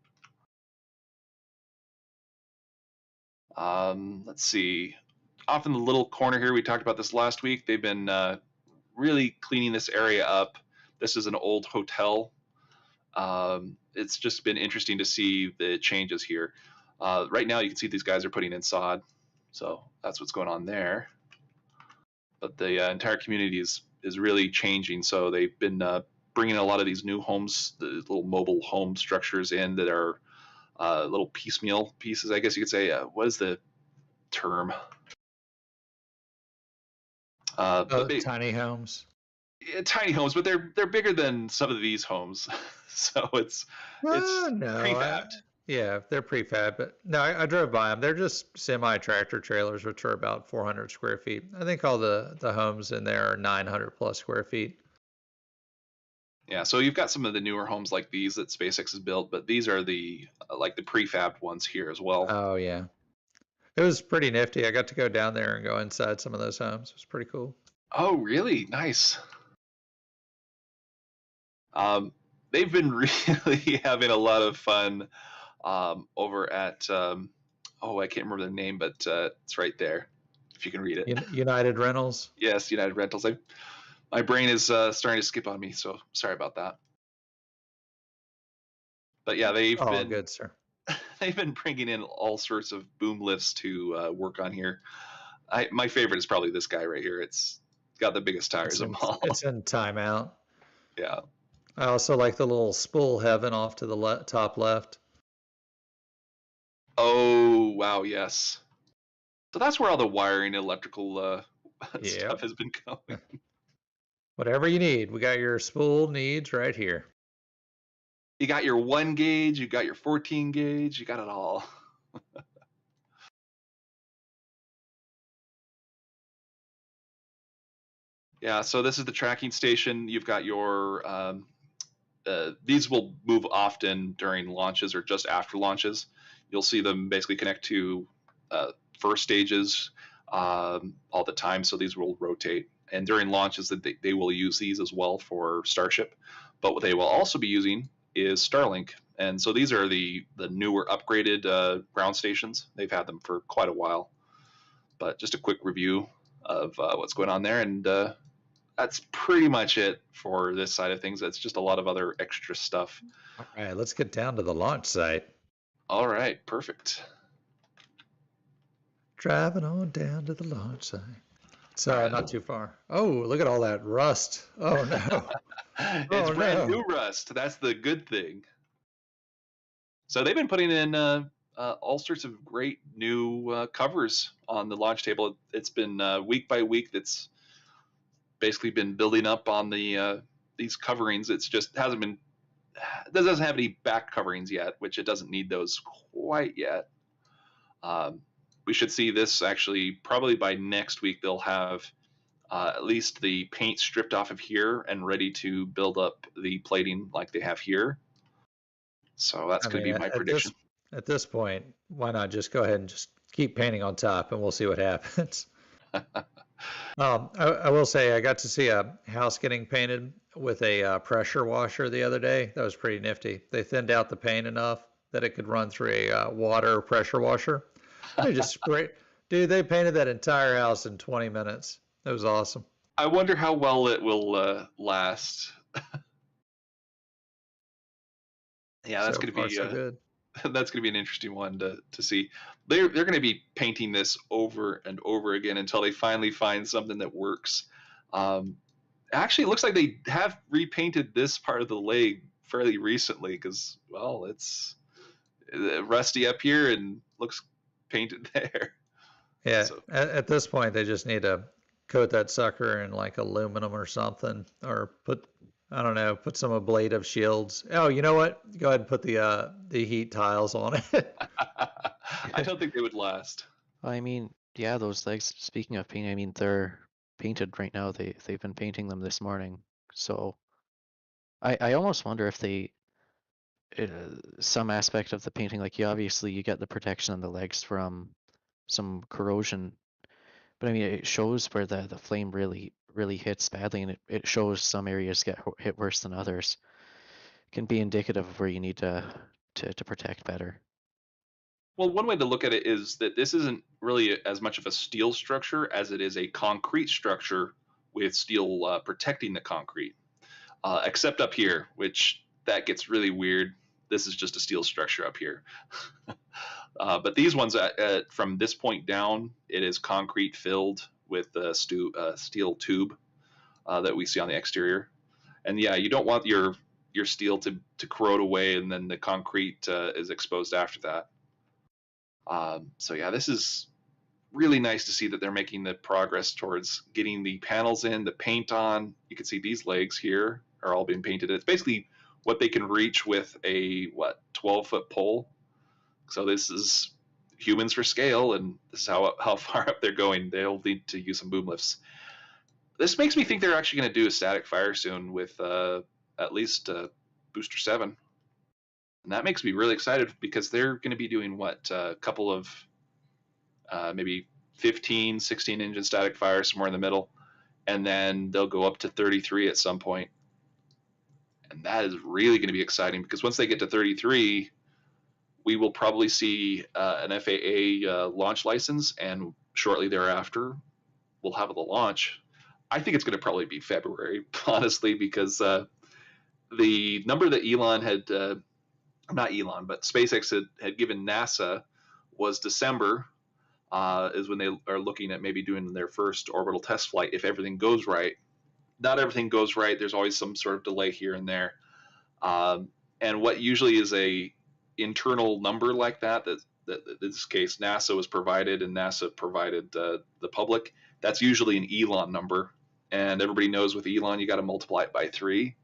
Let's see. Off in the little corner here, we talked about this last week. They've been really cleaning this area up. This is an old hotel. It's just been interesting to see the changes here. Right now, you can see these guys are putting in sod, so that's what's going on there. But the entire community is really changing. So they've been bringing a lot of these new homes, the little mobile home structures in that are little piecemeal pieces, I guess you could say. What is the term? But Tiny homes. tiny homes, but they're bigger than some of these homes, so it's No, prefabbed. yeah, they're prefab, but no, I drove by them. They're just semi-tractor trailers, which are about 400 square feet. I think all the homes in there are 900 plus square feet. Yeah, so you've got some of the newer homes like these that SpaceX has built, but these are the like the prefabbed ones here as well. Oh yeah, it was pretty nifty. I got to go down there and go inside some of those homes. It was pretty cool. Oh, really? Nice. They've been really having a lot of fun over at I can't remember the name, but it's right there if you can read it. United Rentals. Yes, United Rentals. My brain is starting to skip on me, so sorry about that. But yeah, they've been good, sir. They've been bringing in all sorts of boom lifts to work on here. My favorite is probably this guy right here. It's got the biggest tires of them all. It's in timeout. Yeah. I also like the little spool heaven off to the top left. Oh, wow, yes. So that's where all the wiring, electrical stuff has been going. Whatever you need, we got your spool needs right here. You got your 1 gauge, you got your 14 gauge, you got it all. Yeah, so this is the tracking station. You've got your these will move often during launches or just after launches. You'll see them basically connect to first stages all the time, so these will rotate. And during launches, they will use these as well for Starship. But what they will also be using is Starlink. And so these are the newer upgraded ground stations. They've had them for quite a while. But just a quick review of what's going on there. And that's pretty much it for this side of things. That's just a lot of other extra stuff. All right, let's get down to the launch site. All right, perfect. Driving on down to the launch site. So not too far. Oh, look at all that rust. Oh no. It's brand new rust. That's the good thing. So they've been putting in all sorts of great new covers on the launch table. It's been week by week that's basically been building up on the these coverings. It's just it doesn't have any back coverings yet, which it doesn't need those quite yet. We should see this actually probably by next week. They'll have at least the paint stripped off of here and ready to build up the plating like they have here. So that's going to be my prediction. At this point, why not just go ahead and just keep painting on top and we'll see what happens. I will say I got to see a house getting painted with a pressure washer the other day. That was pretty nifty. They thinned out the paint enough that it could run through a water pressure washer. They just sprayed. Dude, they painted that entire house in 20 minutes. It was awesome. I wonder how well it will last. Yeah, that's going to be good. That's going to be an interesting one to see. They're going to be painting this over and over again until they finally find something that works. Actually, it looks like they have repainted this part of the leg fairly recently because, well, it's rusty up here and looks painted there. Yeah, so, at this point, they just need to coat that sucker in like aluminum or something, or put some ablative shields. Oh, you know what? Go ahead and put the heat tiles on it. I don't think they would last. I mean, yeah, those legs, speaking of paint, I mean, they're painted right now. They've been painting them this morning. So I almost wonder if some aspect of the painting, like you get the protection on the legs from some corrosion, but I mean, it shows where the flame really hits badly, and it shows some areas get hit worse than others. It can be indicative of where you need to protect better. Well, one way to look at it is that this isn't really as much of a steel structure as it is a concrete structure with steel protecting the concrete, except up here, which that gets really weird. This is just a steel structure up here. But these ones, from this point down, it is concrete filled with a steel tube that we see on the exterior. And yeah, you don't want your steel to corrode away and then the concrete is exposed after that. So yeah, this is really nice to see that they're making the progress towards getting the panels in, the paint on. You can see these legs here are all being painted. It's basically what they can reach with a 12-foot pole. So this is humans for scale, and this is how far up they're going. They'll need to use some boom lifts. This makes me think they're actually going to do a static fire soon with at least Booster 7. And that makes me really excited because they're going to be doing a couple of maybe 15, 16 engine static fire somewhere in the middle. And then they'll go up to 33 at some point. And that is really going to be exciting because once they get to 33, we will probably see an FAA launch license, and shortly thereafter, we'll have the launch. I think it's going to probably be February, honestly, because the number that Elon had, not Elon, but SpaceX had given NASA was December, is when they are looking at maybe doing their first orbital test flight if everything goes right. Not everything goes right. There's always some sort of delay here and there. And what usually is a internal number like that in this case NASA was provided and NASA provided the public, that's usually an Elon number. And everybody knows with Elon, you got to multiply it by 3.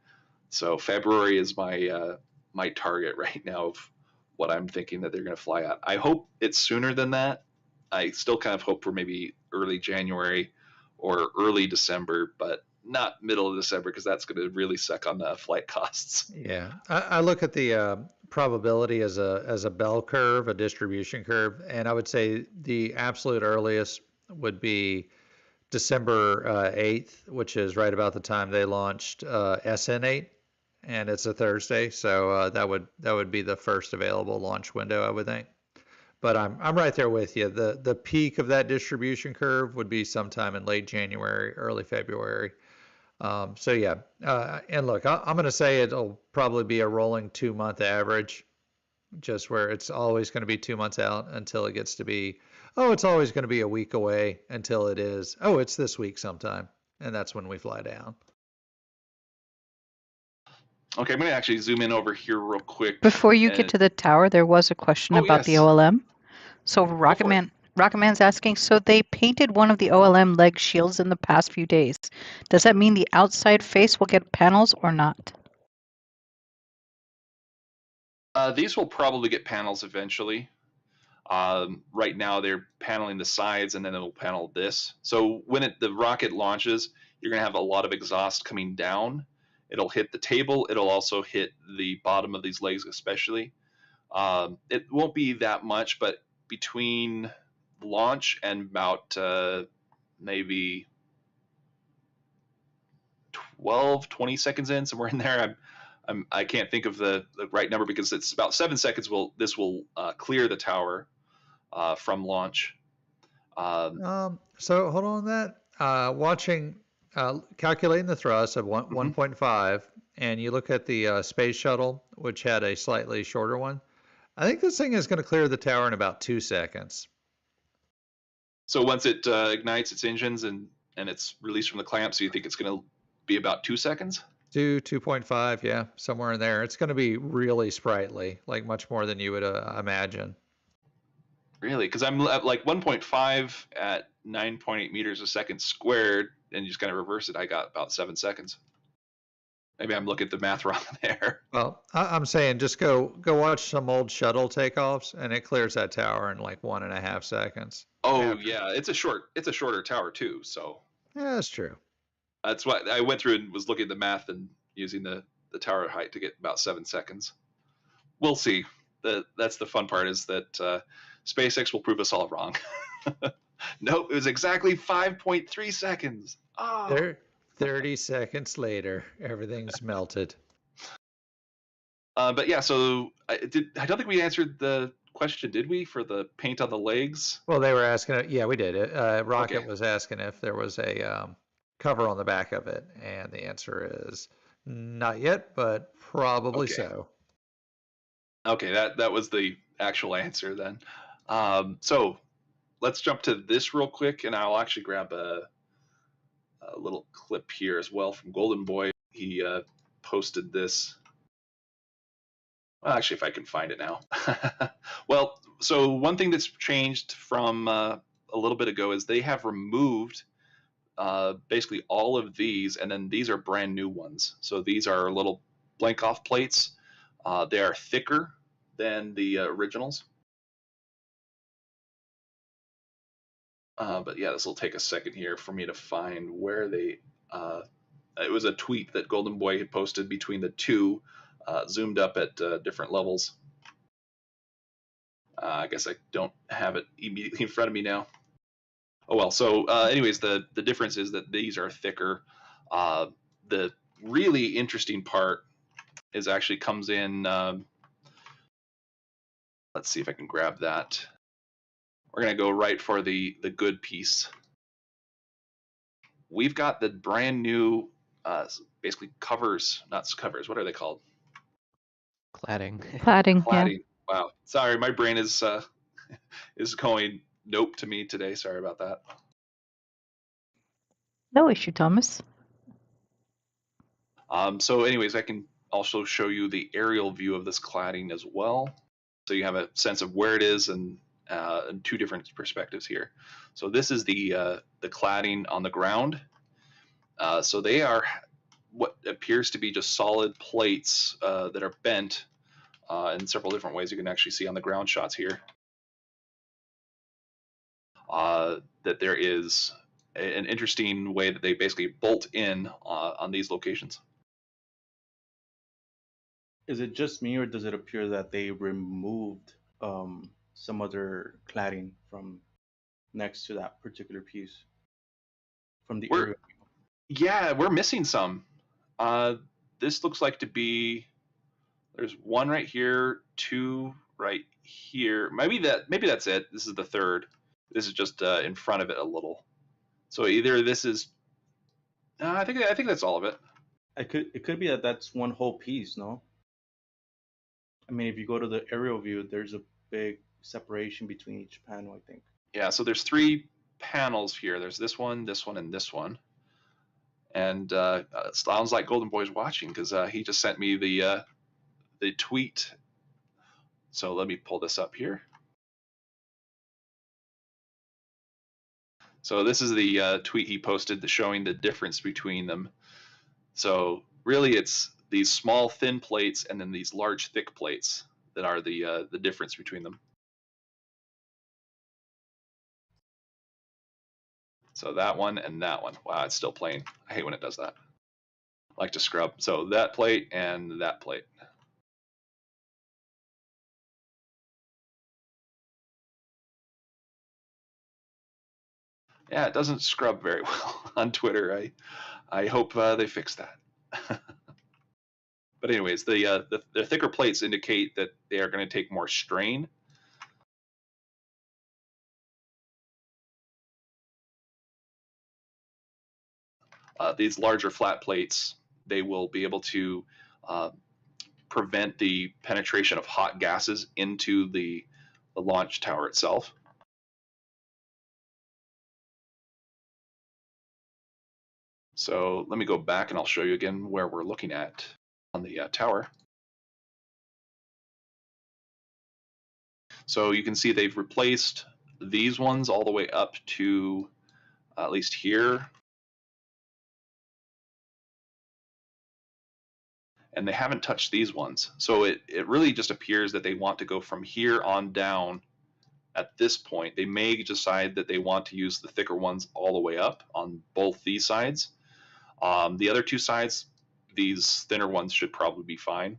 So February is my target right now of what I'm thinking that they're going to fly at. I hope it's sooner than that. I still kind of hope for maybe early January or early December, but not middle of December because that's going to really suck on the flight costs. Yeah, I look at the probability as a bell curve, a distribution curve, and I would say the absolute earliest would be December 8th, which is right about the time they launched SN8, and it's a Thursday, so that would be the first available launch window, I would think. But I'm right there with you. The peak of that distribution curve would be sometime in late January, early February. So yeah, and look, I'm going to say it'll probably be a rolling 2-month average, just where it's always going to be 2 months out until it gets to be, it's always going to be a week away until it is, it's this week sometime. And that's when we fly down. Okay, I'm going to actually zoom in over here real quick. Before you get to the tower, there was a question about the OLM. So Rocketman's asking, so they painted one of the OLM leg shields in the past few days. Does that mean the outside face will get panels or not? These will probably get panels eventually. Right now they're paneling the sides and then it'll panel this. So when the rocket launches, you're going to have a lot of exhaust coming down. It'll hit the table. It'll also hit the bottom of these legs especially. It won't be that much, but between launch and about maybe 12, 20 seconds in, somewhere in there. I can't think of the right number because it's about 7 seconds. This will clear the tower from launch. So hold on that. Watching, calculating the thrust of 1.5, and you look at the space shuttle, which had a slightly shorter one. I think this thing is going to clear the tower in about 2 seconds. So once it ignites its engines and it's released from the clamp, so you think it's going to be about 2 seconds? 2.5, yeah, somewhere in there. It's going to be really sprightly, like much more than you would imagine. Really? Because I'm at like 1.5 at 9.8 meters a second squared, and you just kind of reverse it. I got about 7 seconds. Maybe I'm looking at the math wrong there. Well, I'm saying just go watch some old shuttle takeoffs, and it clears that tower in like 1.5 seconds. Oh yeah, it's a shorter tower too. So yeah, that's true. That's why I went through and was looking at the math and using the tower height to get about 7 seconds. We'll see. That's the fun part, is that SpaceX will prove us all wrong. Nope, it was exactly 5.3 seconds. Oh. 30 seconds later, everything's melted. But yeah, so I don't think we answered the question, did we, for the paint on the legs? Well, they were asking, yeah, we did. Rocket was asking if there was a cover on the back of it, and the answer is not yet, but probably so. Okay, that was the actual answer then. So let's jump to this real quick, and I'll actually grab a little clip here as well from Golden Boy. He posted this. Well, actually, if I can find it now. Well, so one thing that's changed from a little bit ago is they have removed basically all of these, and then these are brand new ones. So these are little blank off plates. They are thicker than the originals. But yeah, this will take a second here for me to find where they. It was a tweet that Golden Boy had posted between the two, zoomed up at different levels. I guess I don't have it immediately in front of me now. Oh well. So, anyways, the difference is that these are thicker. The really interesting part is actually comes in. Let's see if I can grab that. We're gonna go right for the good piece. We've got the brand new, basically covers, not covers. What are they called? Cladding. Cladding, yeah. Cladding. Wow. Sorry, my brain is going nope to me today. Sorry about that. No issue, Thomas. So anyways, I can also show you the aerial view of this cladding as well. So you have a sense of where it is and two different perspectives here. So this is the cladding on the ground. So they are what appears to be just solid plates that are bent in several different ways. You can actually see on the ground shots here that there is an interesting way that they basically bolt in on these locations. Is it just me, or does it appear that they removed some other cladding from next to that particular piece from the area? Yeah, we're missing some. This looks like to be, there's one right here, two right here. Maybe that's it. This is the third. This is just in front of it a little. So either this is, I think that's all of it. It could be that that's one whole piece, no? I mean, if you go to the aerial view, there's a big separation between each panel, I think. Yeah, so there's 3 panels here. There's this one, and this one. And it sounds like Golden Boy's watching because he just sent me the tweet. So let me pull this up here. So this is the tweet he posted showing the difference between them. So really it's these small thin plates and then these large thick plates that are the difference between them. So that one and that one. Wow, it's still playing. I hate when it does that. I like to scrub. So that plate and that plate. Yeah, it doesn't scrub very well on Twitter. I hope they fix that. But anyways, the thicker plates indicate that they are going to take more strain. These larger flat plates, they will be able to prevent the penetration of hot gases into the launch tower itself. So let me go back and I'll show you again where we're looking at on the tower. So you can see they've replaced these ones all the way up to at least here. And they haven't touched these ones. So it really just appears that they want to go from here on down at this point. They may decide that they want to use the thicker ones all the way up on both these sides. The other 2 sides, these thinner ones should probably be fine.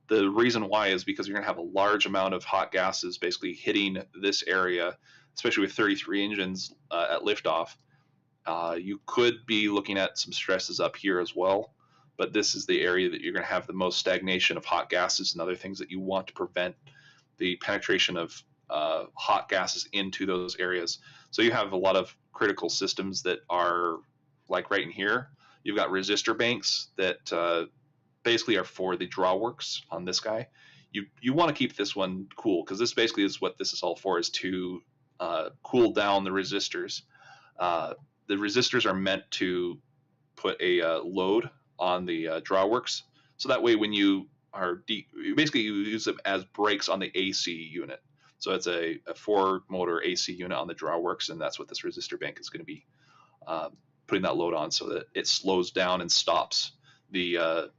The reason why is because you're going to have a large amount of hot gases basically hitting this area, especially with 33 engines at liftoff. You could be looking at some stresses up here as well, but this is the area that you're going to have the most stagnation of hot gases and other things that you want to prevent the penetration of hot gases into those areas. So you have a lot of critical systems that are like right in here. You've got resistor banks that basically are for the drawworks on this guy. You want to keep this one cool because this basically is what this is all for, is to cool down the resistors. The resistors are meant to put a load on the drawworks, so that way when you are basically you use them as brakes on the AC unit. So it's a 4-motor AC unit on the drawworks, and that's what this resistor bank is going to be putting that load on, so that it slows down and stops the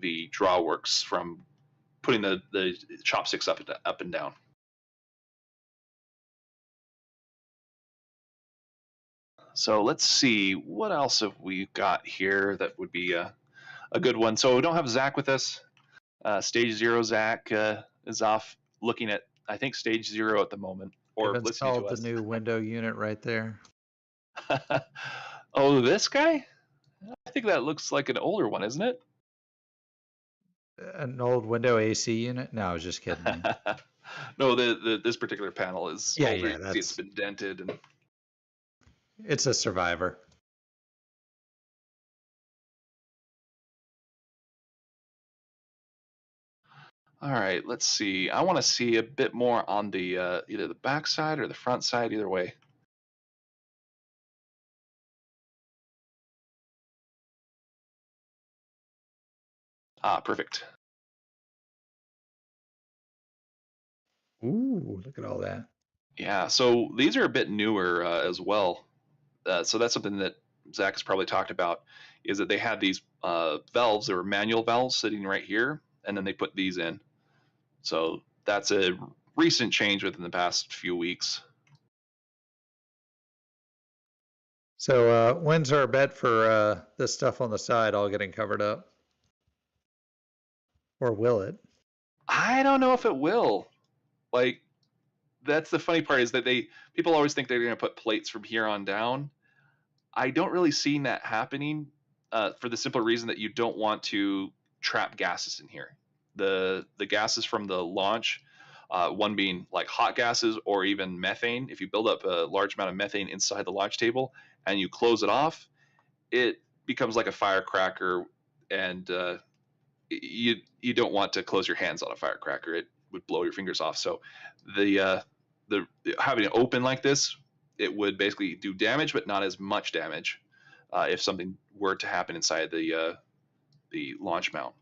drawworks from putting the chopsticks up and down. So let's see, what else have we got here that would be a good one. So we don't have Zach with us. Stage 0 Zach is off looking at, I think, Stage 0 at the moment, or I've listening to installed us. the new window unit right there. Oh, this guy? I think that looks like an older one, isn't it? An old window AC unit? No, I was just kidding. Man. No, this particular panel is Yeah, older. yeah, You can see it's been dented and. It's a survivor. All right, let's see. I want to see a bit more on the either the back side or the front side, either way. Ah, perfect. Ooh, look at all that. Yeah, so these are a bit newer as well. So that's something that Zach has probably talked about, is that they had these valves, they were manual valves sitting right here, and then they put these in. So that's a recent change within the past few weeks. So when's our bet for this stuff on the side all getting covered up? Or will it? I don't know if it will. Like, that's the funny part, is that people always think they're going to put plates from here on down. I don't really see that happening for the simple reason that you don't want to trap gases in here. The gases from the launch, one being like hot gases or even methane. If you build up a large amount of methane inside the launch table and you close it off, it becomes like a firecracker, and you don't want to close your hands on a firecracker. It would blow your fingers off. So the having it open like this, it would basically do damage, but not as much damage if something were to happen inside the launch mount.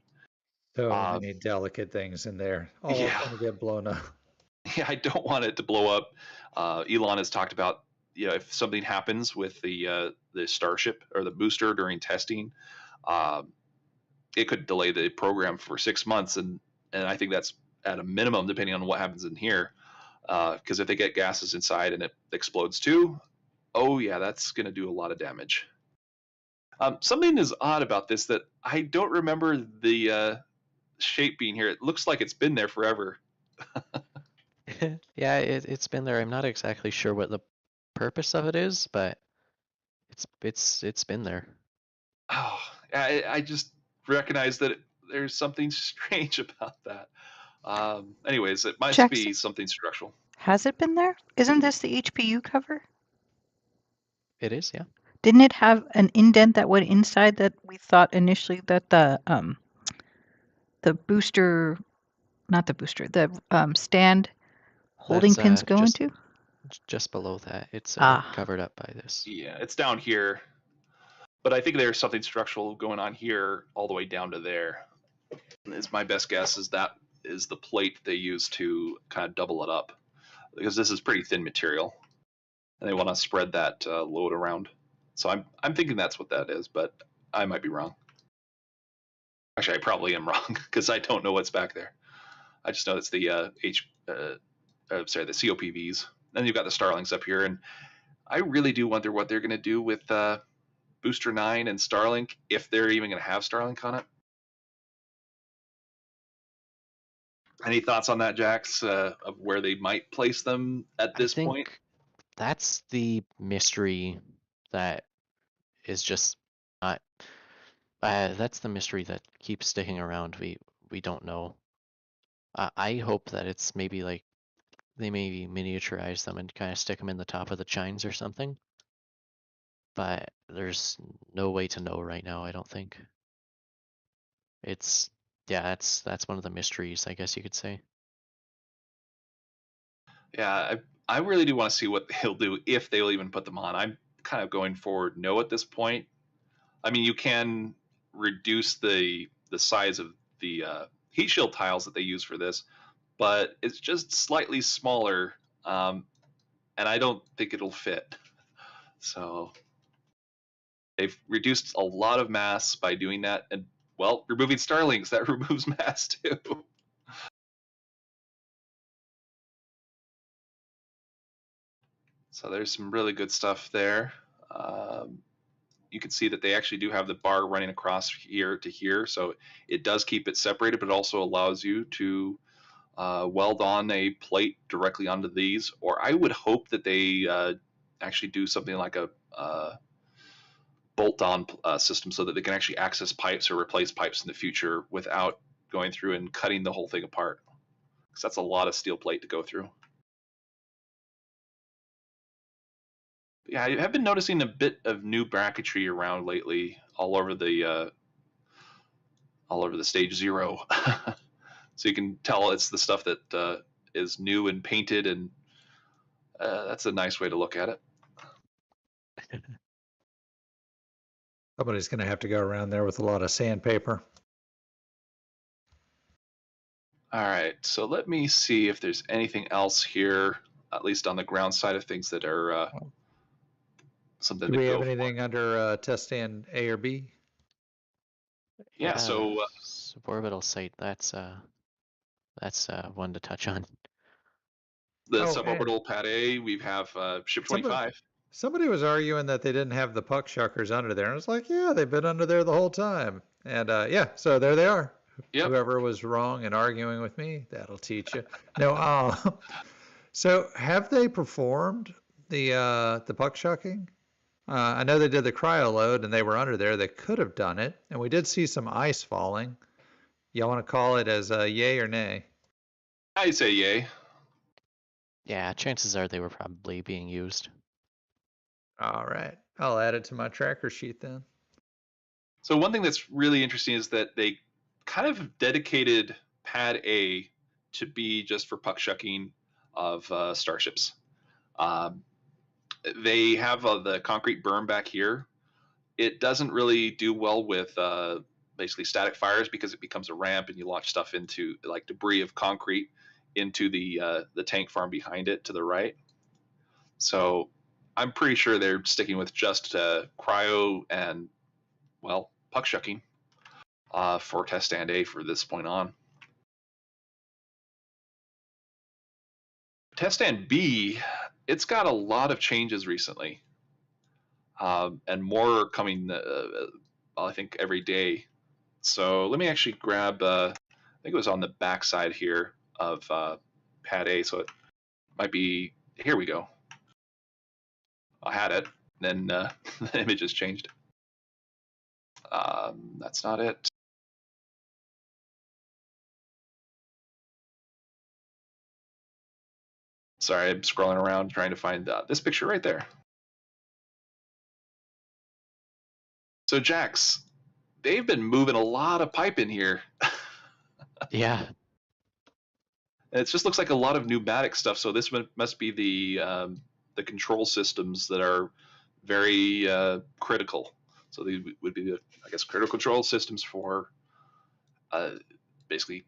So many delicate things in there. All of Yeah. them get blown up. Yeah, I don't want it to blow up. Elon has talked about, if something happens with the Starship or the booster during testing, it could delay the program for 6 months, and I think that's at a minimum, depending on what happens in here. Because if they get gases inside and it explodes too, oh yeah, that's going to do a lot of damage. Something is odd about this, that I don't remember the shape being here. It looks like it's been there forever. Yeah, it's been there. I'm not exactly sure what the purpose of it is, but it's been there. Oh, I just recognize that there's something strange about that. Anyways, it must Jackson, be something structural. has it been there? Isn't this the HPU cover? It is, yeah. Didn't it have an indent that went inside that we thought initially that the booster, not the booster, the stand holding That's pins go into? just below that. It's Ah. covered up by this. Yeah, it's down here. But I think there's something structural going on here all the way down to there. Is my best guess, is that is the plate they use to kind of double it up, because this is pretty thin material, and they want to spread that load around. So I'm thinking that's what that is, but I might be wrong. Actually, I probably am wrong, because I don't know what's back there. I just know it's the the COPVs. Then you've got the Starlinks up here, and I really do wonder what they're going to do with Booster 9 and Starlink, if they're even going to have Starlink on it. Any thoughts on that, Jax, of where they might place them at this point? That's the mystery that is just not. That's the mystery that keeps sticking around. We don't know. I hope that it's maybe like they maybe miniaturize them and kind of stick them in the top of the chines or something. But there's no way to know right now, I don't think. It's, yeah, that's one of the mysteries, I guess you could say. Yeah, I really do want to see what they'll do, if they'll even put them on. I'm kind of going forward no at this point. I mean, you can reduce the size of the heat shield tiles that they use for this, but it's just slightly smaller, and I don't think it'll fit. So they've reduced a lot of mass by doing that, and well, removing Starlinks, that removes mass too. So there's some really good stuff there. You can see that they actually do have the bar running across here to here, so it does keep it separated, but also allows you to weld on a plate directly onto these. Or I would hope that they actually do something like a bolt-on system so that they can actually access pipes or replace pipes in the future without going through and cutting the whole thing apart, because that's a lot of steel plate to go through. Yeah, I have been noticing a bit of new bracketry around lately, all over the stage 0. So you can tell it's the stuff that is new and painted, and that's a nice way to look at it. Somebody's going to have to go around there with a lot of sandpaper. All right, so let me see if there's anything else here, at least on the ground side of things, that are something. Do we have for. anything under test stand A or B? Yeah, so suborbital site, that's one to touch on. the Oh, suborbital pad A, we have ship 25. Somebody was arguing that they didn't have the puck shuckers under there, and it's like, yeah, they've been under there the whole time. And yeah, so there they are. Yep. Whoever was wrong and arguing with me, that'll teach you. No, so have they performed the puck shucking? I know they did the cryo load and they were under there. They could have done it, and we did see some ice falling. Y'all want to call it as a yay or nay? I'd say yay. Yeah, chances are they were probably being used. All right, I'll add it to my tracker sheet then. So one thing that's really interesting is that they kind of dedicated pad A to be just for puck shucking of starships. They have the concrete berm back here. It doesn't really do well with basically static fires because it becomes a ramp and you launch stuff into, like, debris of concrete into the tank farm behind it to the right. So I'm pretty sure they're sticking with just cryo and, well, puck shucking for test stand A for this point on. Test stand B, it's got a lot of changes recently, and more are coming, I think, every day. So let me actually grab, I think it was on the back side here of pad A, so it might be, here we go. I had it, then the image has changed. That's not it. Sorry, I'm scrolling around trying to find this picture right there. So Jax, they've been moving a lot of pipe in here. Yeah. It just looks like a lot of pneumatic stuff. So this must be the control systems that are very critical. So these would be, I guess, critical control systems for basically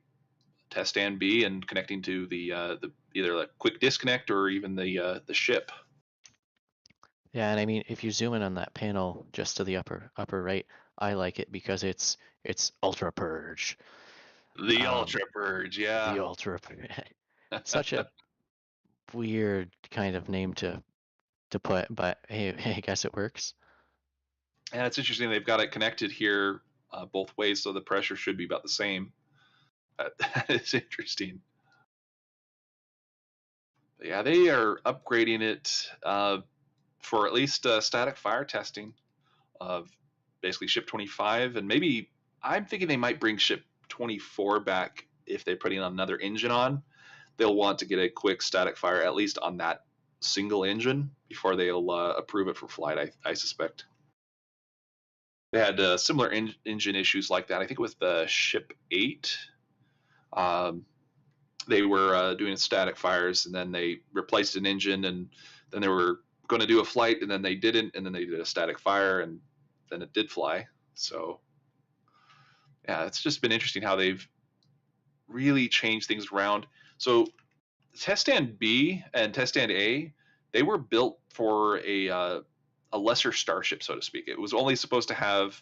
test stand B and connecting to the either like quick disconnect or even the ship. Yeah, and I mean, if you zoom in on that panel just to the upper right, I like it because it's ultra purge. The ultra purge, yeah. The ultra purge. Such a weird kind of name to put, but hey, I guess it works. And it's interesting, they've got it connected here both ways, so the pressure should be about the same. That is interesting. But yeah, they are upgrading it for at least static fire testing of basically ship 25, and maybe I'm thinking they might bring ship 24 back if they're putting another engine on. They'll want to get a quick static fire at least on that single engine before they'll approve it for flight, I suspect. They had similar engine issues like that, I think, with the ship 8. They were doing static fires, and then they replaced an engine, and then they were going to do a flight, and then they didn't, and then they did a static fire, and then it did fly. So yeah, it's just been interesting how they've really changed things around. So Test Stand B and Test Stand A, they were built for a lesser starship, so to speak. It was only supposed to have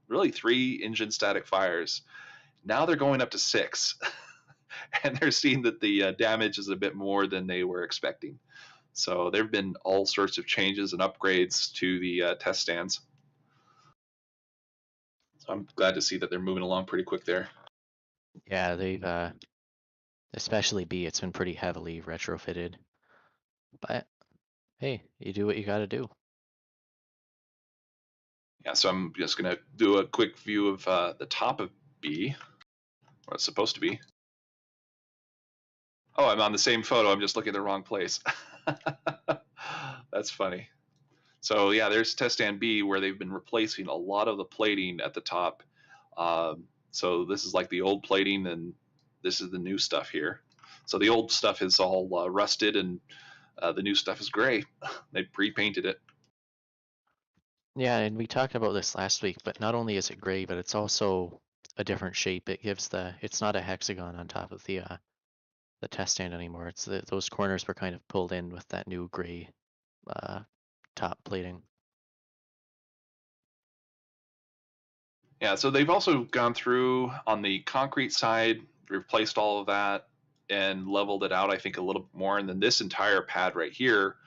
really 3 engine static fires. Now they're going up to 6, and they're seeing that the damage is a bit more than they were expecting. So there have been all sorts of changes and upgrades to the test stands. So I'm glad to see that they're moving along pretty quick there. Yeah, they've especially B, it's been pretty heavily retrofitted. But hey, you do what you got to do. Yeah, so I'm just going to do a quick view of the top of B, what it's supposed to be. Oh, I'm on the same photo. I'm just looking at the wrong place. That's funny. So yeah, there's Test Stand B, where they've been replacing a lot of the plating at the top. So this is like the old plating, and this is the new stuff here. So the old stuff is all rusted, and the new stuff is gray. They pre-painted it. Yeah, and we talked about this last week, but not only is it gray, but it's also a different shape. It gives it's not a hexagon on top of the test stand anymore. It's those corners were kind of pulled in with that new gray top plating. Yeah, so they've also gone through on the concrete side, replaced all of that and leveled it out, I think, a little bit more. And then this entire pad right here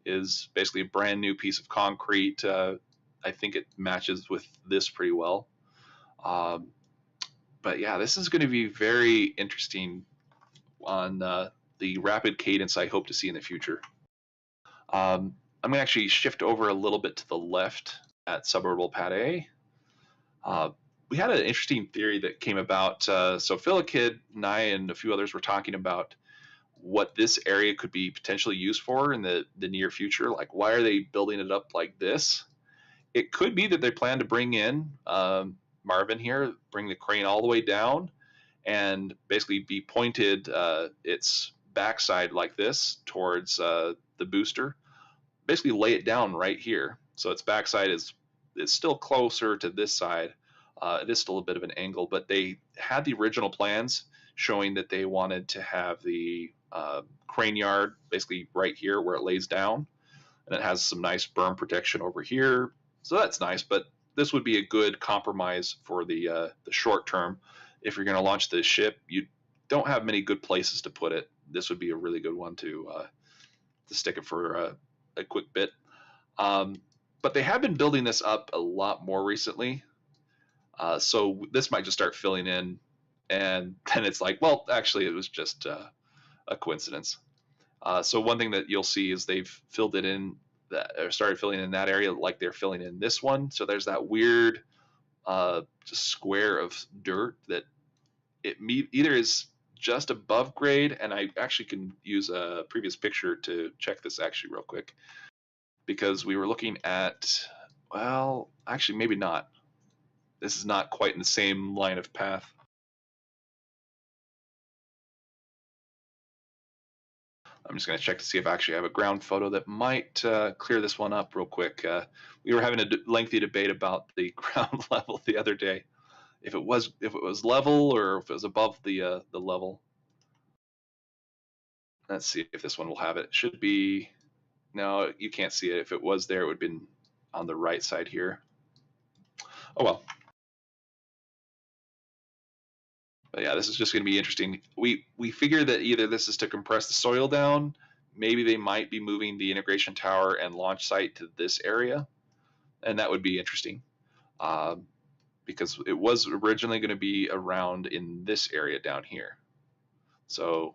is basically a brand new piece of concrete. I think it matches with this pretty well. But yeah, this is going to be very interesting on the rapid cadence I hope to see in the future. I'm going to actually shift over a little bit to the left at suborbital pad A. We had an interesting theory that came about. So Philakid and I and a few others were talking about what this area could be potentially used for in the near future. Like, why are they building it up like this? It could be that they plan to bring in Marvin here, bring the crane all the way down, and basically be pointed its backside like this towards the booster. Basically lay it down right here. So its backside is still closer to this side. It is still a bit of an angle, but they had the original plans showing that they wanted to have the crane yard basically right here where it lays down, and it has some nice berm protection over here. So that's nice, but this would be a good compromise for the short term. If you're going to launch this ship, you don't have many good places to put it. This would be a really good one to stick it for a quick bit. But they have been building this up a lot more recently. So this might just start filling in, and then it's like, well, actually, it was just a coincidence. So one thing that you'll see is they've filled it in, or started filling in that area like they're filling in this one. So there's that weird just square of dirt that it either is just above grade, and I actually can use a previous picture to check this actually real quick, because we were looking at, well, actually maybe not. This is not quite in the same line of path. I'm just going to check to see if I actually have a ground photo that might clear this one up real quick. We were having a lengthy debate about the ground level the other day, if it was level or if it was above the level. Let's see if this one will have it. It should be. No, you can't see it. If it was there, it would have been on the right side here. Oh well. But yeah, this is just going to be interesting. We figure that either this is to compress the soil down, maybe they might be moving the integration tower and launch site to this area, and that would be interesting, because it was originally going to be around in this area down here. So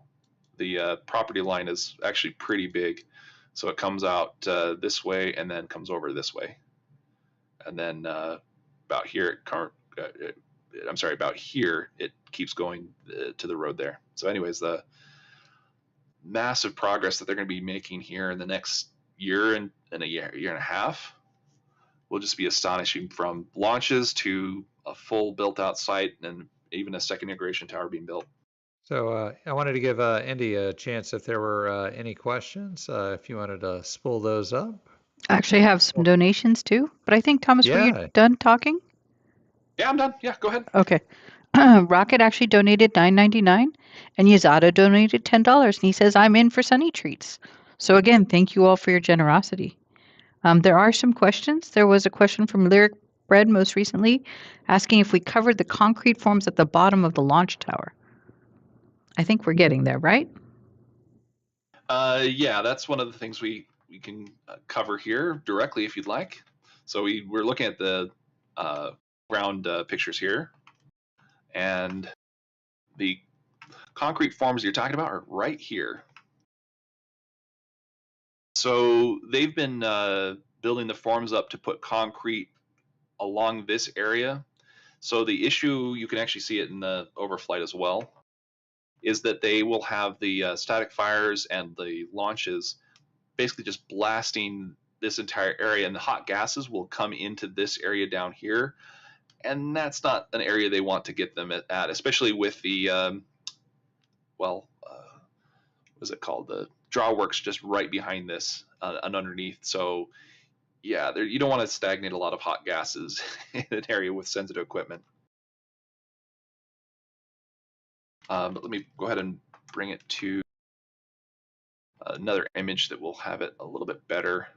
the property line is actually pretty big. So it comes out this way and then comes over this way, and then about here about here, it keeps going to the road there. So anyways, the massive progress that they're going to be making here in the next year and a year and a half will just be astonishing, from launches to a full built out site and even a second integration tower being built. So I wanted to give Indy a chance if there were any questions, if you wanted to spool those up. I actually have some donations too, but I think, Thomas, were Yeah. you done talking? Yeah, I'm done. Yeah, go ahead. Okay. Rocket actually donated $9.99, and Yazada donated $10, and he says, I'm in for Sunny Treats. So again, thank you all for your generosity. There are some questions. There was a question from Lyric Bread most recently asking if we covered the concrete forms at the bottom of the launch tower. I think we're getting there, right? Yeah, that's one of the things we can cover here directly if you'd like. So we're looking at the ground pictures here, and the concrete forms you're talking about are right here. So they've been building the forms up to put concrete along this area. So the issue, you can actually see it in the overflight as well, is that they will have the static fires and the launches basically just blasting this entire area, and the hot gases will come into this area down here, and that's not an area they want to get them at, especially with the what is it called, the drawworks just right behind this and underneath. So yeah, you don't want to stagnate a lot of hot gases in an area with sensitive equipment. But let me go ahead and bring it to another image that will have it a little bit better.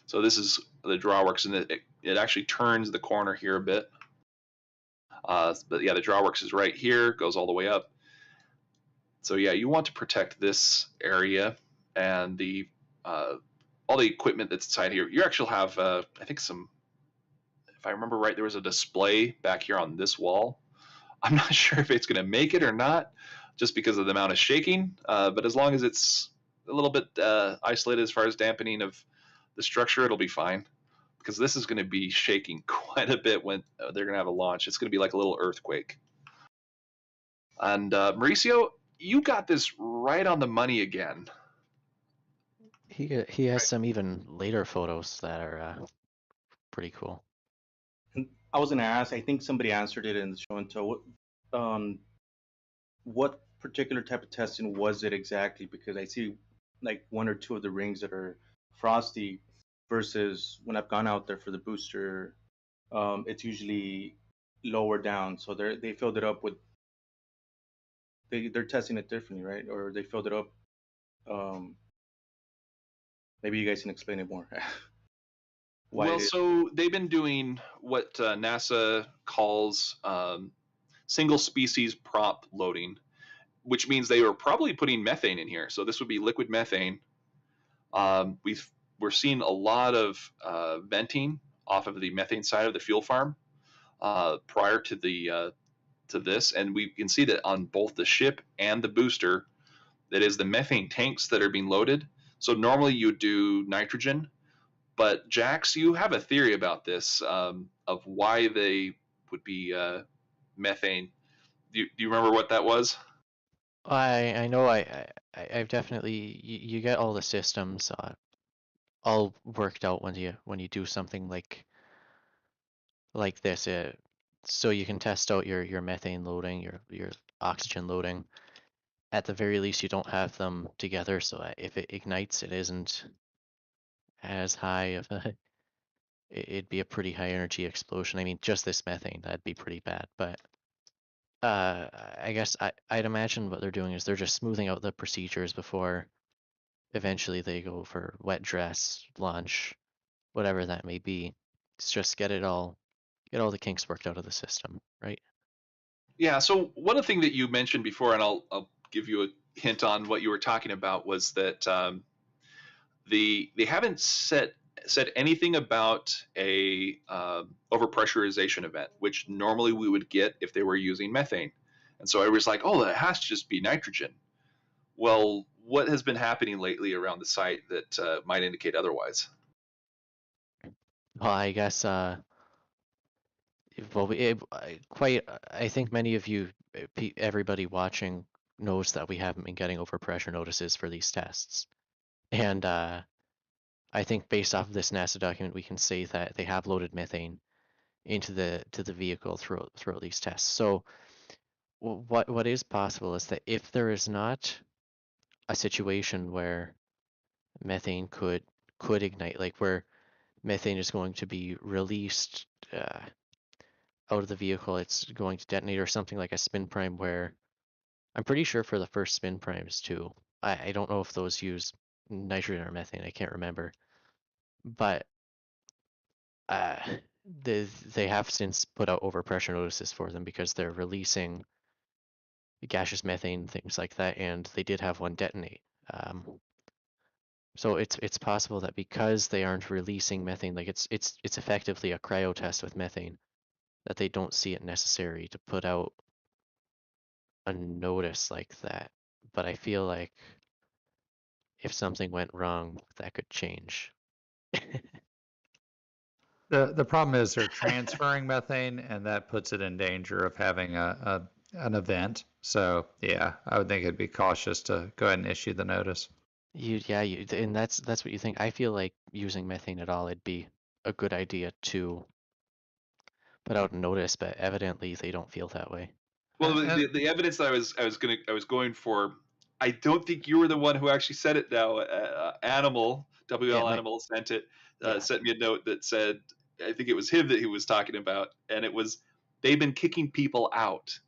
So this is the drawworks, and it actually turns the corner here a bit. But yeah, the drawworks is right here, goes all the way up. So yeah, you want to protect this area and the all the equipment that's inside here. You actually have, I think if I remember right, there was a display back here on this wall. I'm not sure if it's going to make it or not, just because of the amount of shaking. But as long as it's a little bit isolated as far as dampening of the structure, it'll be fine. Because this is going to be shaking quite a bit when they're going to have a launch. It's going to be like a little earthquake. And Mauricio, you got this right on the money again. He has some even later photos that are pretty cool. And I was gonna ask. I think somebody answered it in the show and tell. What particular type of testing was it exactly? Because I see like one or two of the rings that are frosty, versus when I've gone out there for the booster, it's usually lower down. So they filled it up with. They're testing it differently, right? Or they filled it up. Maybe you guys can explain it more. Well, so they've been doing what NASA calls single species prop loading, which means they were probably putting methane in here. So this would be liquid methane. We're seeing a lot of venting off of the methane side of the fuel farm prior to to this, and we can see that on both the ship and the booster, that is the methane tanks that are being loaded. So normally you do nitrogen, but Jax, you have a theory about this of why they would be methane. Do you remember what that was? I know I've definitely you get all the systems all worked out when you do something like this, so you can test out your methane loading, your oxygen loading. At the very least, you don't have them together, so if it ignites, it isn't as high of a. It'd be a pretty high energy explosion. I mean, just this methane, that'd be pretty bad. But I guess I'd imagine what they're doing is they're just smoothing out the procedures before eventually they go for wet dress, launch, whatever that may be. It's just get all the kinks worked out of the system, right? Yeah. So one of the things that you mentioned before, and I'll give you a hint on what you were talking about, was that they haven't said anything about a overpressurization event, which normally we would get if they were using methane. And so I was like, oh, that has to just be nitrogen. Well, what has been happening lately around the site that might indicate otherwise? Well, I guess I think many of you, everybody watching, knows that we haven't been getting overpressure notices for these tests, and I think based off of this NASA document, we can say that they have loaded methane into the vehicle throughout these tests. So what is possible is that if there is not a situation where methane could ignite, like where methane is going to be released out of the vehicle, it's going to detonate, or something like a spin prime, where I'm pretty sure for the first spin primes too. I don't know if those use nitrogen or methane. I can't remember, but uh, they have since put out overpressure notices for them because they're releasing gaseous methane, things like that, and they did have one detonate. So it's possible that because they aren't releasing methane, like it's effectively a cryo test with methane, that they don't see it necessary to put out a notice like that. But I feel like if something went wrong, that could change. The problem is they're transferring methane, and that puts it in danger of having an event. So yeah, I would think it'd be cautious to go ahead and issue the notice. And that's what you think. I feel like using methane at all, it'd be a good idea to put out a notice, but evidently they don't feel that way. Well, And- the evidence that I was going for, I don't think you were the one who actually said it. Now, Animal WL Animal sent me a note that said, I think it was him that he was talking about, and it was they've been kicking people out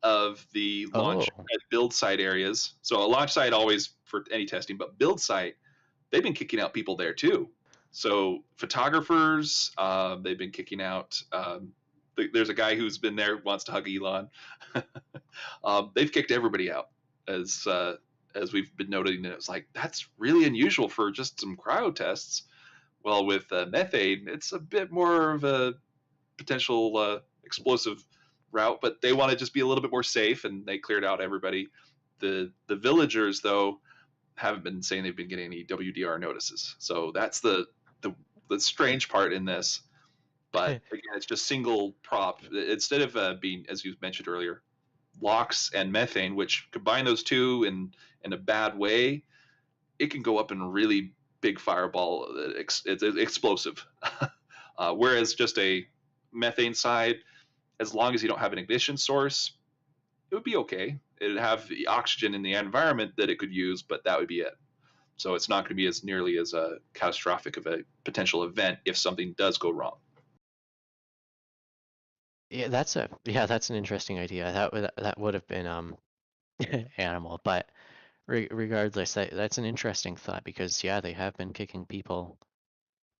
of the launch and build site areas. So a launch site always for any testing, but build site, they've been kicking out people there too. So photographers, they've been kicking out. There's a guy who's been there, wants to hug Elon. They've kicked everybody out, as we've been noting. And it's like, that's really unusual for just some cryo tests. Well, with methane, it's a bit more of a potential explosive route, but they want to just be a little bit more safe, and they cleared out everybody. The villagers, though, haven't been saying they've been getting any WDR notices. So that's the strange part in this. But again, it's just single prop. Instead of being, as you mentioned earlier, LOX and methane, which combine those two in a bad way, it can go up in a really big fireball. It's explosive. Whereas just a methane side, as long as you don't have an ignition source, it would be okay. It'd have the oxygen in the environment that it could use, but that would be it. So it's not going to be as nearly as catastrophic of a potential event if something does go wrong. Yeah, that's an interesting idea. That would have been Animal, but regardless, that's an interesting thought, because yeah, they have been kicking people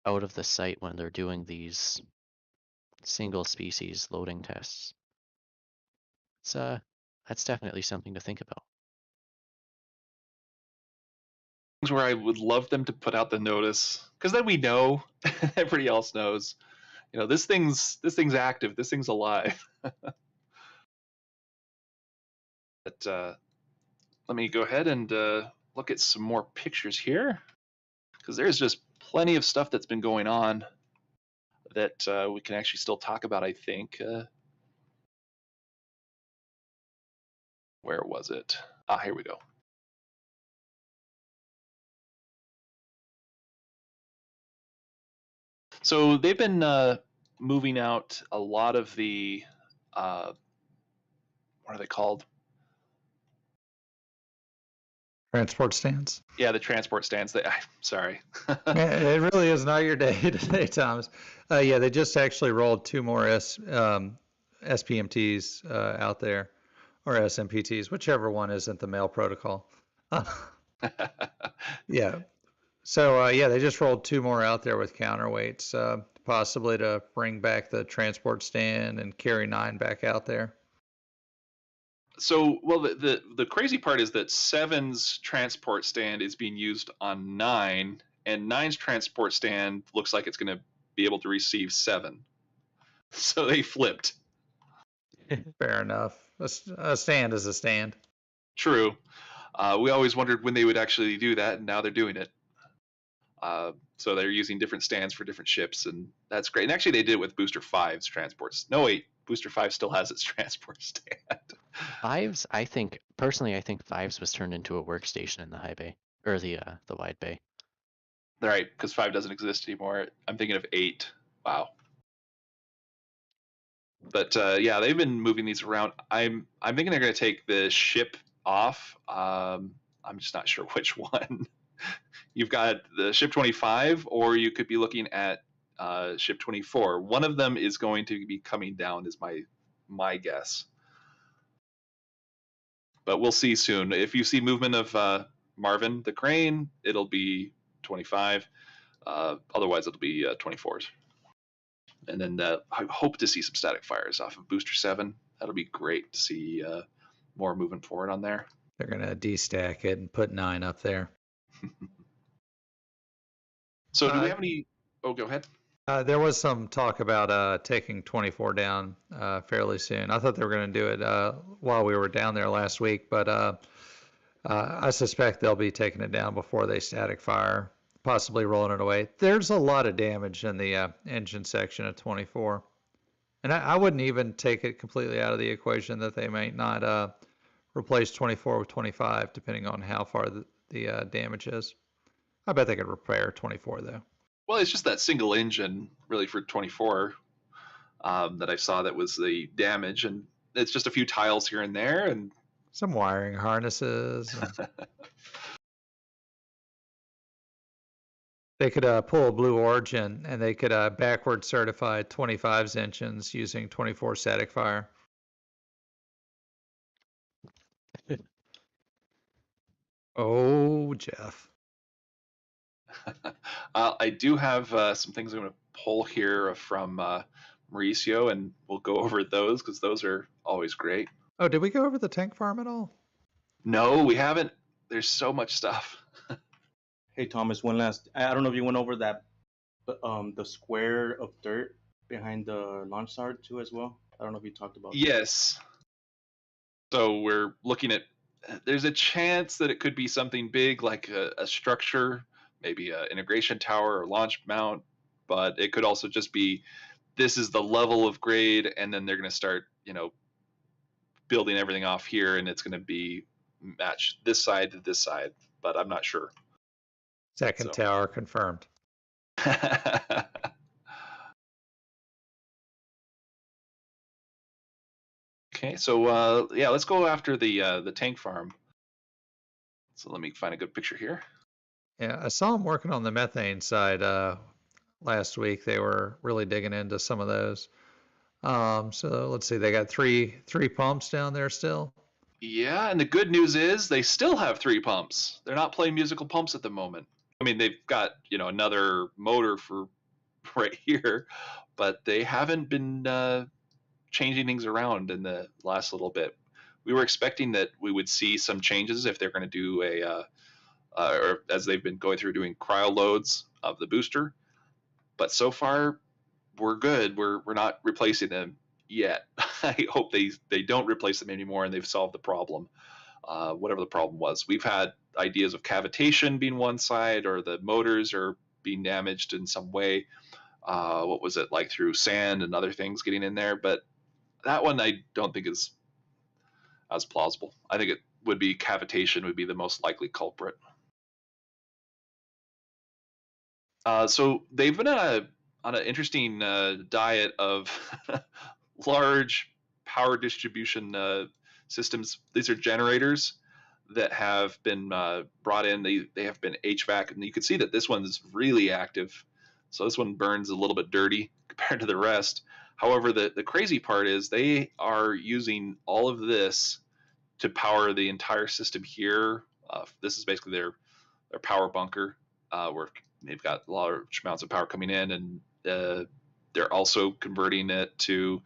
out of the site when they're doing these single species loading tests. That's definitely something to think about. Things where I would love them to put out the notice, because then we know, everybody else knows, this thing's active, this thing's alive. But let me go ahead and look at some more pictures here, because there's just plenty of stuff that's been going on that we can actually still talk about, I think. Where was it? Here we go. So they've been moving out a lot of the, what are they called? Transport stands. Yeah, the transport stands. Sorry. It really is not your day today, Thomas. Yeah, they just actually rolled 2 more SPMTs out there, or SMPTs, whichever one isn't the mail protocol. Yeah. So yeah, they just rolled 2 more out there with counterweights, possibly to bring back the transport stand and carry 9 back out there. So, well, the crazy part is that 7's transport stand is being used on 9, and 9's transport stand looks like it's going to be able to receive 7. So they flipped. Fair enough. A stand is a stand. True. We always wondered when they would actually do that, and now they're doing it. So they're using different stands for different ships, and that's great. And actually, they did it with Booster 5's transports. No, wait. Booster 5 still has its transport stand. 5's, I think 5's was turned into a workstation in the high bay, or the wide bay. Right, because 5 doesn't exist anymore. I'm thinking of 8. Wow. But yeah, they've been moving these around. I'm thinking they're going to take the ship off. I'm just not sure which one. You've got the ship 25, or you could be looking at ship 24. One of them is going to be coming down, is my guess. But we'll see soon. If you see movement of Marvin the crane, it'll be 25. Otherwise, it'll be 24s. And then I hope to see some static fires off of Booster 7. That'll be great to see more moving forward on there. They're going to destack it and put 9 up there. So do we have any... Oh, go ahead. There was some talk about taking 24 down fairly soon. I thought they were going to do it while we were down there last week, but I suspect they'll be taking it down before they static fire, possibly rolling it away. There's a lot of damage in the engine section of 24. And I wouldn't even take it completely out of the equation that they might not replace 24 with 25, depending on how far the damage is. I bet they could repair 24, though. Well, it's just that single engine, really, for 24 that I saw that was the damage. And it's just a few tiles here and there. And some wiring harnesses. They could pull a Blue Origin, and they could backward certify 25's engines using 24 static fire. Oh, Jeff. I do have some things I'm going to pull here from Mauricio, and we'll go over those because those are always great. Oh, did we go over the tank farm at all? No, we haven't. There's so much stuff. Hey, Thomas, one last. I don't know if you went over that, the square of dirt behind the launch site too as well. I don't know if you talked about. Yes. So we're looking at. There's a chance that it could be something big like a structure, maybe an integration tower or launch mount, but it could also just be this is the level of grade, and then they're going to start, building everything off here, and it's going to be match this side to this side, but I'm not sure. Second tower confirmed. Okay, so yeah, let's go after the tank farm. So let me find a good picture here. Yeah, I saw them working on the methane side last week. They were really digging into some of those. So let's see, they got three pumps down there still. Yeah, and the good news is they still have 3 pumps. They're not playing musical pumps at the moment. I mean, they've got, another motor for right here, but they haven't been changing things around in the last little bit. We were expecting that we would see some changes if they're going to do or as they've been going through doing cryo loads of the booster. But so far, we're good. We're not replacing them yet. I hope they don't replace them anymore and they've solved the problem, whatever the problem was. We've had ideas of cavitation being one side, or the motors are being damaged in some way. What was it, like through sand and other things getting in there? But that one I don't think is as plausible. I think it would be cavitation would be the most likely culprit. So they've been on an interesting diet of large power distribution systems. These are generators that have been brought in. They have been HVAC, and you can see that this one's really active. So this one burns a little bit dirty compared to the rest. However, the crazy part is they are using all of this to power the entire system here. This is basically their power bunker, where they've got large amounts of power coming in, and they're also converting it to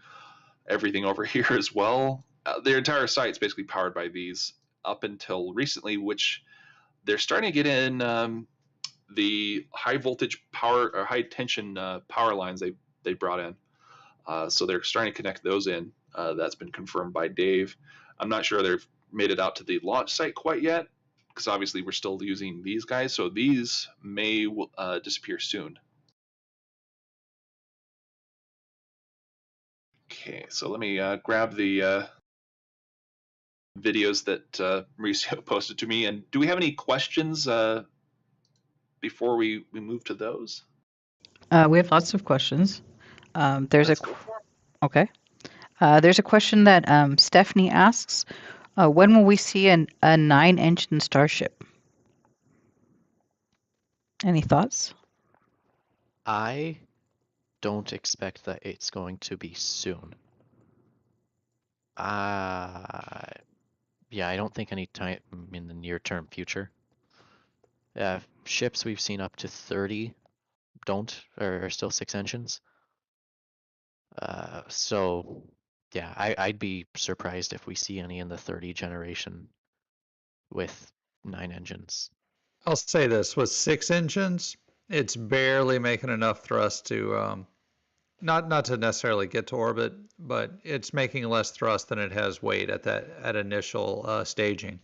everything over here as well. Their entire site is basically powered by these up until recently, which they're starting to get in the high voltage power or high tension power lines they brought in. So they're starting to connect those in. That's been confirmed by Dave. I'm not sure they've made it out to the launch site quite yet, because obviously we're still using these guys. So these may disappear soon. Okay, so let me grab the videos that Mauricio posted to me. And do we have any questions before we move to those? We have lots of questions. There's Let's go for 'em. okay. There's a question that Stephanie asks. When will we see a 9-engine Starship? Any thoughts? I don't expect that it's going to be soon. Yeah, I don't think any time in the near-term future. Ships we've seen up to 30 are still 6 engines. So yeah, I'd be surprised if we see any in the 30 generation with 9 engines. I'll say this, with 6 engines, it's barely making enough thrust to not to necessarily get to orbit, but it's making less thrust than it has weight at initial staging.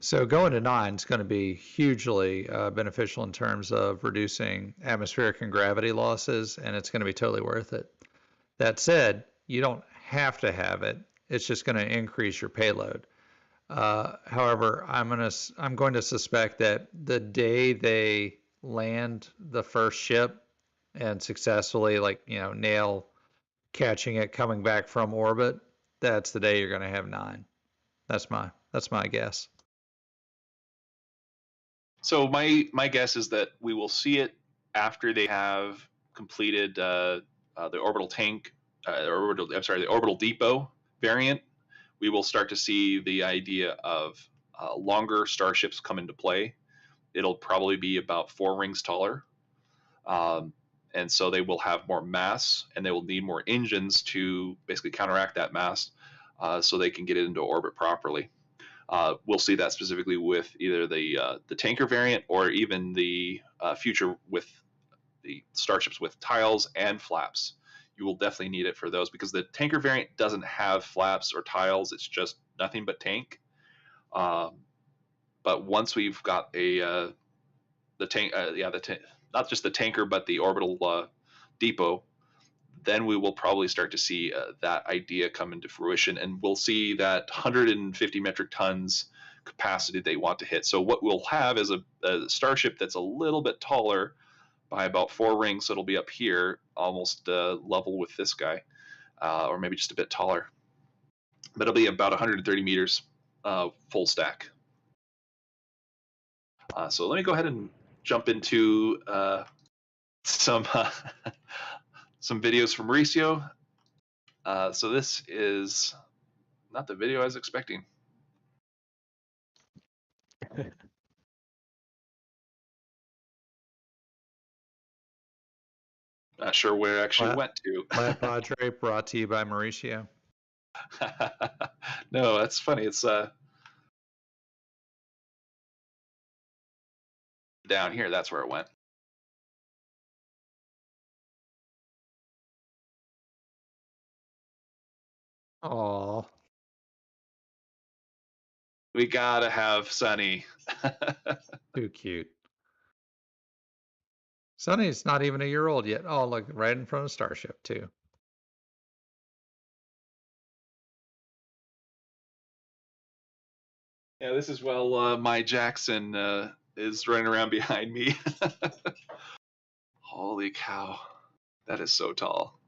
So going to 9 is going to be hugely beneficial in terms of reducing atmospheric and gravity losses, and it's going to be totally worth it. That said, you don't have to have it. It's just going to increase your payload. However, I'm going to suspect that the day they land the first ship and successfully, nail catching it coming back from orbit, that's the day you're going to have 9. That's my guess. So my guess is that we will see it after they have completed the orbital tank, the orbital depot variant. We will start to see the idea of longer starships come into play. It'll probably be about 4 rings taller. And so they will have more mass, and they will need more engines to basically counteract that mass so they can get it into orbit properly. We'll see that specifically with either the tanker variant or even the future with the starships with tiles and flaps. You will definitely need it for those because the tanker variant doesn't have flaps or tiles. It's just nothing but tank. But once we've got the tank, not just the tanker, but the orbital depot, then we will probably start to see that idea come into fruition, and we'll see that 150 metric tons capacity they want to hit. So what we'll have is a starship that's a little bit taller by about 4 rings, so it'll be up here, almost level with this guy, or maybe just a bit taller. But it'll be about 130 meters full stack. So let me go ahead and jump into some videos from Mauricio. So this is not the video I was expecting. Not sure where it actually went to. La Padre, brought to you by Mauricio. No, that's funny. It's down here. That's where it went. Aw. We gotta have Sunny. Too cute. Sonny's not even a year old yet. Oh, look, right in front of Starship, too. Yeah, this is while my Jackson is running around behind me. Holy cow. That is so tall.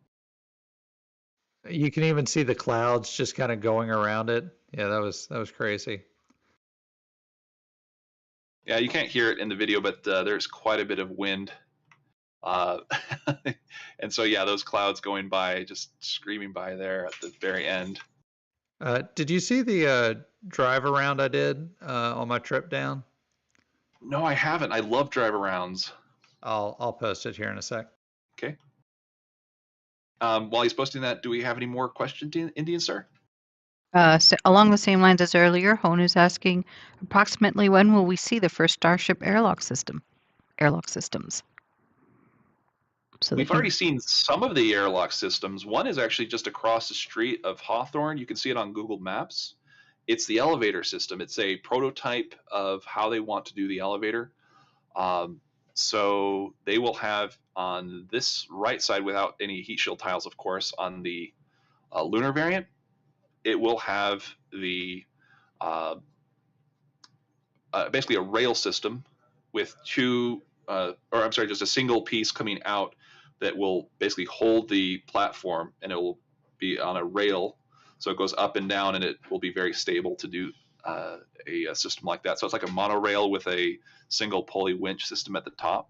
You can even see the clouds just kind of going around it. Yeah, that was crazy. Yeah, you can't hear it in the video, but there's quite a bit of wind. And so, yeah, those clouds going by, just screaming by there at the very end. Did you see the drive around I did on my trip down? No, I haven't. I love drive arounds. I'll post it here in a sec. Okay. While he's posting that, do we have any more questions, Indian Star? So along the same lines as earlier, Honu's asking, approximately when will we see the first Starship airlock systems? So we've already seen some of the airlock systems. One is actually just across the street of Hawthorne. You can see it on Google Maps. It's the elevator system. It's a prototype of how they want to do the elevator. So they will have on this right side, without any heat shield tiles, of course, on the lunar variant, it will have the basically a rail system with just a single piece coming out that will basically hold the platform, and it will be on a rail, so it goes up and down, and it will be very stable to do a system like that. So it's like a monorail with a single pulley winch system at the top.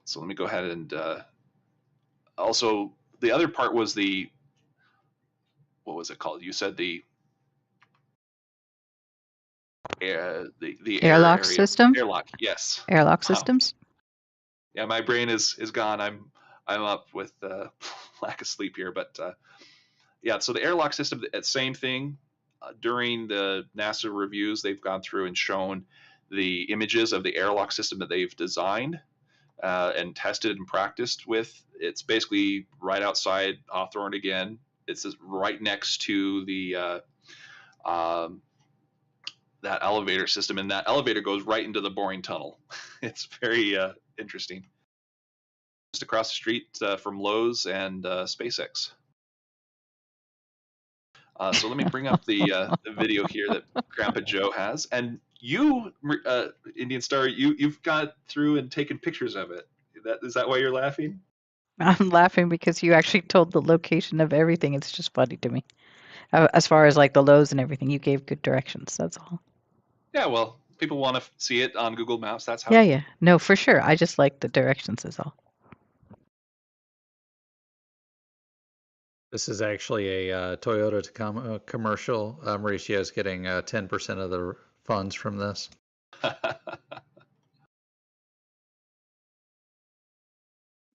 So let me go ahead and also the other part was what was it called? You said the air Airlock area system? airlock. Yes. Airlock Wow. systems? Yeah, my brain is gone. I'm up with lack of sleep here, but yeah. So the airlock system, same thing. During the NASA reviews, they've gone through and shown the images of the airlock system that they've designed and tested and practiced with. It's basically right outside Hawthorne again. It's right next to the that elevator system, and that elevator goes right into the boring tunnel. It's very interesting. Just across the street from Lowe's and SpaceX. So let me bring up the video here that Grandpa Joe has, and you, Indian Star, you've got through and taken pictures of it. Is that why you're laughing? I'm laughing because you actually told the location of everything. It's just funny to me. As far as like the Lowe's and everything, you gave good directions. That's all. Yeah, well, people want to see it on Google Maps. That's how. Yeah. No, for sure. I just like the directions is all. This is actually a Toyota Tacoma commercial. Mauricio is getting 10% of the funds from this.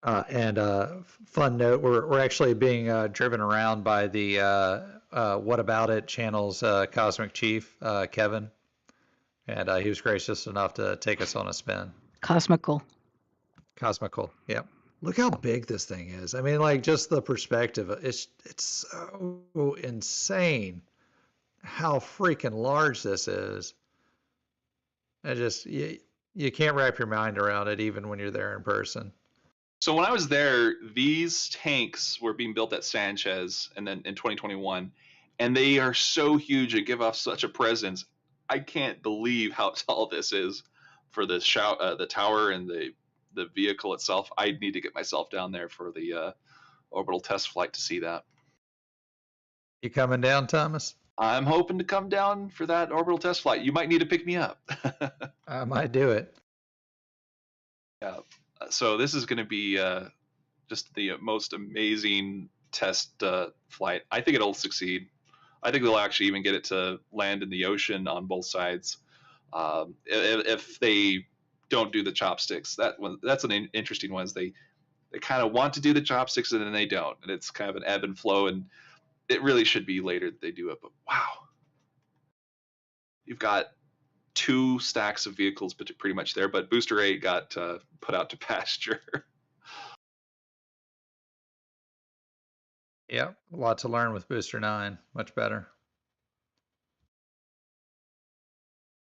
And fun note, we're actually being driven around by the What About It channel's Cosmic Chief, Kevin. And he was gracious enough to take us on a spin. Cosmical, yep. Look how big this thing is. I mean, like, just the perspective. It's so insane how freaking large this is. You can't wrap your mind around it even when you're there in person. So when I was there, these tanks were being built at Sanchez, and then in 2021, and they are so huge. They give off such a presence. I can't believe how tall this is for the tower and the vehicle itself. I need to get myself down there for the orbital test flight to see that. You coming down, Thomas? I'm hoping to come down for that orbital test flight. You might need to pick me up. I might do it. Yeah. So this is going to be just the most amazing test flight. I think it'll succeed. I think they'll actually even get it to land in the ocean on both sides. If they don't do the chopsticks, that's an interesting one. Is they kind of want to do the chopsticks and then they don't, and it's kind of an ebb and flow. And it really should be later that they do it. But wow, you've got 2 stacks of vehicles, but pretty much there. But Booster 8 got put out to pasture. Yep, a lot to learn with Booster 9. Much better.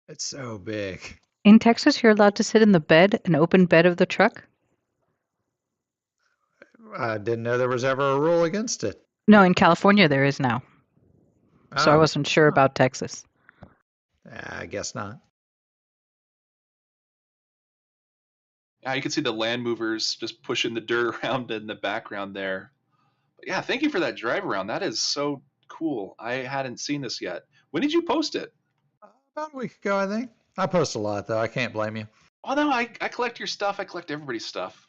It's so big. In Texas, you're allowed to sit in the bed, an open bed of the truck? I didn't know there was ever a rule against it. No, in California there is now. So I wasn't sure about Texas. I guess not. Yeah, you can see the land movers just pushing the dirt around in the background there. But yeah, thank you for that drive around. That is so cool. I hadn't seen this yet. When did you post it? About a week ago, I think. I post a lot, though. I can't blame you. Oh no, I collect your stuff. I collect everybody's stuff,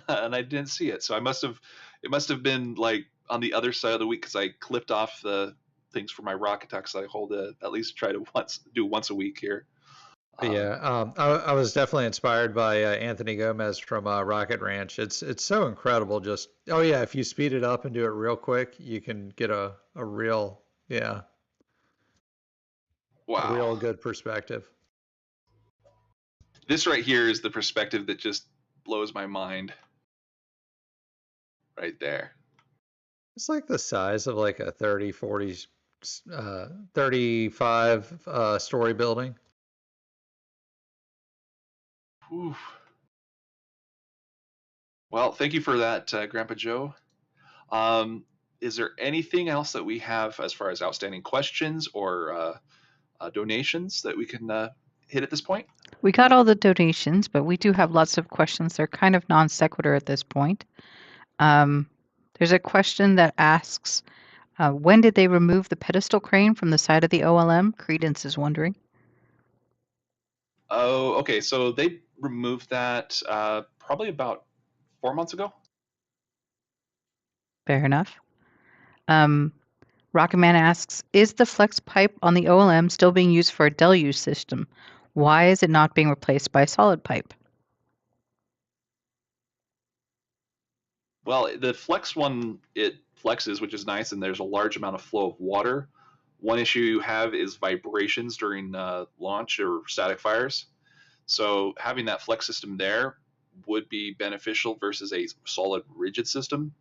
and I didn't see it. So it must have been like on the other side of the week because I clipped off the things for my rocket talks. I hold at least try to do once a week here. Yeah, I was definitely inspired by Anthony Gomez from Rocket Ranch. It's so incredible. Just if you speed it up and do it real quick, you can get a real a real good perspective. This right here is the perspective that just blows my mind. Right there. It's like the size of like a 30, 40, 35 story building. Whew. Well, thank you for that, Grandpa Joe. Is there anything else that we have as far as outstanding questions or donations that we can hit at this point? We got all the donations, but we do have lots of questions. They're kind of non sequitur at this point. There's a question that asks, when did they remove the pedestal crane from the side of the OLM? Credence is wondering. Oh, okay. So they removed that probably about 4 months ago. Fair enough. Rocketman asks, is the flex pipe on the OLM still being used for a deluge system? Why is it not being replaced by a solid pipe? Well, the flex one, it flexes, which is nice, and there's a large amount of flow of water. One issue you have is vibrations during launch or static fires. So having that flex system there would be beneficial versus a solid rigid system.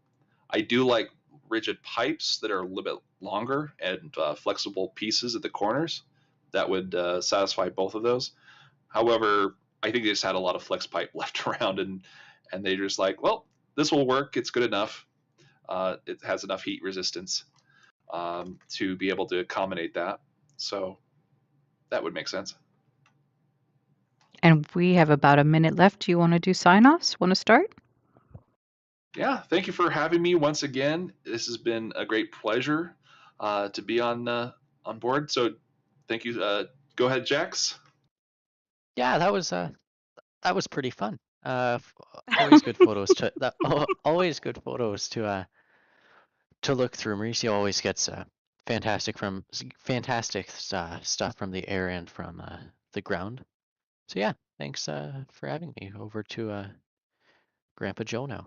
I do like rigid pipes that are a little bit longer and flexible pieces at the corners. That would satisfy both of those. However, I think they just had a lot of flex pipe left around, and they just like, well, this will work. It's good enough. It has enough heat resistance to be able to accommodate that. So that would make sense. And we have about a minute left. Do you want to do sign-offs? Want to start? Yeah, thank you for having me once again. This has been a great pleasure to be on board. So thank you. Go ahead, Jax. Yeah, that was pretty fun. Always good photos always good photos to look through. Mauricio always gets fantastic stuff from the air and from the ground. So yeah, thanks for having me. Over to Grandpa Joe now.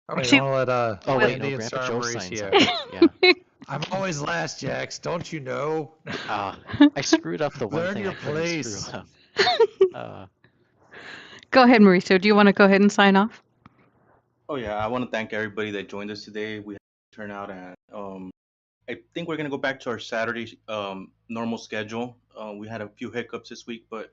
Oh, wait, Actually, I want to let Oh wait, Andy no, and Grandpa Star Joe signs Mauricio. out. Yeah. I'm always last, Jax. Don't you know? I screwed up the one Learn thing your I couldn't place. screw up. Go ahead, Mauricio. Do you want to go ahead and sign off? Oh yeah, I want to thank everybody that joined us today. We had a turnout, and I think we're gonna go back to our Saturday normal schedule. We had a few hiccups this week, but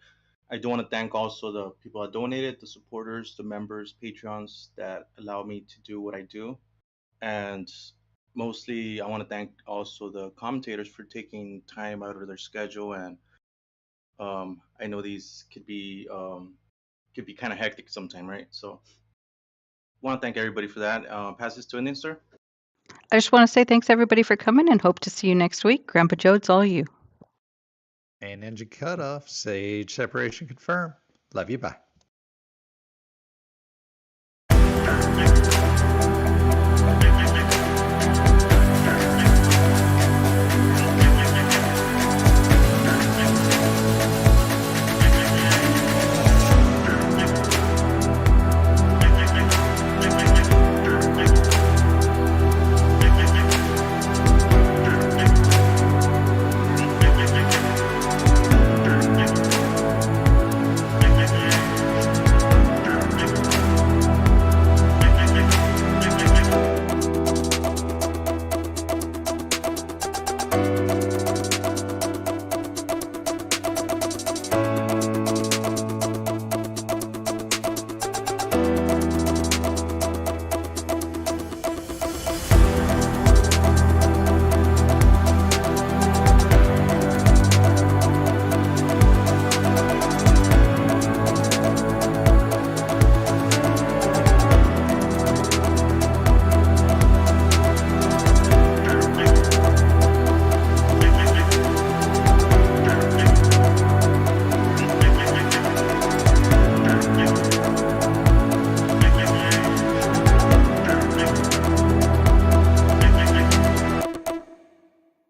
I do want to thank also the people that donated, the supporters, the members, Patreons that allow me to do what I do, and mostly I want to thank also the commentators for taking time out of their schedule. And I know these could be kind of hectic sometime, right? So want to thank everybody for that. Pass this to Indian, sir. I just want to say thanks everybody for coming and hope to see you next week. Grandpa Joe, it's all you. And Ninja Cutoff, Sage Separation confirmed. Love you, bye.